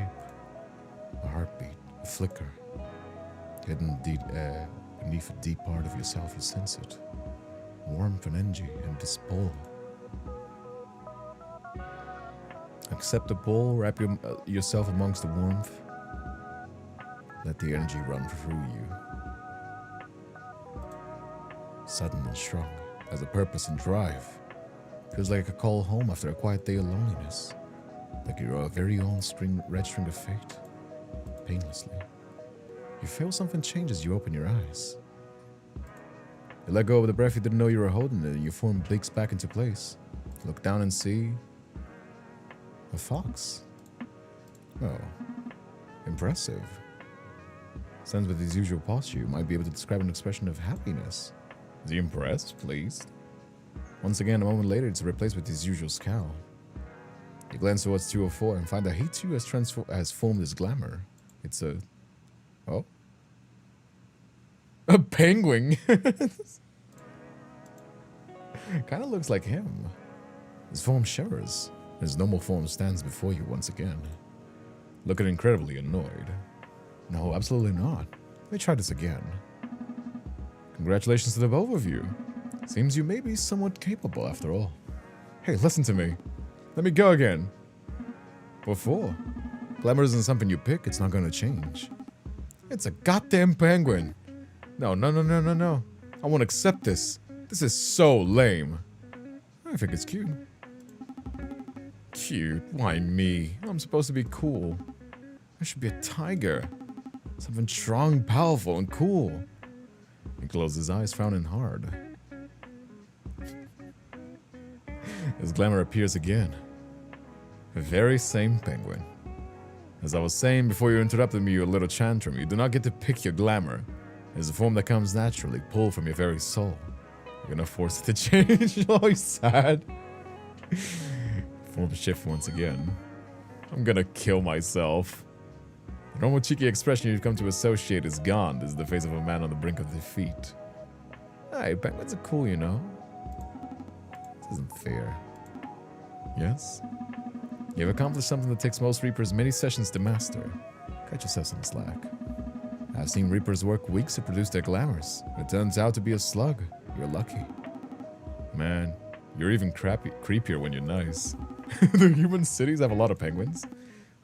A heartbeat, a flicker. Hidden beneath a deep part of yourself, you sense it. Warmth and energy and this pull. Accept the pull, wrap yourself amongst the warmth. Let the energy run through you. Sudden and strong, has a purpose and drive. Feels like a call home after a quiet day of loneliness. Like your very own red string of fate. Painlessly. You feel something change as you open your eyes. You let go of the breath you didn't know you were holding and your form blinks back into place. Look down and see... a fox. Oh. Impressive. Stands with his usual posture, you might be able to describe an expression of happiness. Is he impressed? Pleased? Once again, a moment later, it's replaced with his usual scowl. You glance towards 204 and find that he too has formed his glamour. It's a... oh? A penguin! Kinda looks like him. His form shivers. His normal form stands before you once again. Looking incredibly annoyed. No, absolutely not. Let me try this again. Congratulations to the both of you. Seems you may be somewhat capable after all. Hey, listen to me. Let me go again. What for? Glamour isn't something you pick, it's not gonna change. It's a goddamn penguin. No. I won't accept this. This is so lame. I think it's cute. Cute? Why me? I'm supposed to be cool. I should be a tiger. Something strong, powerful, and cool. He closed his eyes, frowning hard. His glamour appears again. The very same penguin. As I was saying before you interrupted me, you little tantrum, you do not get to pick your glamour. It is a form that comes naturally, pulled from your very soul. You're gonna force it to change. Oh, he's sad. Form shift once again. I'm gonna kill myself. The normal cheeky expression you've come to associate is gone. This is the face of a man on the brink of defeat. Hey, penguins are cool, you know. This isn't fair. Yes? You've accomplished something that takes most Reapers many sessions to master. Cut yourself some slack. I've seen Reapers work weeks to produce their glamours. It turns out to be a slug. You're lucky. Man, you're even creepier when you're nice. The human cities have a lot of penguins.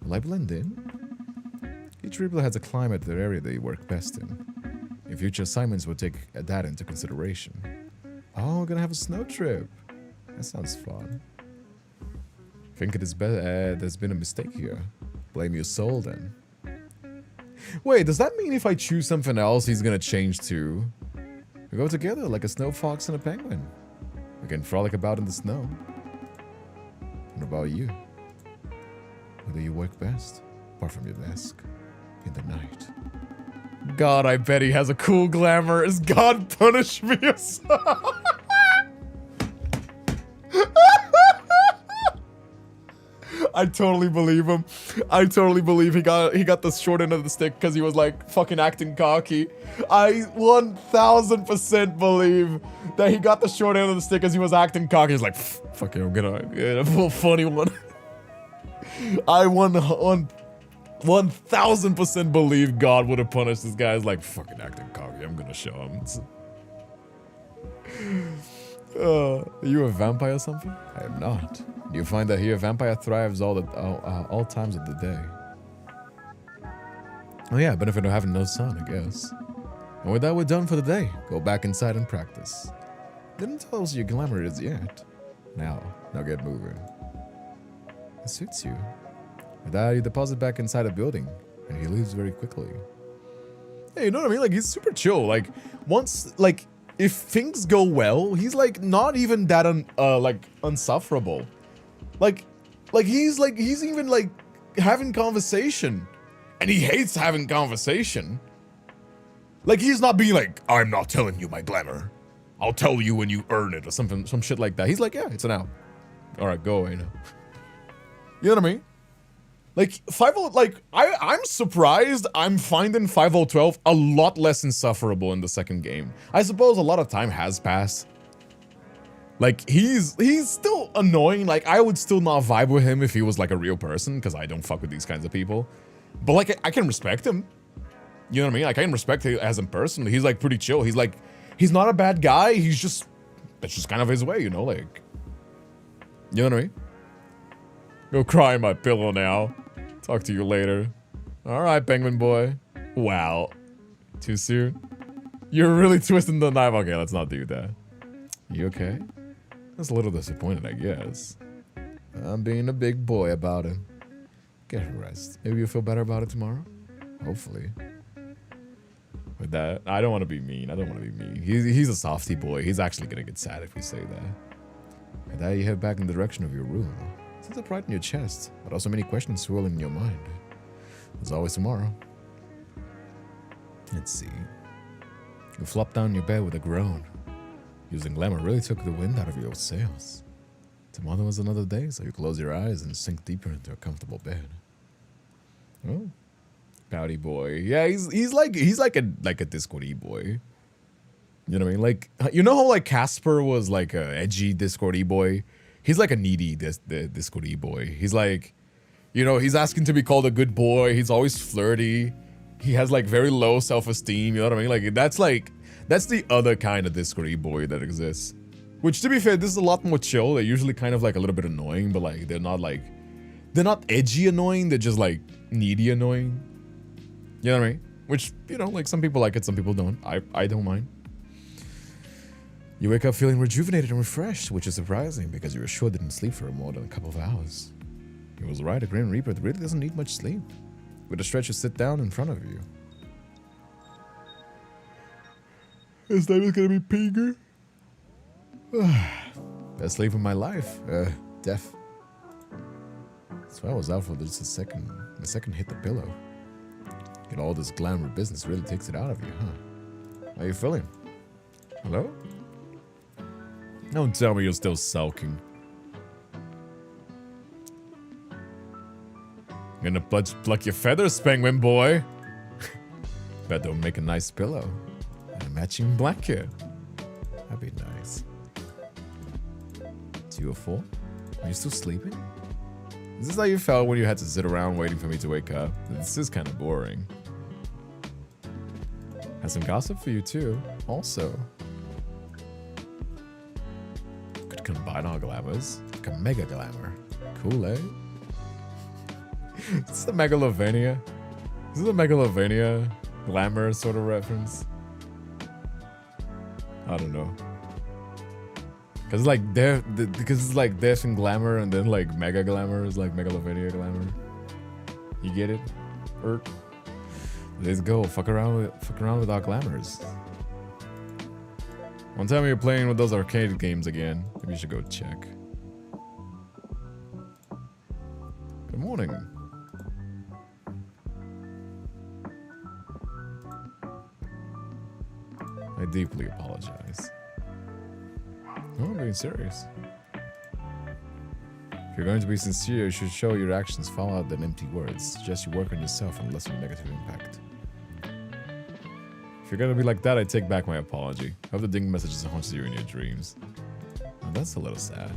Will I blend in? Each Reaper has a climate their area they work best in. Your future assignments will take that into consideration. Oh, we're gonna have a snow trip. That sounds fun. Think it is there's been a mistake here. Blame your soul then. Wait, does that mean if I choose something else, he's gonna change too? We go together like a snow fox and a penguin. We can frolic about in the snow. What about you? Where do you work best? Apart from your desk. In the night. God, I bet he has a cool glamour. Is God punish me or something? I totally believe him. I totally believe he got the short end of the stick because he was like fucking acting cocky. I 1000% believe that he got the short end of the stick because he was acting cocky. He's like, fuck it, I'm gonna get a full funny one. I 1000% believe God would have punished this guy. He's like, fucking acting cocky. I'm gonna show him. Are you a vampire or something? I am not. You find that here, vampire thrives all times of the day. Oh yeah, benefit of having no sun, I guess. And with that, we're done for the day. Go back inside and practice. Didn't tell us your glamour is yet. Now get moving. It suits you. With that, you deposit back inside the building, and he leaves very quickly. Hey, you know what I mean? Like, he's super chill. Like, once, like, if things go well, he's like not even that unsufferable. Like he's even like having conversation, and he hates having conversation. Like, he's not being like, I'm not telling you my glamour. I'll tell you when you earn it or something, some shit like that. He's like, yeah, it's an out. All right, go away now. You know what I mean? Like, 5.0, like, I'm surprised I'm finding 5.012 a lot less insufferable in the second game. I suppose a lot of time has passed. Like, he's still annoying. Like, I would still not vibe with him if he was like a real person, because I don't fuck with these kinds of people. But like, I can respect him. You know what I mean? Like, I can respect him as a person. He's like pretty chill. He's like, he's not a bad guy. That's just kind of his way, you know? Like, you know what I mean? Go cry in my pillow now. Talk to you later. All right, penguin boy. Wow. Too soon? You're really twisting the knife. Okay, let's not do that. You okay? That's a little disappointed, I guess. I'm being a big boy about it. Get a rest. Maybe you'll feel better about it tomorrow? Hopefully. With that, I don't want to be mean. I don't want to be mean. He's a softy boy. He's actually going to get sad if we say that. With that, you head back in the direction of your room. Sense of pride in your chest, but also many questions swirling in your mind. There's always tomorrow. Let's see. You flop down in your bed with a groan. Using glamour really took the wind out of your sails. Tomorrow was another day, so you close your eyes and sink deeper into a comfortable bed. Oh, pouty boy. Yeah, he's like a Discord-y boy. You know what I mean? Like, you know how like Casper was like a edgy Discord-y boy? He's like a needy Discord-y boy. He's like, you know, he's asking to be called a good boy. He's always flirty. He has like very low self-esteem. You know what I mean? Like, that's the other kind of Discord-y boy that exists. Which, to be fair, this is a lot more chill. They're usually kind of like a little bit annoying, but like they're not edgy annoying. They're just like needy annoying. You know what I mean? Which, you know, like some people like it, some people don't. I don't mind. You wake up feeling rejuvenated and refreshed, which is surprising because you were sure didn't sleep for more than a couple of hours. He was right, a Grim Reaper really doesn't need much sleep. With a stretcher sit down in front of you. His name is gonna be Pinger. Best sleep of my life. Death. So I was out for just a second. The second hit the pillow. Get all this glamour business really takes it out of you, huh? How you feeling? Hello? Don't tell me you're still sulking. Gonna pluck your feathers, penguin boy. Bet they'll make a nice pillow. And a matching blanket. That'd be nice. 2 or 4? Are you still sleeping? Is this how you felt when you had to sit around waiting for me to wake up? This is kind of boring. Has some gossip for you too, also. Could combine our glamours. Like a mega glamour. Cool, eh? Is this a Megalovania? Is this a Megalovania glamour sort of reference? I don't know. Cause it's like because it's like death and glamour, and then like mega glamour is like Megalovania glamour. You get it? Let's go. Fuck around with our glamours. One time we were playing with those arcade games again. Maybe you should go check. Good morning. I deeply apologize. No, I'm being serious. If you're going to be sincere, you should show your actions far out than empty words. Suggest you work on yourself and lessen your negative impact. If you're going to be like that, I take back my apology. I hope the ding messages haunts you in your dreams. Now that's a little sad.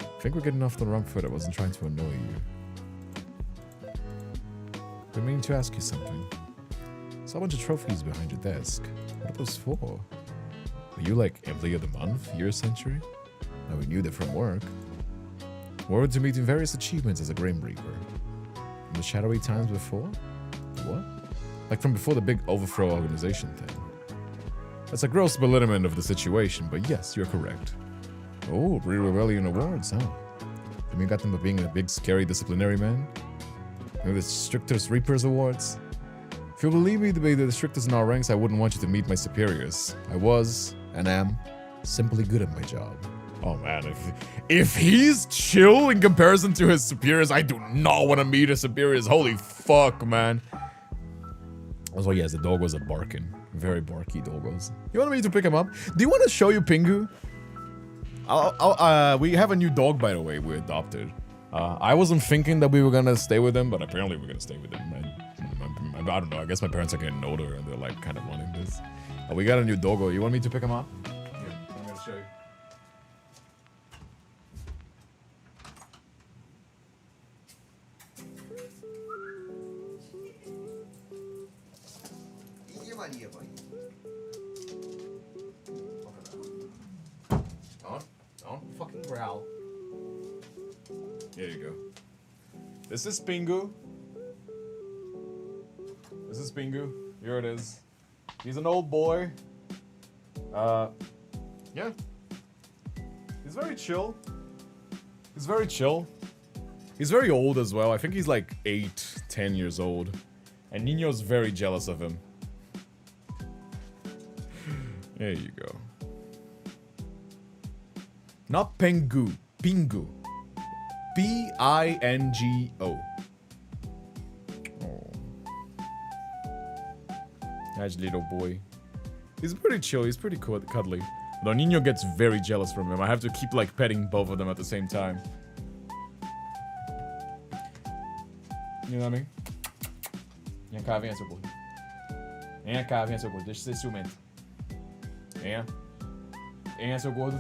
I think we're getting off the wrong foot. I wasn't trying to annoy you. Been meaning to ask you something. Saw a bunch of trophies behind your desk. What are those for? Are you like employee of the month, year, century? No, we knew that from work. Forward to meeting various achievements as a Grim Reaper. From the shadowy times before? What? Like from before the big overthrow organization thing. That's a gross belittlement of the situation, but yes, you're correct. Oh, Rebellion Awards, huh? I mean, got them for being a big, scary disciplinary man? Maybe the Strictest Reapers Awards? If you believe me to be the strictest in our ranks, I wouldn't want you to meet my superiors. I was, and am, simply good at my job. Oh man, if he's chill in comparison to his superiors, I do not want to meet his superiors. Holy fuck, man. Also, yes, the dog was a barking. Very barky doggos. You want me to pick him up? Do you want to show you Pingu? We have a new dog, by the way, we adopted. I wasn't thinking that we were gonna stay with him, but apparently we're gonna stay with him. I don't know, I guess my parents are getting older and they're like kind of wanting this. We got a new doggo. You want me to pick him up? Here, I'm gonna show you. Don't fucking growl. Here you go. This is Pingu. This is Pingu. Here it is. He's an old boy. Yeah. He's very chill. He's very chill. He's very old as well. I think he's like 8, 10 years old. And Nino's very jealous of him. There you go. Not Pengu. Pingu. Pingo. Oh. Nice little boy. He's pretty chill. He's pretty cuddly. Though Nino gets very jealous from him. I have to keep like petting both of them at the same time. You know what I mean? Vem cá, vem, seu gordo. Vem cá, vem, seu gordo. Deixa de ser ciumento. Venha. Venha, seu gordo.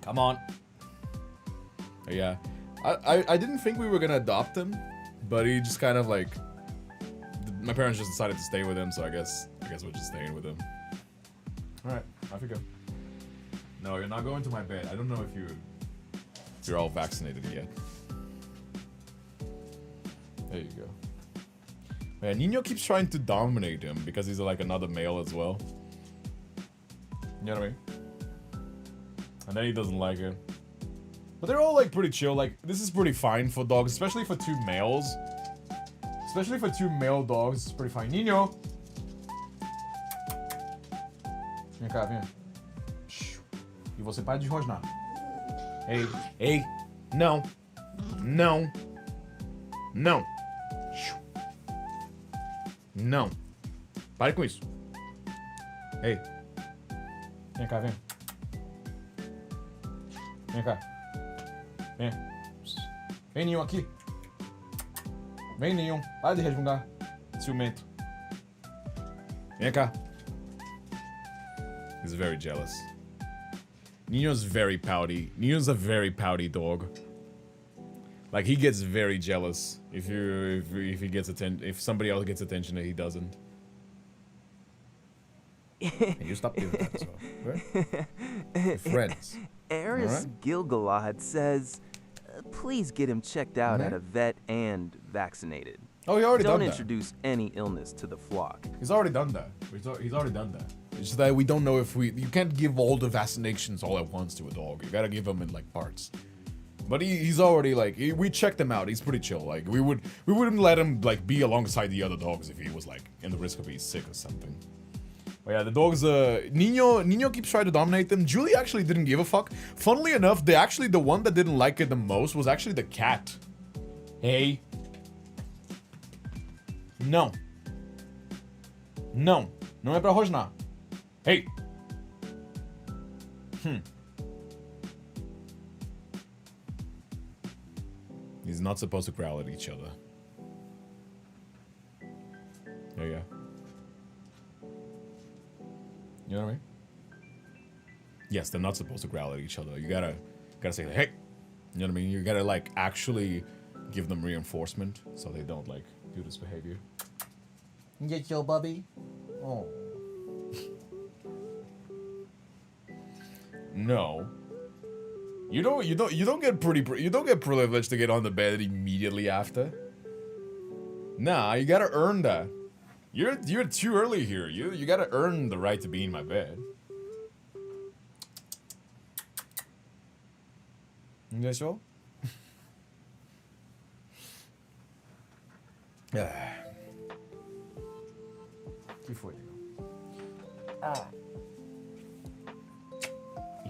Come on. Yeah. I didn't think we were gonna adopt him, but he just kind of like... My parents just decided to stay with him, so I guess we're just staying with him. Alright, off you go. No, you're not going to my bed. I don't know if you're all vaccinated yet. There you go. Man, Nino keeps trying to dominate him because he's like another male as well. You know what I mean? And then he doesn't like it. But they're all like pretty chill. Like, this is pretty fine for dogs, especially for 2 males. Especially for 2 male dogs, it's pretty fine. Nino! Vem cá, vem. E você para de rosnar. Ei, ei, não. Não. Não. Não. Pare com isso. Ei. Vem cá, vem. Vem cá. Vem. Vem, Ninho, aqui. Vem, Ninho. Para de resmungar. Ciumento. Vem cá. He's very jealous. Nino's very pouty. Nino's a very pouty dog. Like, he gets very jealous if he gets attention, if somebody else gets attention that he doesn't. Hey, you stop doing that as well, right? We're friends. Eris Alright? Gilgalad says, please get him checked out at a vet and vaccinated. Oh, he already done Don't that. introduce any illness to the flock. He's already done that. He's already done that. It's just that we don't know if you can't give all the vaccinations all at once to a dog. You gotta give them in like parts. But he's already like, we checked him out. He's pretty chill. Like we wouldn't let him like be alongside the other dogs if he was like in the risk of being sick or something. But yeah, the dogs, Nino keeps trying to dominate them. Julie actually didn't give a fuck. Funnily enough, the one that didn't like it the most was actually the cat. Hey. Não. Não. Não é pra rosnar. Hey. He's not supposed to growl at each other. There you go. You know what I mean? Yes, they're not supposed to growl at each other. You gotta say, like, hey. You know what I mean? You gotta like actually give them reinforcement so they don't like do this behavior. Get your bubby. Oh. No. You don't get you don't get privileged to get on the bed immediately after. Nah, you gotta earn that. You're too early here. You gotta earn the right to be in my bed. You so? Que foi, Diego?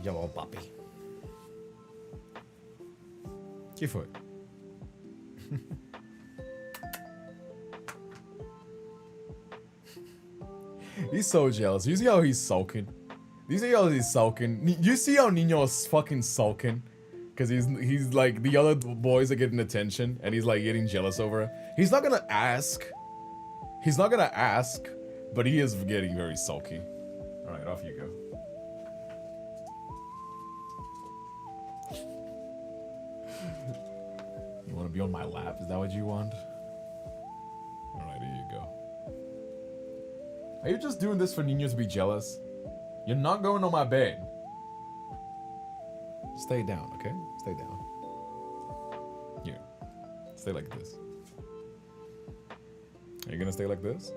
Yo, papi. Que foi? He's so jealous. You see how he's sulking? You see how he's sulking? You see how Nino's fucking sulking? Because he's like, the other boys are getting attention, and he's like getting jealous over it. He's not gonna ask. He's not gonna ask, but he is getting very sulky. Alright, off you go. You wanna be on my lap? Is that what you want? Alright, here you go. Are you just doing this for Nino to be jealous? You're not going on my bed. Stay down, okay? Stay down. Here. Stay like this. Are you gonna stay like this?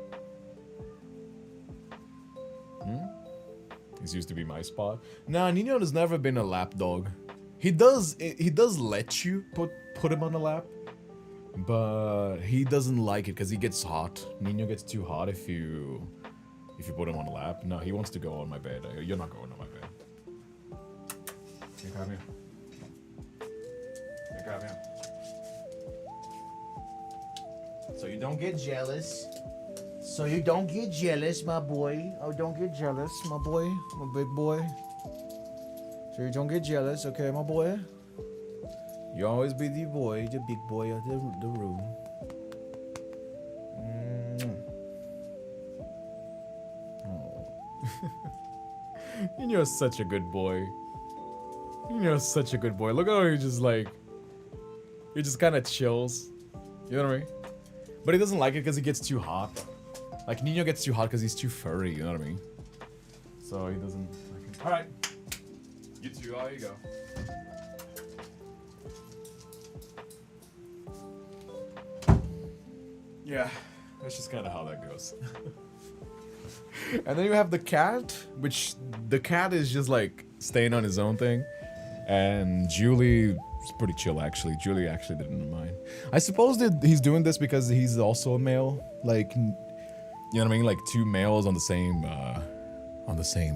This used to be my spot. Nah, Nino has never been a lap dog. He does let you put him on the lap, but he doesn't like it because he gets hot. Nino gets too hot if you put him on the lap. No, he wants to go on my bed. You're not going on my bed. Come here. Come here. So you don't get jealous. So you don't get jealous, my boy. Oh, don't get jealous, my boy. My big boy. So you don't get jealous, okay, my boy? You always be the boy, the big boy of the room. Oh. You're such a good boy. You're such a good boy. Look how he just kind of chills. You know what I mean? But he doesn't like it because he gets too hot. Like, Nino gets too hot because he's too furry, you know what I mean? So he doesn't like it. Alright. You two, there you go. Yeah, that's just kind of how that goes. And then you have the cat, which the cat is just like staying on his own thing. And Julie is pretty chill, actually. Julie actually didn't mind. I suppose that he's doing this because he's also a male. Like, you know what I mean? Like, two males on the same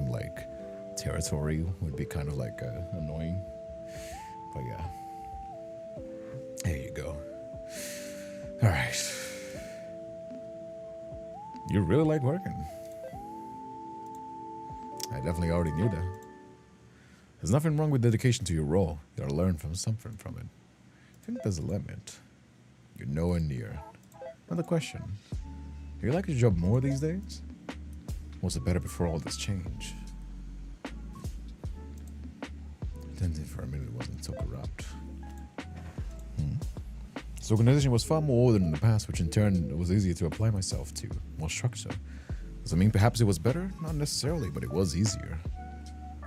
like territory would be kind of like annoying. But yeah, there you go. All right, you really like working. I definitely already knew that. There's nothing wrong with dedication to your role. You gotta learn from something from it. I think there's a limit. You're nowhere near. Another question. Do you like your job more these days? Was it better before all this change? Pretending for a minute it wasn't so corrupt. This organization was far more ordered in the past, which in turn was easier to apply myself to. More structure. Does it mean perhaps it was better? Not necessarily, but it was easier.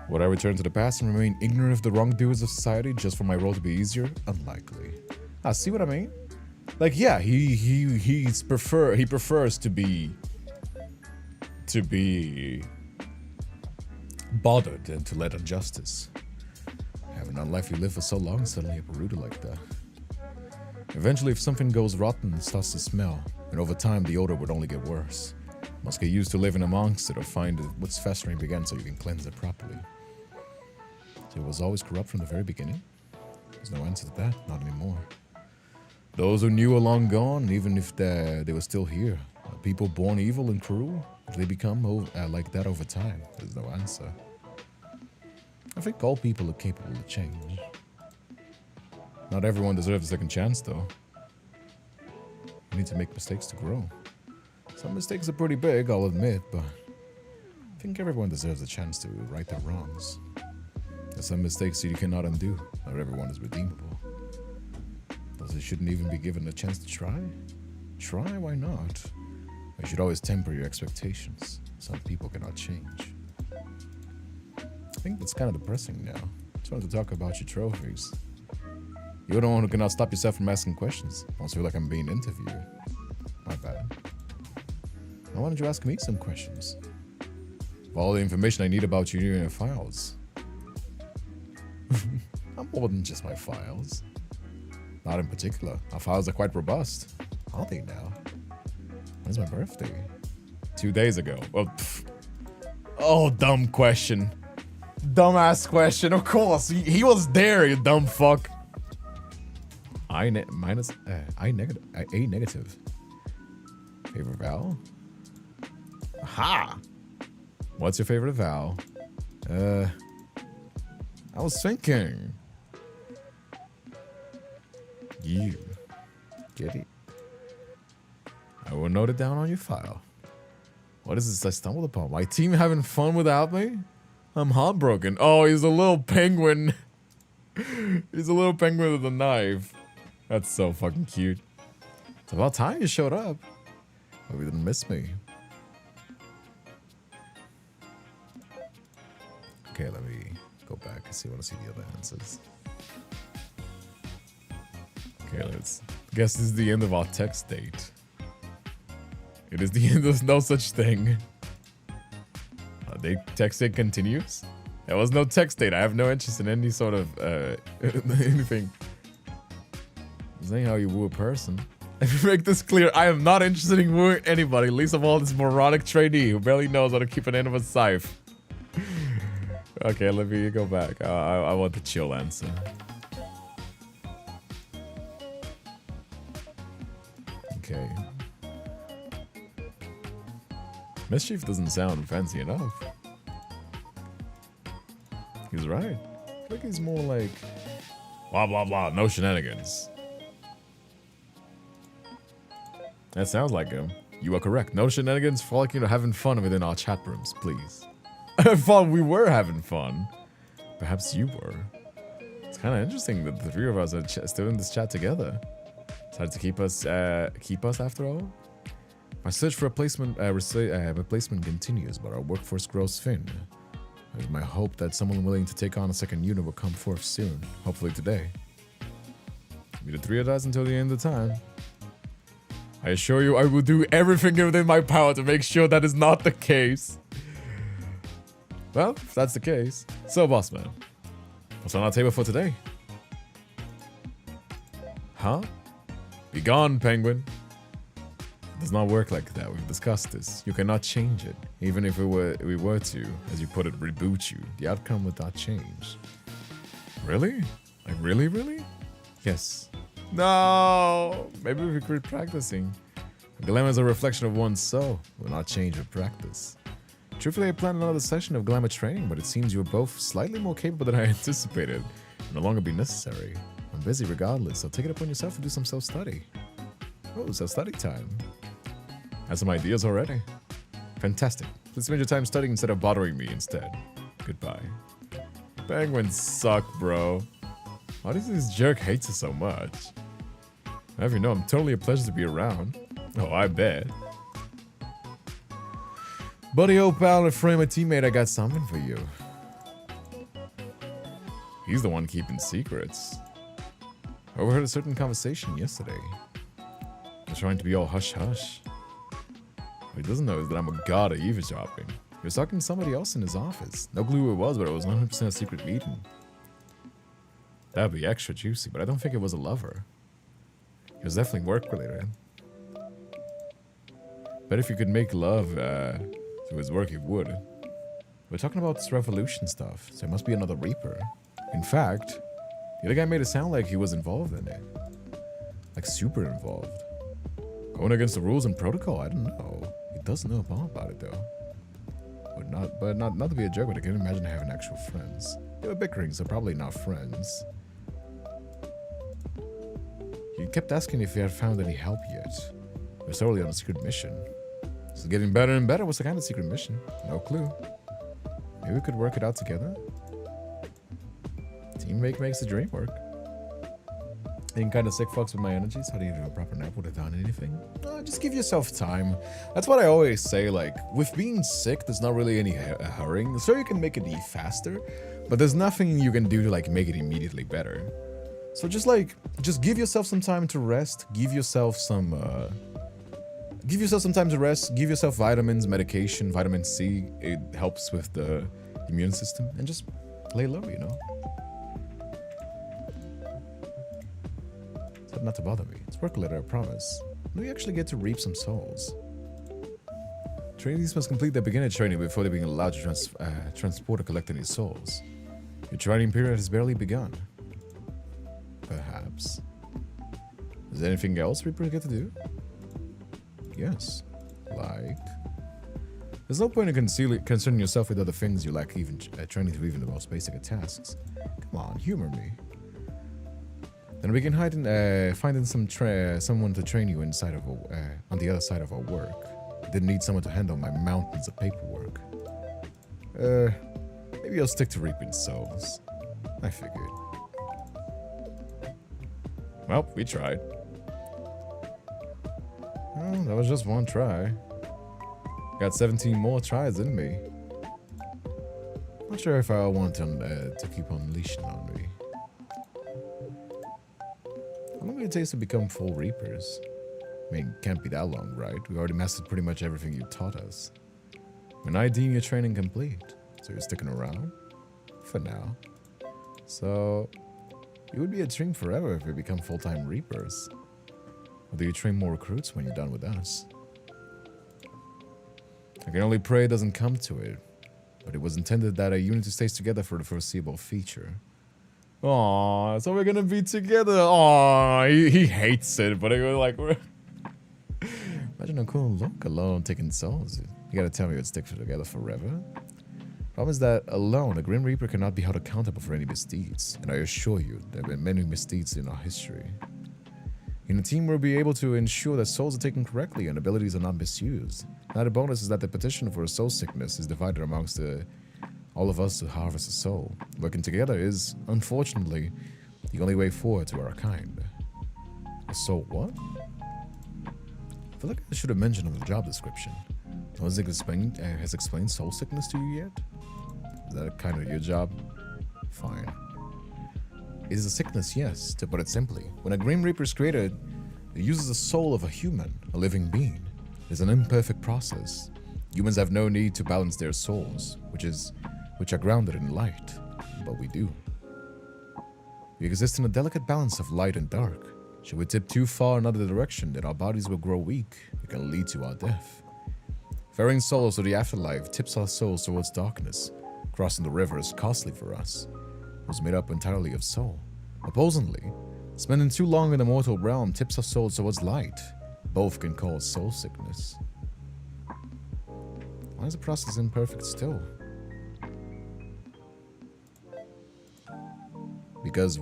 Would I return to the past and remain ignorant of the wrongdoers of society just for my role to be easier? Unlikely. Ah, see what I mean? Like, yeah, he prefers to be bothered than to let injustice. Having not life you live for so long, suddenly uprooted like that. Eventually, if something goes rotten, it starts to smell, and over time, the odor would only get worse. Must get used to living amongst it or find what's festering again so you can cleanse it properly. So it was always corrupt from the very beginning? There's no answer to that, not anymore. Those who knew are long gone, and even if they were still here. Are people born evil and cruel? If they become like that over time, there's no answer. I think all people are capable of change. Not everyone deserves a second chance, though. You need to make mistakes to grow. Some mistakes are pretty big, I'll admit, but I think everyone deserves a chance to right their wrongs. There's some mistakes you cannot undo. Not everyone is redeemable. Thus, they shouldn't even be given a chance to try? Try? Why not? You should always temper your expectations. Some people cannot change. I think that's kind of depressing now. Just wanted to talk about your trophies. You're the one who cannot stop yourself from asking questions. I almost feel like I'm being interviewed. My bad. Now why don't you ask me some questions? Of all the information I need about you in your files. I'm more than just my files. Not in particular. Our files are quite robust. Are they now? When's my birthday? 2 days ago. Well, pff. Oh, dumb question. Dumbass question. Of course. He was there, you dumb fuck. A negative. Favorite vowel? Aha! What's your favorite vowel? I was thinking. You. Get it? I will note it down on your file. What is this I stumbled upon? My team having fun without me? I'm heartbroken. Oh, he's a little penguin. He's a little penguin with a knife. That's so fucking cute. It's about time you showed up. Hope you didn't miss me. Okay, let me go back and see. I want to see the other answers. Okay, let's guess this is the end of our text date. It is the end. There's no such thing. Text date continues? There was no text date. I have no interest in any sort of anything. This ain't how you woo a person. If you make this clear, I am not interested in wooing anybody, least of all this moronic trainee who barely knows how to keep an end of a scythe. Okay, let me go back. I want the chill answer. Okay. Mischief doesn't sound fancy enough. He's right. I feel like he's more like blah blah blah, no shenanigans. That sounds like him. You are correct. No shenanigans, frolicking or having fun within our chat rooms, please. I thought we were having fun. Perhaps you were. It's kind of interesting that the three of us are still in this chat together. Decided to keep us after all. My search for a replacement continues, but our workforce grows thin. It is my hope that someone willing to take on a second unit will come forth soon. Hopefully today. Be the three of us until the end of time. I assure you I will do everything within my power to make sure that is not the case. Well, if that's the case. So, boss man, what's on our table for today? Huh? Be gone, penguin. It does not work like that. We've discussed this. You cannot change it. Even if we were to, as you put it, reboot you, the outcome would not change. Really? Like really? Yes. No! Maybe we quit practicing. A glamour is a reflection of one's soul. It will not change with practice. Truthfully, I planned another session of glamour training, but it seems you are both slightly more capable than I anticipated. It will no longer be necessary. I'm busy regardless, so take it upon yourself to do some self-study. Oh, self-study time. Have some ideas already? Fantastic. Please spend your time studying instead of bothering me instead. Goodbye. Penguins suck, bro. Why does this jerk hate us so much? Have you know, I'm totally a pleasure to be around. Oh, I bet. Buddy, old pal, and friend, my teammate, I got something for you. He's the one keeping secrets. I overheard a certain conversation yesterday. He's trying to be all hush-hush. What he doesn't know is that I'm a god at eavesdropping. He was talking to somebody else in his office. No clue who it was, but it was 100% a secret meeting. That'd be extra juicy, but I don't think it was a lover. It was definitely work-related. Bet if you could make love to his work, he would. We're talking about this revolution stuff, so it must be another Reaper. In fact, the other guy made it sound like he was involved in it. Like super involved. Going against the rules and protocol, I don't know. He does know about it though. But not to be a jerk, but I can imagine having actual friends. They were bickering, so probably not friends. He kept asking if he had found any help yet. We're totally on a secret mission. It's getting better and better. What's the kind of secret mission? No clue. Maybe we could work it out together? Teamwork makes the dream work. Being kind of sick fucks with my energies. How do you do a proper nap without done anything? Just give yourself time. That's what I always say, like, with being sick, there's not really any hurrying. So you can make it faster, but there's nothing you can do to, like, make it immediately better. So just give yourself some time to rest. Give yourself some time to rest. Give yourself vitamins, medication, vitamin C. It helps with the immune system. And just lay low, you know? But not to bother me. It's work later, I promise. Do we actually get to reap some souls? Trainees must complete their beginner training before they begin allowed to transport or collect any souls. Your training period has barely begun. Perhaps. Is there anything else Reapers get to do? Yes. Like... There's no point in concerning yourself with other things you lack even training to even the most basic of tasks. Come on, humor me. Then we can finding someone to train you inside of on the other side of our work. I didn't need someone to handle my mountains of paperwork. Maybe I'll stick to reaping souls. I figured. Well, we tried. Well, that was just one try. Got 17 more tries in me. Not sure if I want to keep unleashing on me. How long will it take to become full Reapers? I mean, can't be that long, right? We already mastered pretty much everything you taught us. When I deem your training complete, so you're sticking around? For now. So, you would be a dream forever if you become full-time Reapers. Or do you train more recruits when you're done with us? I can only pray it doesn't come to it, but it was intended that a unity stays together for the foreseeable future. Aww, so we're gonna be together. Aww, he hates it, but we're like, imagine a cool look alone taking souls. You gotta tell me it sticks together forever. Problem is that alone, a Grim Reaper cannot be held accountable for any misdeeds, and I assure you, there have been many misdeeds in our history. In a team, we'll be able to ensure that souls are taken correctly and abilities are not misused. Another bonus is that the petition for a soul sickness is divided amongst all of us to harvest a soul. Working together is, unfortunately, the only way forward to our kind. A soul what? I feel like I should have mentioned in the job description. Has explained soul sickness to you yet? Is that kind of your job? Fine. It is a sickness, yes, to put it simply. When a Grim Reaper is created, it uses the soul of a human, a living being. It is an imperfect process. Humans have no need to balance their souls, which are grounded in light, but we do. We exist in a delicate balance of light and dark. Should we tip too far in another direction, then our bodies will grow weak. It can lead to our death. Ferrying souls to the afterlife tips our souls towards darkness. Crossing the river is costly for us. It was made up entirely of soul. Opposingly, spending too long in the mortal realm tips our souls towards light. Both can cause soul sickness. Why is the process imperfect still? Because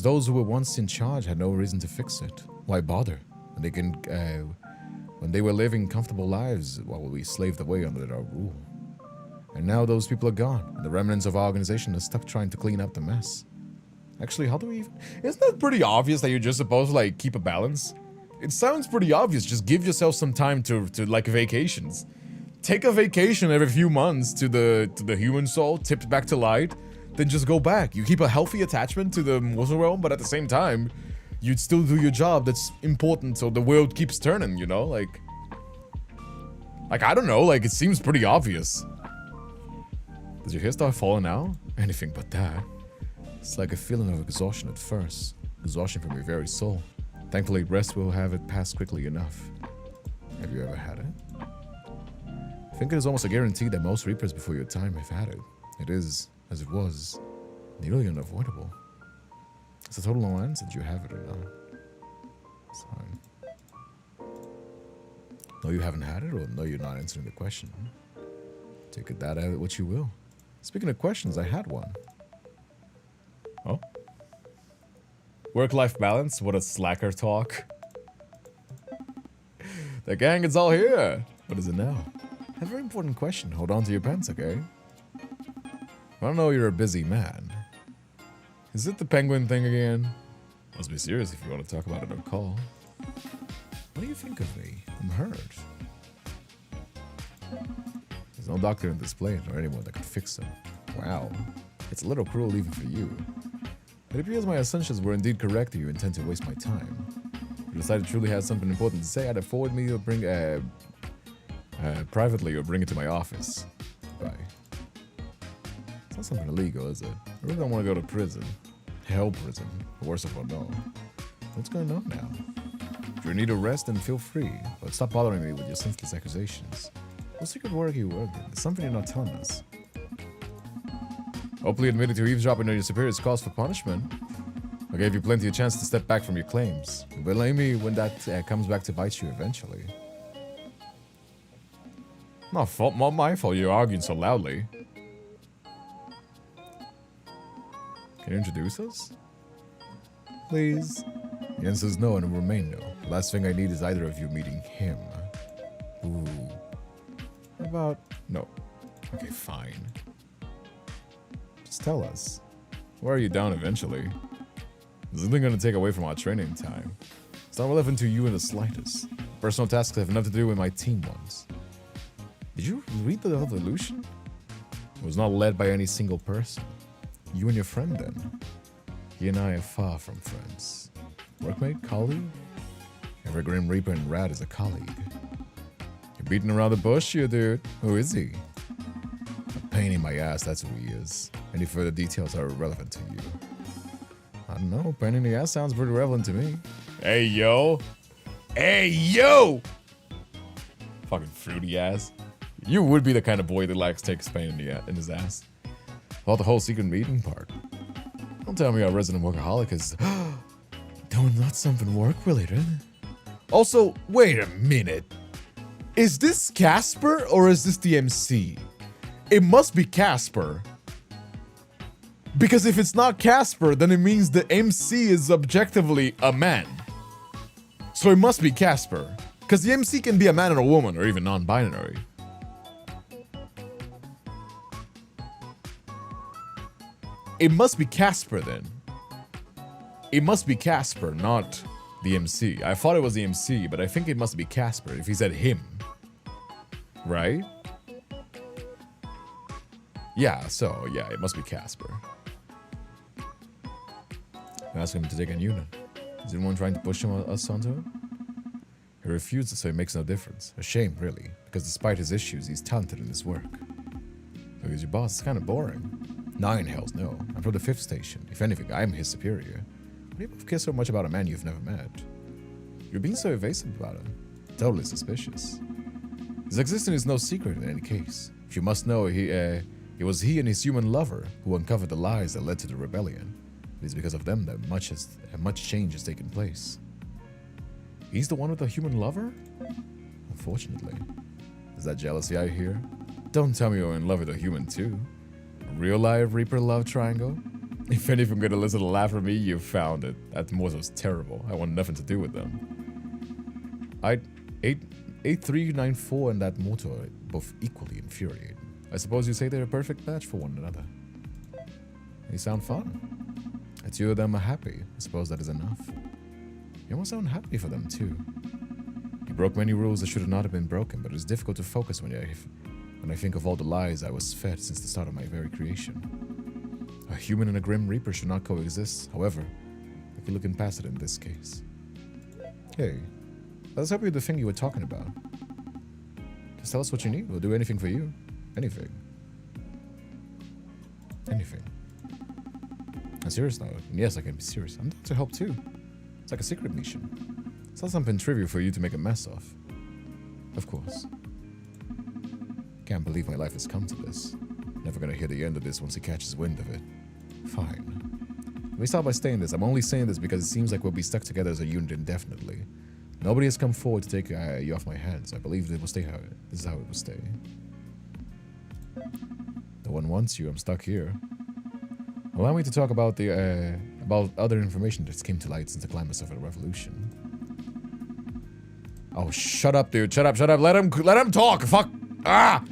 those who were once in charge had no reason to fix it. Why bother? When they were living comfortable lives while we slaved away under our rule. And now those people are gone, and the remnants of our organization are stuck trying to clean up the mess. Actually, how do we even... Isn't that pretty obvious that you're just supposed to, like, keep a balance? It sounds pretty obvious. Just give yourself some time to like, vacations. Take a vacation every few months to the human soul, tipped back to light, then just go back. You keep a healthy attachment to the mortal realm, but at the same time, you'd still do your job that's important so the world keeps turning, you know? Like, I don't know, like, it seems pretty obvious. Does your hair start falling out? Anything but that. It's like a feeling of exhaustion at first. Exhaustion from your very soul. Thankfully, rest will have it pass quickly enough. Have you ever had it? I think it is almost a guarantee that most Reapers before your time have had it. It is, as it was, nearly unavoidable. It's a total no-answer that you have it or not. It's fine. No, you haven't had it, or no, you're not answering the question. Take it that out of what you will. Speaking of questions, I had one. Oh? Work-life balance? What a slacker talk. The gang is all here. What is it now? A very important question. Hold on to your pants, okay? I don't know you're a busy man. Is it the penguin thing again? Must be serious if you want to talk about it on call. What do you think of me? I'm hurt. There's no doctor in this plane or anyone that could fix him. Wow. It's a little cruel even for you. It appears my assumptions were indeed correct and you intend to waste my time. If you decide to truly have something important to say, either forward me or bring privately or bring it to my office. Bye. It's not something illegal, is it? I really don't want to go to prison. Hell prison. The worst of all, no. What's going on now? If you're in need of rest, then feel free. But stop bothering me with your senseless accusations. What secret work you work in? There's something you're not telling us. Hopefully admitting to eavesdropping on your superior's cause for punishment. I gave you plenty of chance to step back from your claims. But blame me when that comes back to bite you eventually. Not my fault you're arguing so loudly. Can you introduce us? Please. The answer is no and it will remain no. The last thing I need is either of you meeting him. Ooh. How about... No. Okay, fine. Just tell us. Where are you down eventually? This isn't going to take away from our training time. It's not relevant to you in the slightest. Personal tasks have nothing to do with my team ones. Did you read the evolution? It was not led by any single person. You and your friend then. He and I are far from friends. Workmate? Colleague? Every Grim Reaper and Rat is a colleague. You're beating around the bush, you dude. Who is he? A pain in my ass, that's who he is. Any further details are irrelevant to you. I don't know, pain in the ass sounds pretty relevant to me. Hey, yo! Hey, yo! Fucking fruity ass. You would be the kind of boy that likes takes pain in his ass. About the whole secret meeting part. Don't tell me our resident workaholic is doing not something work-related. Also, wait a minute. Is this Casper or is this the MC? It must be Casper. Because if it's not Casper, then it means the MC is objectively a man. So it must be Casper. Because the MC can be a man or a woman, or even non-binary. It must be Casper then. It must be Casper, not the MC. I thought it was the MC, but I think it must be Casper if he said him. Right? Yeah, so yeah, it must be Casper. Ask him to take a unit. Is anyone trying to push us onto him? He refuses, so it makes no difference. A shame, really, because despite his issues, he's talented in his work. Look, as your boss, it's kind of boring. 9 hells no. I'm from the 5th station. If anything, I'm his superior. Why do you both care so much about a man you've never met? You're being so evasive about him. Totally suspicious. His existence is no secret in any case. If you must know, it was he and his human lover who uncovered the lies that led to the rebellion. It is because of them that much change has taken place. He's the one with the human lover? Unfortunately. Is that jealousy I hear? Don't tell me you're in love with a human too. A real live Reaper love triangle? If anything gonna listen to laugh at me, you found it. That Morzo's terrible. I want nothing to do with them. 8394 and that Moto are both equally infuriating. I suppose you say they're a perfect match for one another. They sound fun. The two of them are happy. I suppose that is enough. You almost sound happy for them too. You broke many rules that should not have been broken, but it is difficult to focus when I think of all the lies I was fed since the start of my very creation. A human and a Grim Reaper should not coexist. However, I can look past it in this case. Hey, let's help you with the thing you were talking about. Just tell us what you need. We'll do anything for you. Anything. Anything. I'm serious now. And yes, I can be serious. I'm down to help too. It's like a secret mission. It's not something trivial for you to make a mess of. Of course. Can't believe my life has come to this. Never gonna hear the end of this once he catches wind of it. Fine. Let me start by saying this. I'm only saying this because it seems like we'll be stuck together as a unit indefinitely. Nobody has come forward to take you off my hands. I believe it will stay how this is how it will stay. No one wants you. I'm stuck here. Allow me to talk about about other information that came to light since the climax of the revolution. Oh, shut up, dude. Shut up, shut up. Let him talk. Fuck. Ah!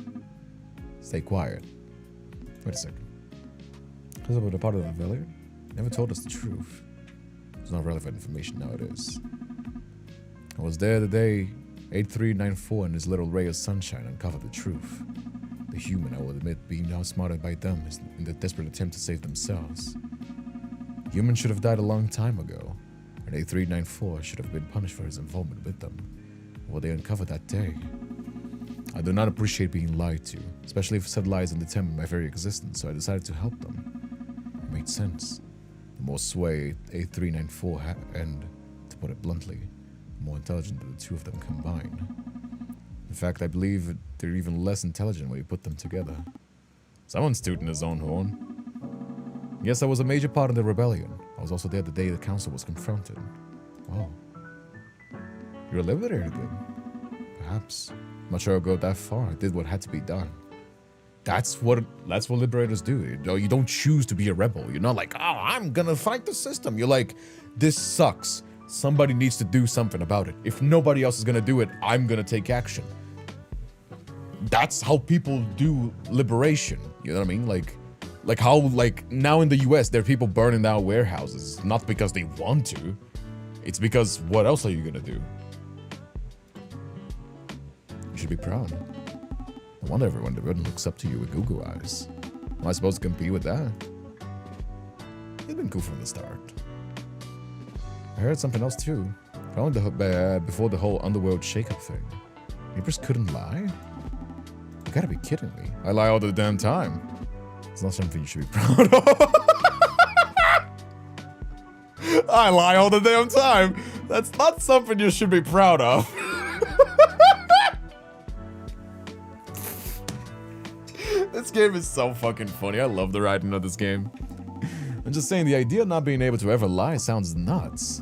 Stay quiet. Wait a second. Because about the part of the rebellion? Never told us the truth. It's not relevant information, now it is. I was there the day 8394 and his little ray of sunshine uncovered the truth. The human, I will admit, being outsmarted by them in the desperate attempt to save themselves. Humans should have died a long time ago, and 8394 should have been punished for his involvement with them. What they uncovered that day. I do not appreciate being lied to, especially if said lies determine my very existence, so I decided to help them. It made sense. The more sway 8394 had, and, to put it bluntly, the more intelligent the two of them combined. In fact, I believe they're even less intelligent when you put them together. Someone's tooting his own horn. Yes, I was a major part of the rebellion. I was also there the day the council was confronted. Wow. You're a liberator then? Perhaps. I'm not sure I'll go that far. I did what had to be done. That's what liberators do. You don't choose to be a rebel. You're not like, oh, I'm gonna fight the system. You're like, this sucks. Somebody needs to do something about it. If nobody else is gonna do it, I'm gonna take action. That's how people do liberation. You know what I mean? Like how, like, now in the US, there are people burning down warehouses. Not because they want to. It's because, what else are you gonna do? You should be proud. No wonder everyone in the world looks up to you with Google eyes. Am I supposed to compete with that? You've been cool from the start. I heard something else too. Probably before the whole underworld shakeup thing. Neighbors couldn't lie? You gotta be kidding me. I lie all the damn time. It's not something you should be proud of. I lie all the damn time. That's not something you should be proud of. This game is so fucking funny. I love the writing of this game. I'm just saying, the idea of not being able to ever lie sounds nuts.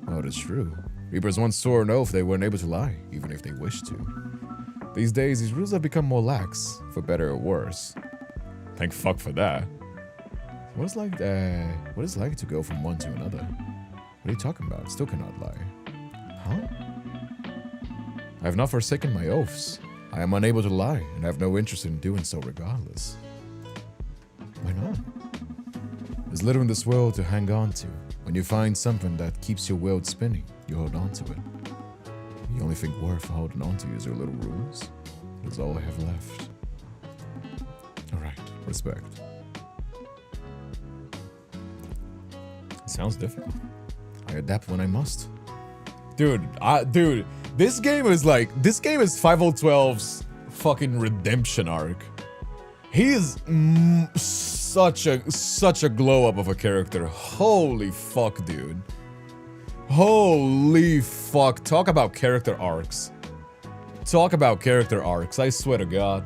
Oh, it is true. Reapers once swore an oath they weren't able to lie, even if they wished to. These days, these rules have become more lax, for better or worse. Thank fuck for that. What is it like to go from one to another? What are you talking about? Still cannot lie. Huh? I have not forsaken my oaths. I am unable to lie, and I have no interest in doing so regardless. Why not? There's little in this world to hang on to. When you find something that keeps your world spinning, you hold on to it. The only thing worth holding on to is your little rules. That's all I have left. Alright, respect. It sounds difficult. I adapt when I must. Dude, this game is 5012's fucking redemption arc. He is such a glow up of a character. Holy fuck, dude. Holy fuck. Talk about character arcs. Talk about character arcs. I swear to God.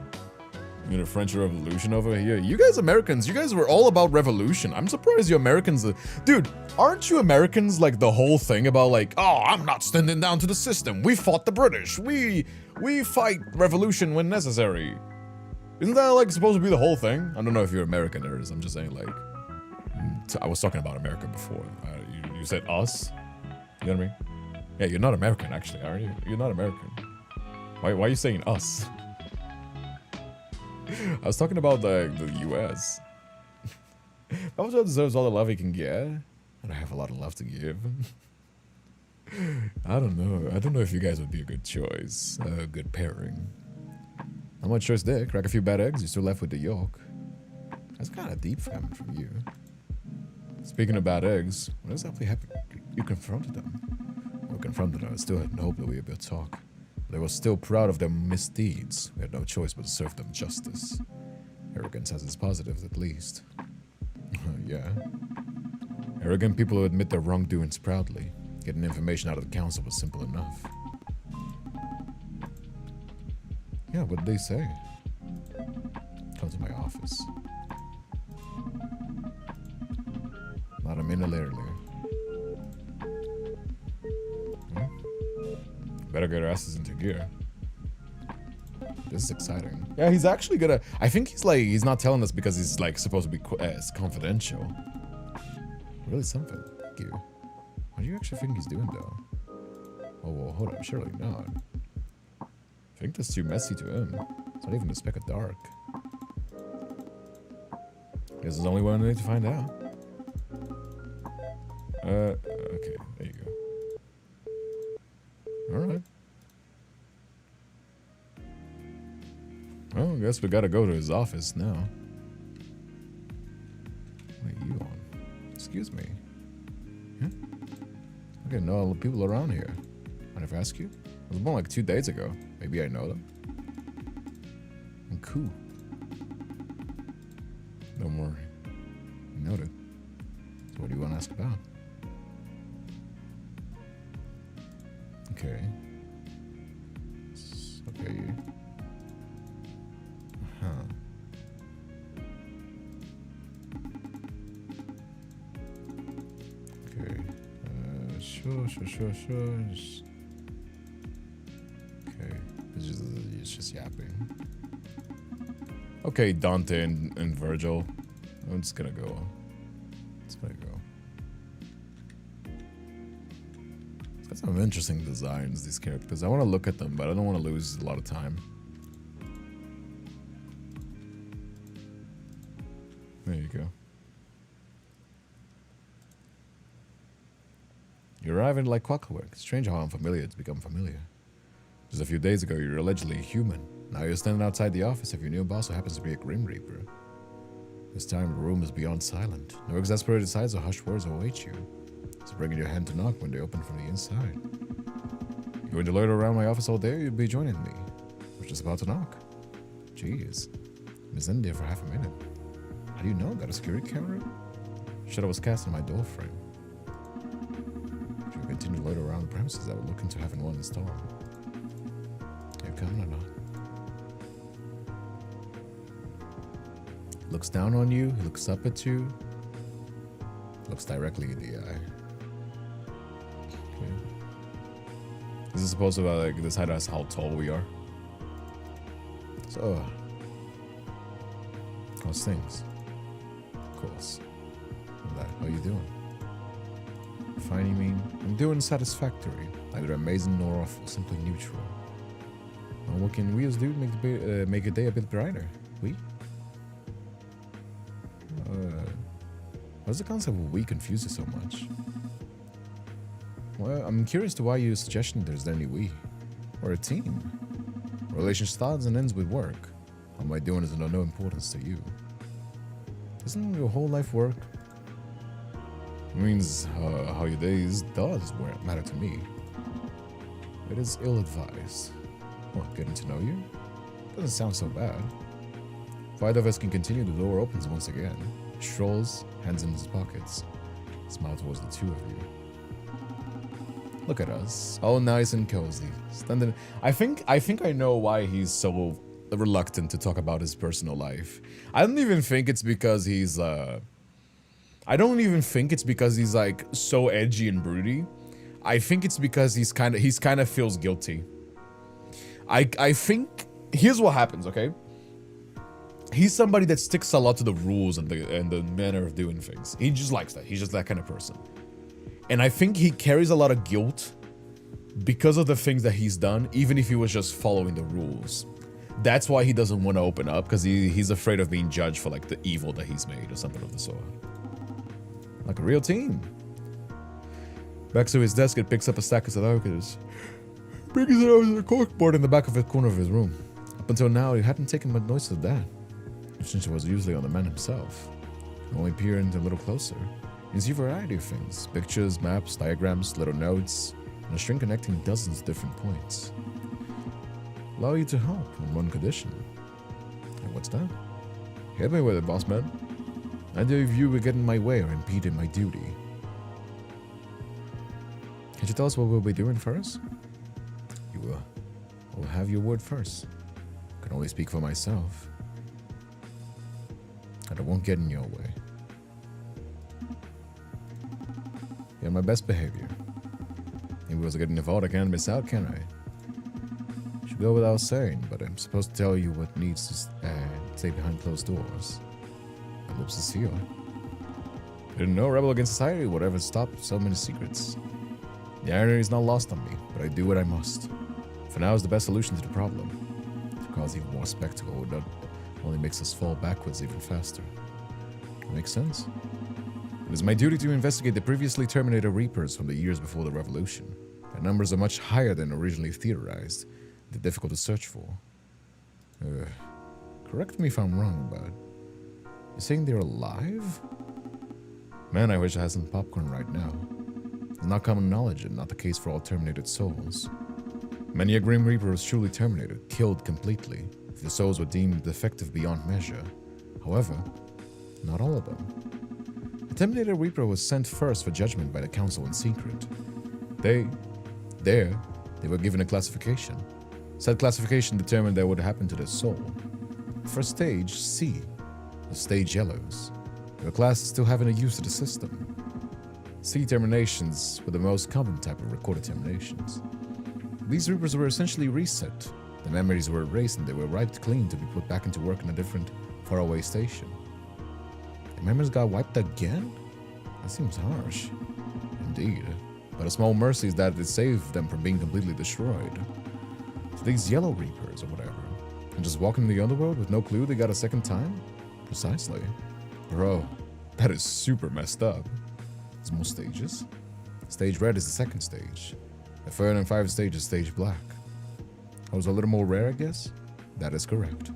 You know, French Revolution over here. You guys Americans, you guys were all about revolution. I'm surprised you Americans... Dude, aren't you Americans like the whole thing about like, oh, I'm not standing down to the system. We fought the British. We fight revolution when necessary. Isn't that like supposed to be the whole thing? I don't know if you're American nerds. I'm just saying like... I was talking about America before. You said us? You know what I mean? Yeah, you're not American actually, are you? You're not American. Why are you saying us? I was talking about the US. Valve deserves all the love he can get. And I have a lot of love to give. I don't know. I don't know if you guys would be a good choice. A good pairing. Not much choice there. Crack a few bad eggs, you're still left with the yolk. That's kind of deep coming from you. Speaking of bad eggs, what exactly happened? You confronted them. Well, confronted them. I still had hope that we would talk. They were still proud of their misdeeds. We had no choice but to serve them justice. Arrogance has its positives, at least. Yeah. Arrogant people who admit their wrongdoings proudly. Getting information out of the council was simple enough. Yeah, what did they say? Come to my office. Not a minute later. Better get our asses into gear. This is exciting. Yeah, he's actually gonna... I think he's not telling us because he's like supposed to be confidential. Really something. Thank you. What do you actually think he's doing though? Oh, well, hold on. Surely not. I think that's too messy to him. It's not even a speck of dark. Guess there's only one way to find out. Okay, there you go. Alright. Well, I guess we gotta go to his office now. What are you on? Excuse me. Yeah? Okay, no people around here. Mind if I ask you? It was born like 2 days ago. Maybe I know them. I'm cool. Don't worry. Noted. So what do you want to ask about? Okay. Okay. Huh. Okay. Sure. Just... Okay. It's just yapping. Okay, Dante and Virgil. I'm just gonna go. It's got some interesting designs, these characters. I want to look at them, but I don't want to lose a lot of time. There you go. You arrive in like clockwork. Strange how unfamiliar it's become familiar. Just a few days ago, you were allegedly human. Now you're standing outside the office of your new boss who happens to be a Grim Reaper. This time, the room is beyond silent. No exasperated sighs or hushed words await you. It's bringing your hand to knock when they open from the inside. You're going to loiter around my office all day, or you'll be joining me. I was just about to knock. Jeez. I've been in there for half a minute. How do you know? Got a security camera? Shadow was cast on my door frame. If you continue to loiter around the premises, I would look into having one installed. Are you coming or not? Looks down on you, he looks up at you, looks directly in the eye. Okay. This is supposed to like decide us how tall we are. So, how's things? Of course. How you doing? Fine, you mean? I'm doing satisfactory. Neither amazing nor awful, simply neutral. Well, what can we as do to make a day a bit brighter? We? Why does the concept of we confuse you so much? Well, I'm curious to why you're suggesting there's any we. Or a team. A relation starts and ends with work. All my doing is of no importance to you. Doesn't your whole life work? It means how your days does matter to me. It is ill-advised. Well, getting to know you? Doesn't sound so bad. If either of us can continue, the door opens once again. Strolls, hands in his pockets. Smile towards the two of you. Look at us, all nice and cozy. Standing. I think I know why he's so reluctant to talk about his personal life. I don't even think it's because he's like so edgy and broody. I think it's because he's kind of feels guilty. I think here's what happens, okay? He's somebody that sticks a lot to the rules and the manner of doing things. He just likes that. He's just that kind of person. And I think he carries a lot of guilt because of the things that he's done, even if he was just following the rules. That's why he doesn't want to open up, because he's afraid of being judged for like the evil that he's made or something of the sort. Like a real team. Back to his desk, it picks up a stack of Sudokus. Brings it over to the corkboard in the back of the corner of his room. Up until now, he hadn't taken much notice of that. Since it was usually on the man himself. Only peer in a little closer. You see a variety of things. Pictures, maps, diagrams, little notes, and a string connecting dozens of different points. Allow you to help on one condition. And what's that? Hit me with it, boss man. Neither of you will get in my way or impede in my duty. Can you tell us what we'll be doing first? You will. I will have your word first. I can only speak for myself. And I won't get in your way. You're my best behavior. If I was getting involved, I can't miss out, can I? Should go without saying, but I'm supposed to tell you what needs to stay behind closed doors. My lips are sealed. I didn't know rebel against society would ever stop so many secrets. The irony is not lost on me, but I do what I must. For now is the best solution to the problem. To cause even more spectacle only makes us fall backwards even faster. That makes sense. It is my duty to investigate the previously terminated Reapers from the years before the Revolution. Their numbers are much higher than originally theorized. They're difficult to search for. Correct me if I'm wrong, but you're saying they're alive? Man, I wish I had some popcorn right now. It's not common knowledge and not the case for all terminated souls. Many a Grim Reaper was truly terminated, killed completely, if the souls were deemed defective beyond measure. However, not all of them. The terminated Reaper was sent first for judgment by the Council in secret. They were given a classification. Said classification determined what would happen to their soul. First stage, C, the stage yellows. They were classed as still having a use of the system. C terminations were the most common type of recorded terminations. These Reapers were essentially reset. The memories were erased and they were wiped clean to be put back into work in a different, faraway station. The memories got wiped again? That seems harsh. Indeed. But a small mercy is that it saved them from being completely destroyed. So these yellow Reapers or whatever, and just walking in the underworld with no clue they got a second time? Precisely. Bro, that is super messed up. There's more stages. Stage red is the second stage. The third and fifth stage is stage black. I was a little more rare, I guess? That is correct.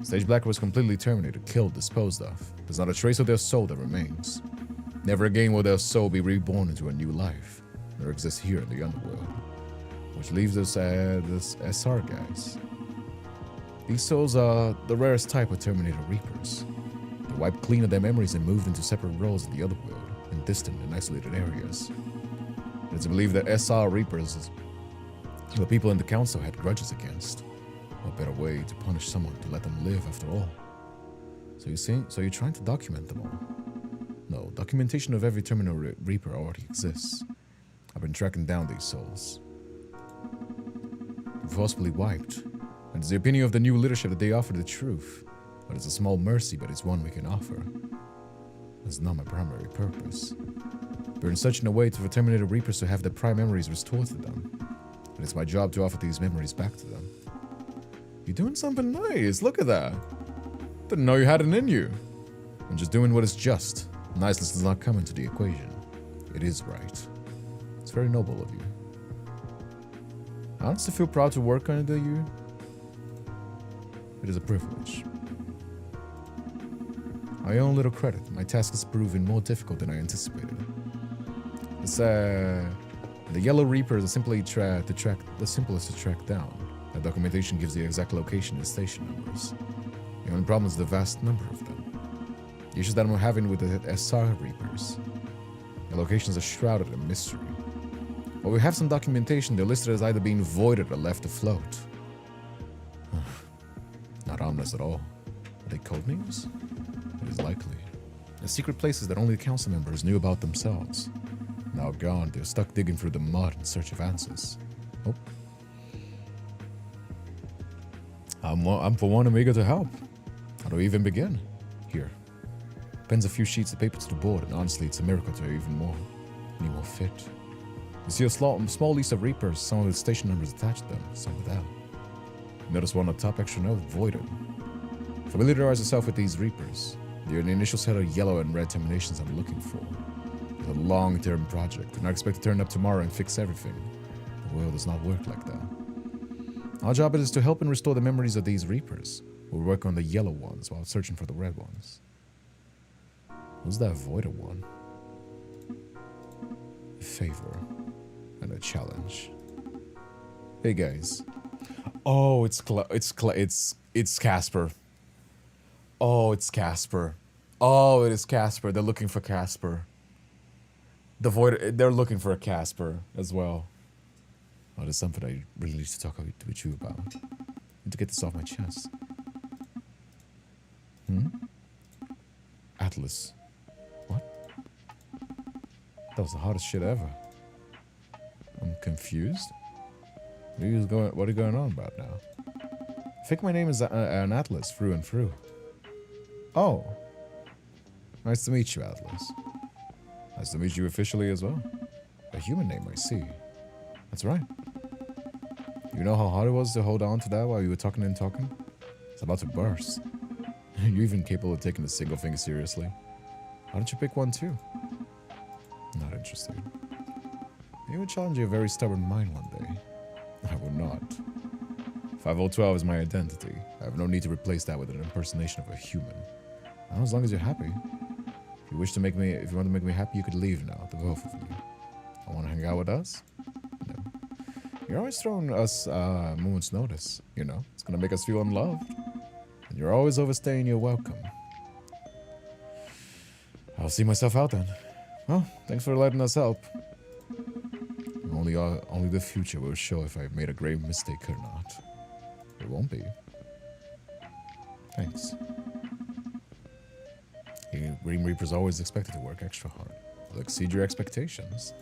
Stage black was completely terminated, killed, disposed of. There's not a trace of their soul that remains. Never again will their soul be reborn into a new life. Nor exists here in the underworld. Which leaves us this SR guys. These souls are the rarest type of terminated Reapers. They wiped clean of their memories and moved into separate roles in the other world, in distant and isolated areas. It is believed that SR Reapers are the people in the council had grudges against. What better way to punish someone to let them live after all? So you're trying to document them all? No, documentation of every terminal Reaper already exists. I've been tracking down these souls. Forcibly wiped. And it's the opinion of the new leadership that they offer the truth. But it's a small mercy, but it's one we can offer. That's not my primary purpose. We're in such a way for terminated Reapers to have their prime memories restored to them. And it's my job to offer these memories back to them. You're doing something nice, look at that. Didn't know you had it in you. I'm just doing what is just. Niceness does not come into the equation. It is right. It's very noble of you. I honestly feel proud to work under you. It is a privilege. My own little credit, my task has proven more difficult than I anticipated. The yellow Reapers are the simplest to track down. That documentation gives the exact location and station numbers. The only problem is the vast number of them. The issues that I'm having with the SR Reapers. The locations are shrouded in mystery. While we have some documentation, they're listed as either being voided or left afloat. Not ominous at all. Are they code names? It is likely. They're secret places that only the council members knew about themselves. Now gone, they're stuck digging through the mud in search of answers. Oh. I'm for one, I'm eager to help. How do we even begin? Here. Pens a few sheets of paper to the board, and honestly, it's a miracle to even more. Any more fit. You see a small list of Reapers, some of the station numbers attached to them, some without. Notice one on the top extra note, voided. Familiarize yourself with these Reapers. They're the initial set of yellow and red terminations I'm looking for. It's a long-term project. Do not expect to turn up tomorrow and fix everything. The world does not work like that. Our job is to help and restore the memories of these Reapers. We'll work on the yellow ones while searching for the red ones. Who's that voided one? A favor and a challenge. Hey guys. Oh, it's Casper. Oh, it's Casper. Oh, it is Casper. They're looking for Casper. They're looking for a Casper as well. Oh, there's something I really need to talk with you about. I need to get this off my chest. Atlas. What? That was the hardest shit ever. I'm confused. What are you going on about now? I think my name is an Atlas through and through. Oh. Nice to meet you, Atlas. Nice to meet you officially as well. A human name, I see. That's right. You know how hard it was to hold on to that while you were talking and talking? It's about to burst. You're even capable of taking a single thing seriously. Why don't you pick one too? Not interested. You would challenge your very stubborn mind one day. I will not. 5012 is my identity. I have no need to replace that with an impersonation of a human. Well, as long as you're happy. If you want to make me happy, you could leave now, the both of you. I want to hang out with us? No. You're always throwing us a moment's notice, you know? It's gonna make us feel unloved. And you're always overstaying your welcome. I'll see myself out then. Well, thanks for letting us help. Only the future will show if I've made a grave mistake or not. It won't be. Thanks. The Green Reaper's always expected to work extra hard. Will exceed your expectations.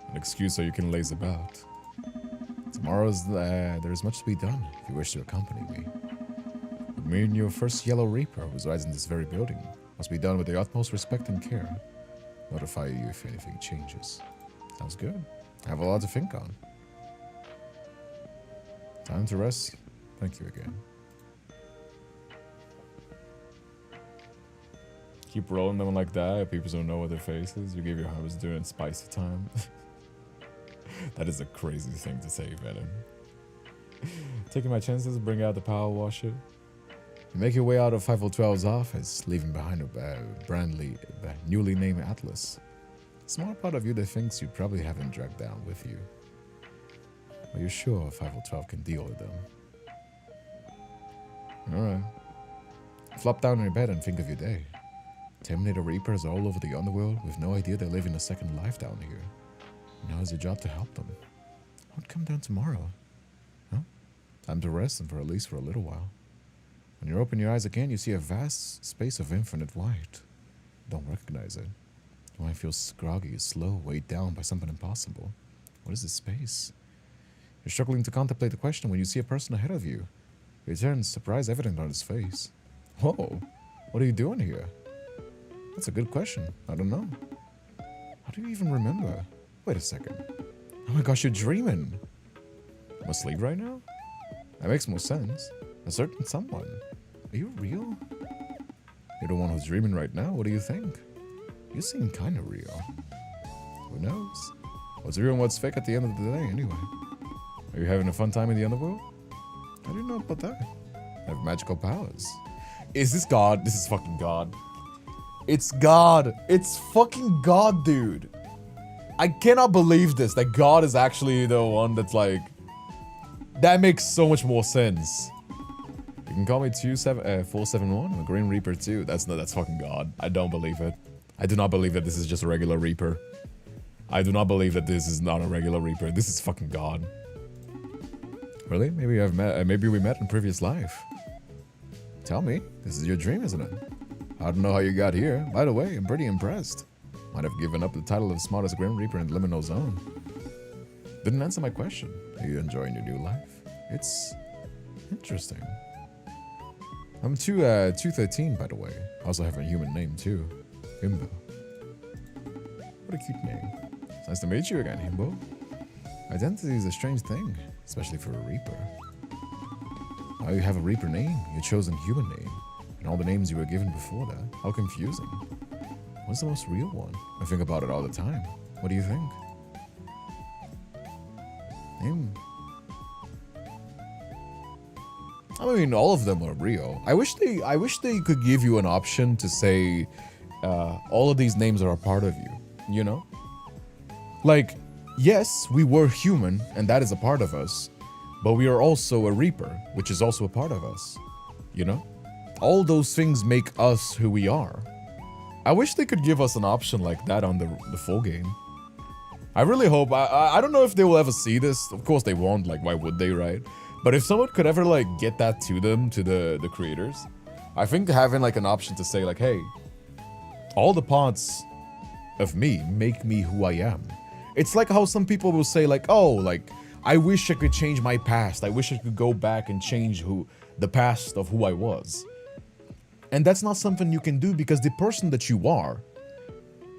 An excuse so you can laze about. Tomorrow's there's much to be done if you wish to accompany me. But me and your first Yellow Reaper, who resides in this very building, must be done with the utmost respect and care. Notify you if anything changes. Sounds good. I have a lot to think on. Time to rest. Thank you again. Keep rolling them like that. People don't know what their face is. You give your harvest during spicy time. That is a crazy thing to say, Venom. Taking my chances, bring out the power washer. You make your way out of 5012's office, leaving behind a newly named Atlas. A small part of you that thinks you probably haven't dragged down with you. Are you sure 5012 can deal with them? Alright. Flop down in your bed and think of your day. Terminator Reapers all over the underworld with no idea they're living a second life down here. Now is your job to help them. I would come down tomorrow. Huh? Time to rest and for at least for a little while. When you open your eyes again, you see a vast space of infinite white. Don't recognize it. Your mind feels groggy, slow, weighed down by something impossible. What is this space? You're struggling to contemplate the question when you see a person ahead of you. He turns, surprise evident on his face. Whoa, what are you doing here? That's a good question. I don't know. How do you even remember? Wait a second. Oh my gosh, you're dreaming. I'm asleep right now? That makes more sense. A certain someone. Are you real? You're the one who's dreaming right now. What do you think? You seem kind of real. Who knows? What's real and what's fake at the end of the day, anyway? Are you having a fun time in the underworld? How do you know about that? I have magical powers. Is this God? This is fucking God. It's God. It's fucking God, dude. I cannot believe this, that God is actually the one that's like... That makes so much more sense. You can call me 471. I'm a Green Reaper too. That's fucking God. I don't believe it. I do not believe that this is just a regular Reaper. I do not believe that this is not a regular Reaper. This is fucking God. Really? Maybe we met in previous life. Tell me. This is your dream, isn't it? I don't know how you got here. By the way, I'm pretty impressed. Might have given up the title of smartest Grim Reaper in the liminal zone. Didn't answer my question. Are you enjoying your new life? It's interesting. I'm 213, by the way. I also have a human name too. Himbo. What a cute name. It's nice to meet you again, Himbo. Identity is a strange thing, especially for a Reaper. Now you have a Reaper name, your chosen human name, and all the names you were given before that. How confusing. What's the most real one? I think about it all the time. What do you think? Name. I mean, all of them are real. I wish they could give you an option to say, all of these names are a part of you. You know, like, yes, we were human, and that is a part of us, but we are also a Reaper, which is also a part of us. You know, all those things make us who we are. I wish they could give us an option like that on the full game. I really hope. I don't know if they will ever see this. Of course they won't. Like, why would they, right? But if someone could ever like get that to them, to the creators, I think having like an option to say like, hey, all the parts of me make me who I am. It's like how some people will say like, oh, like, I wish I could change my past. I wish I could go back and change the past of who I was. And that's not something you can do because the person that you are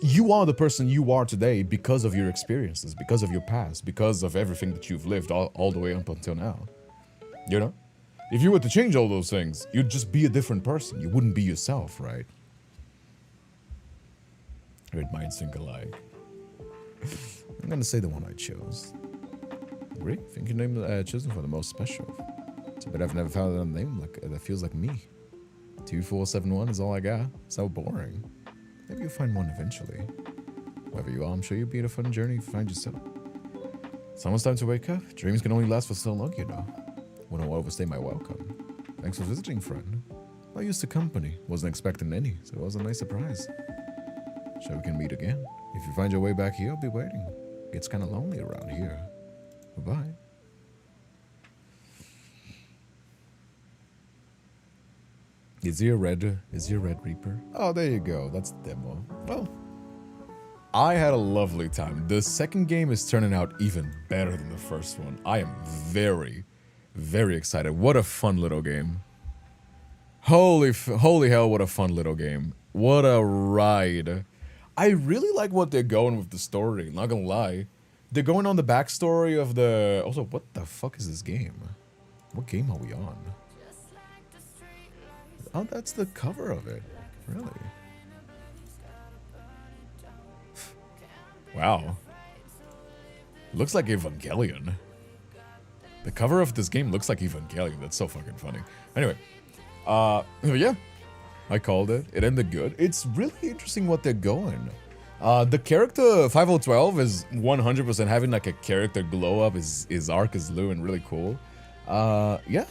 the person you are today because of your experiences, because of your past, because of everything that you've lived all the way up until now. You know? If you were to change all those things, you'd just be a different person. You wouldn't be yourself, right? Great minds think alike. I'm gonna say the one I chose. Agree? Think your name chosen for the most special. But I've never found a name like that feels like me. 2471 is all I got. So boring. Maybe you'll find one eventually. Wherever you are, I'm sure you'll be on a fun journey to find yourself. It's almost time to wake up. Dreams can only last for so long, you know. Wouldn't overstay my welcome. Thanks for visiting, friend. I used to company. Wasn't expecting any, so it was a nice surprise. Sure we can meet again. If you find your way back here, I'll be waiting. It's kind of lonely around here. Bye-bye. Is he a red Reaper? Oh, there you go. That's the demo. Well, I had a lovely time. The second game is turning out even better than the first one. I am very, very excited. What a fun little game. Holy hell, what a fun little game. What a ride. I really like what they're going with the story, not gonna lie. They're going on the backstory of the... Also, what the fuck is this game? What game are we on? Oh, that's the cover of it. Really? Wow. Looks like Evangelion. The cover of this game looks like Evangelion. That's so fucking funny. Anyway. Yeah. I called it. It ended good. It's really interesting what they're going. The character 5012 is 100% having like a character glow up. His arc is new and really cool. Yeah.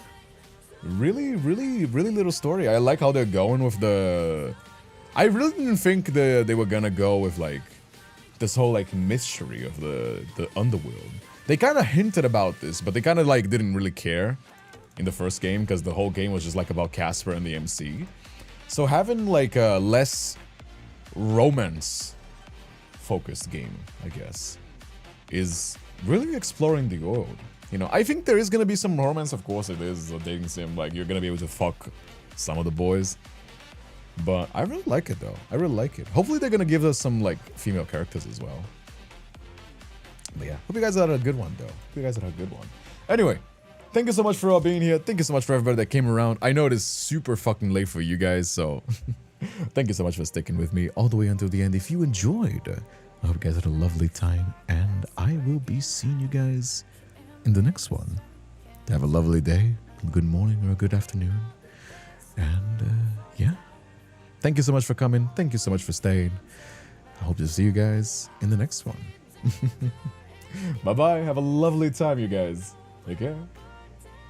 Really little story. I like how they're going with the... I really didn't think they were gonna go with like this whole like mystery of the underworld. They kind of hinted about this, but they kind of like didn't really care in the first game because the whole game was just like about Casper and the MC. So having like a less romance focused game, I guess, is really exploring the world. You know, I think there is gonna be some romance, of course it is, a dating sim, like you're gonna be able to fuck some of the boys. But I really like it though, I really like it. Hopefully they're gonna give us some like female characters as well. But yeah, hope you guys had a good one though, hope you guys had a good one. Anyway, thank you so much for all being here, thank you so much for everybody that came around. I know it is super fucking late for you guys, so thank you so much for sticking with me all the way until the end. If you enjoyed, I hope you guys had a lovely time, and I will be seeing you guys in the next one. Have a lovely day, a good morning, or a good afternoon. And yeah, thank you so much for coming. Thank you so much for staying. I hope to see you guys in the next one. Bye-bye. Have a lovely time, you guys. Take care.